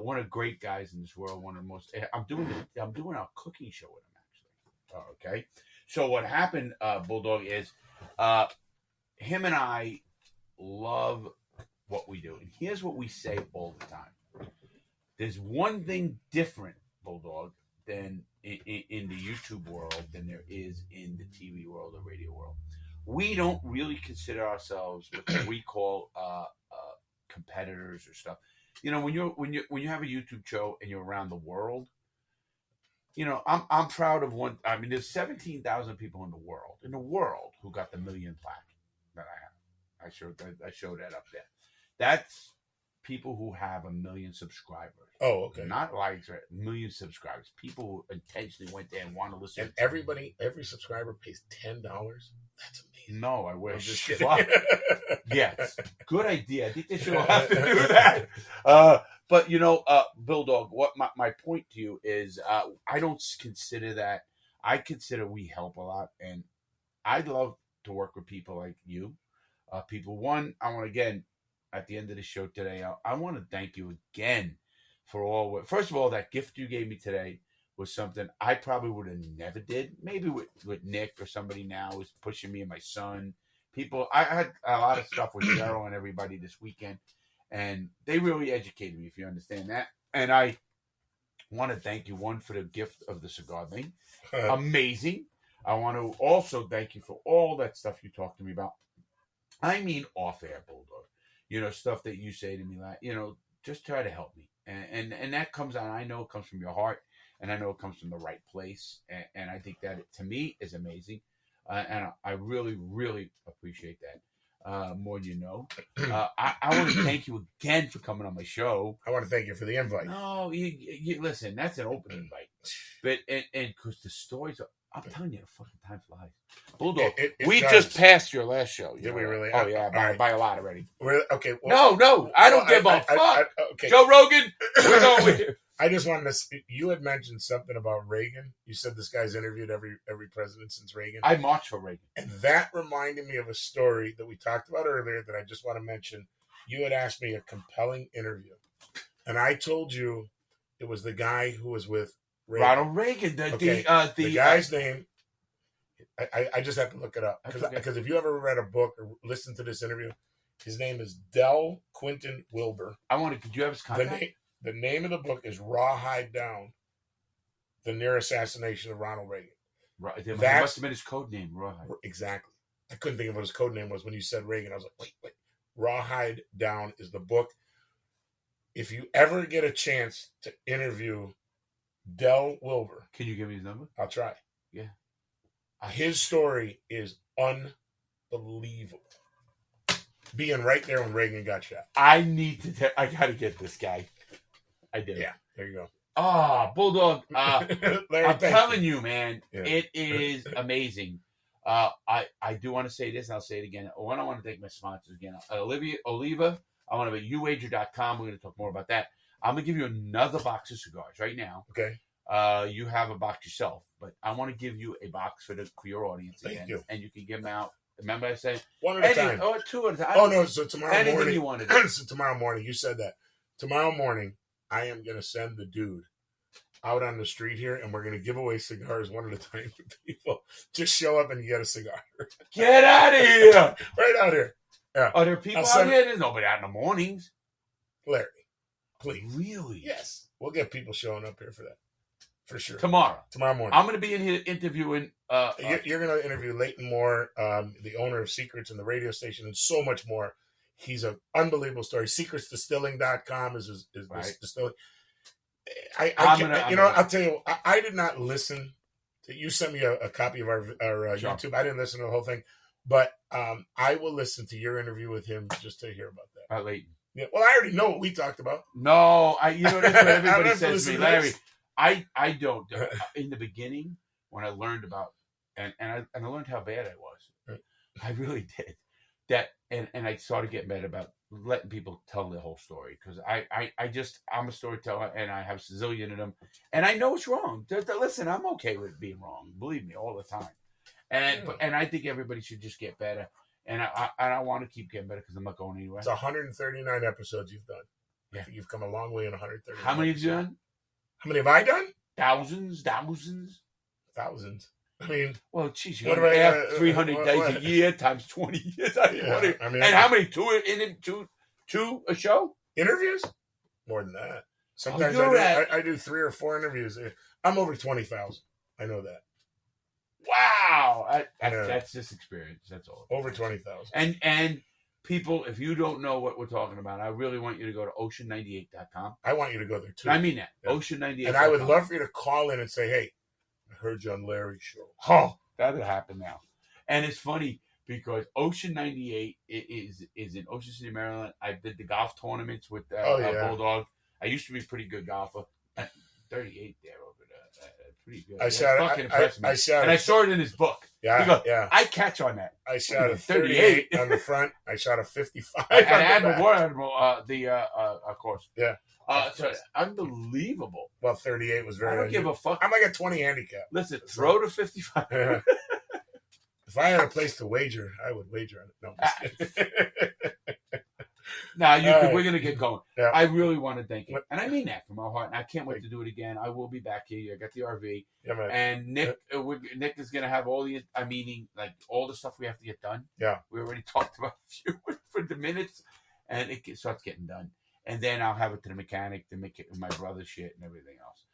One of the great guys in this world. One of the most. I'm doing a cooking show with him actually. Okay. So what happened, Bulldog, is him and I love what we do. And here's what we say all the time. There's one thing different, Bulldog, than in the YouTube world than there is in the TV world or radio world. We don't really consider ourselves what we call competitors or stuff. You know, when you have a YouTube show and you're around the world, you know, I'm proud of one. I mean, there's 17,000 people in the world who got the million plaque that I have. I showed that up there. That's people who have 1 million subscribers. Oh, okay. Not likes, right? 1 million subscribers. People who intentionally went there and want to listen. And every subscriber pays $10. That's amazing. No, I wish. Just kidding. Yes, good idea. I think they should have to do that. But you know, Bulldog, what my point to you is, I don't consider that. I consider we help a lot, and I'd love to work with people like you. People, one, I want to, again, at the end of the show today, I want to thank you again for all. First of all, that gift you gave me today was something I probably would have never did. Maybe with Nick or somebody now who's pushing me and my son. People, I had a lot of stuff with Cheryl and everybody this weekend, and they really educated me, if you understand that. And I want to thank you, one, for the gift of the cigar thing. Amazing. I want to also thank you for all that stuff you talked to me about. I mean off air, Bulldog. You know, stuff that you say to me, like, you know, just try to help me. And that comes out, I know it comes from your heart, and I know it comes from the right place. And I think that, to me, is amazing. And I really, really appreciate that, more than you know. I want to thank you again for coming on my show. I want to thank you for the invite. No, you listen, that's an open invite. But, and because the stories are, I'm telling you, the fucking time flies. Bulldog, we does. Just passed your last show. Did we really? Oh, yeah, right. by a lot already. Okay. Well, No, I don't give a fuck. Okay. Joe Rogan, we're going with you. I just wanted to. You had mentioned something about Reagan. You said this guy's interviewed every president since Reagan. I marched for Reagan, and that reminded me of a story that we talked about earlier that I just want to mention. You had asked me a compelling interview, and I told you it was the guy who was with Reagan. Ronald Reagan. The guy's name. I just have to look it up because okay. If you ever read a book or listened to this interview, his name is Del Quinton Wilbur. Did you have his contact? The name of the book is Rawhide Down, The Near Assassination of Ronald Reagan. Right. That must have been his code name, Rawhide. Exactly. I couldn't think of what his code name was when you said Reagan. I was like, wait. Rawhide Down is the book. If you ever get a chance to interview Del Wilbur. Can you give me his number? I'll try. Yeah. His story is unbelievable. Being right there when Reagan got shot. I got to get this guy. I did. Yeah, there you go. Bulldog. Larry, I'm telling you, man, yeah. It is amazing. I do want to say this, and I'll say it again. One, I want to thank my sponsors again. Oliva, I want to be Youwager.com. We're going to talk more about that. I'm going to give you another box of cigars right now. Okay. You have a box yourself, but I want to give you a box for your audience again. Thank you. And you can give them out. Remember I said? One at a time. Or two at a time. Oh, no, so tomorrow anything morning. You want to do. So tomorrow morning, you said that. Tomorrow morning, I am going to send the dude out on the street here, and we're going to give away cigars one at a time to people. Just show up and get a cigar. Get out of here. Right out here. Yeah. Are there people out here? There's nobody out in the mornings. Larry, please. Really? Yes. We'll get people showing up here for that. For sure. Tomorrow morning. I'm going to be in here interviewing. You're going to interview Leighton Moore, the owner of Secrets and the radio station, and so much more. He's an unbelievable story. SecretsDistilling.com is his right. distilling. I'll tell you, I did not listen. You sent me a copy of our sure. YouTube. I didn't listen to the whole thing, but I will listen to your interview with him just to hear about that. Leighton. Yeah. Well, I already know what we talked about. No, that's what everybody says to me, Larry. This. I don't. In the beginning, when I learned about, and I learned how bad I was, I really did. That and I started getting mad about letting people tell the whole story because I'm a storyteller and I have a zillion of them and I know it's wrong. Listen, I'm okay with being wrong. Believe me, all the time. And I think everybody should just get better. And I want to keep getting better because I'm not going anywhere. It's 139 episodes you've done. Yeah, you've come a long way in 139. How many have you done? How many have I done? Thousands. Thousands. I mean, well, geez, you what got to about, have 300 days a year times 20 years. Yeah, I mean, and how many? Two a show? interviews? More than that. Sometimes I do 3 or 4 interviews. I'm over 20,000. I know that. Wow, Yeah. that's just experience. That's all. Over 20,000. And people, if you don't know what we're talking about, I really want you to go to ocean98.com. I want you to go there too. I mean that. Yeah. Ocean98. And I would love for you to call in and say, hey, I heard you on Larry's show. Oh, that'll happen now. And it's funny because Ocean 98 is in Ocean City, Maryland. I did the golf tournaments with Bulldog. I used to be a pretty good golfer. 38 there over there. Pretty good. I saw it in his book. Yeah, yeah. I catch on that. I shot a 38 on the front. I shot a 55 and on Admiral the back. Admiral, of course. Yeah. So unbelievable. Well, 38 was very I don't give a fuck. I'm like a 20 handicap. Listen, throw to 55. Yeah. If I had a place to wager, I would wager on it. No, I'm just kidding. Now, Right. we're going to get going. Yeah. I really want to thank you. And I mean that from my heart. And I can't wait to do it again. I will be back here. I got the RV. Yeah, man. And Nick is going to have all all the stuff we have to get done. Yeah. We already talked about a few for the minutes. And it starts getting done. And then I'll have it to the mechanic to make it with my brother's shit and everything else.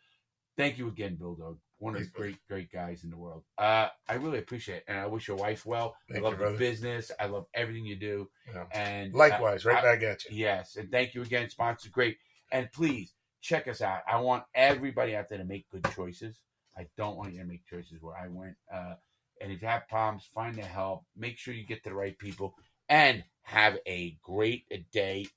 Thank you again, Bulldog. One of the great guys in the world. I really appreciate it. And I wish your wife well. Thank I love you, the business. I love everything you do. Yeah. And Likewise, right back at you. Yes. And thank you again, sponsor. Great. And please check us out. I want everybody out there to make good choices. I don't want you to make choices where I went. And if you have problems, find the help. Make sure you get to the right people. And have a great day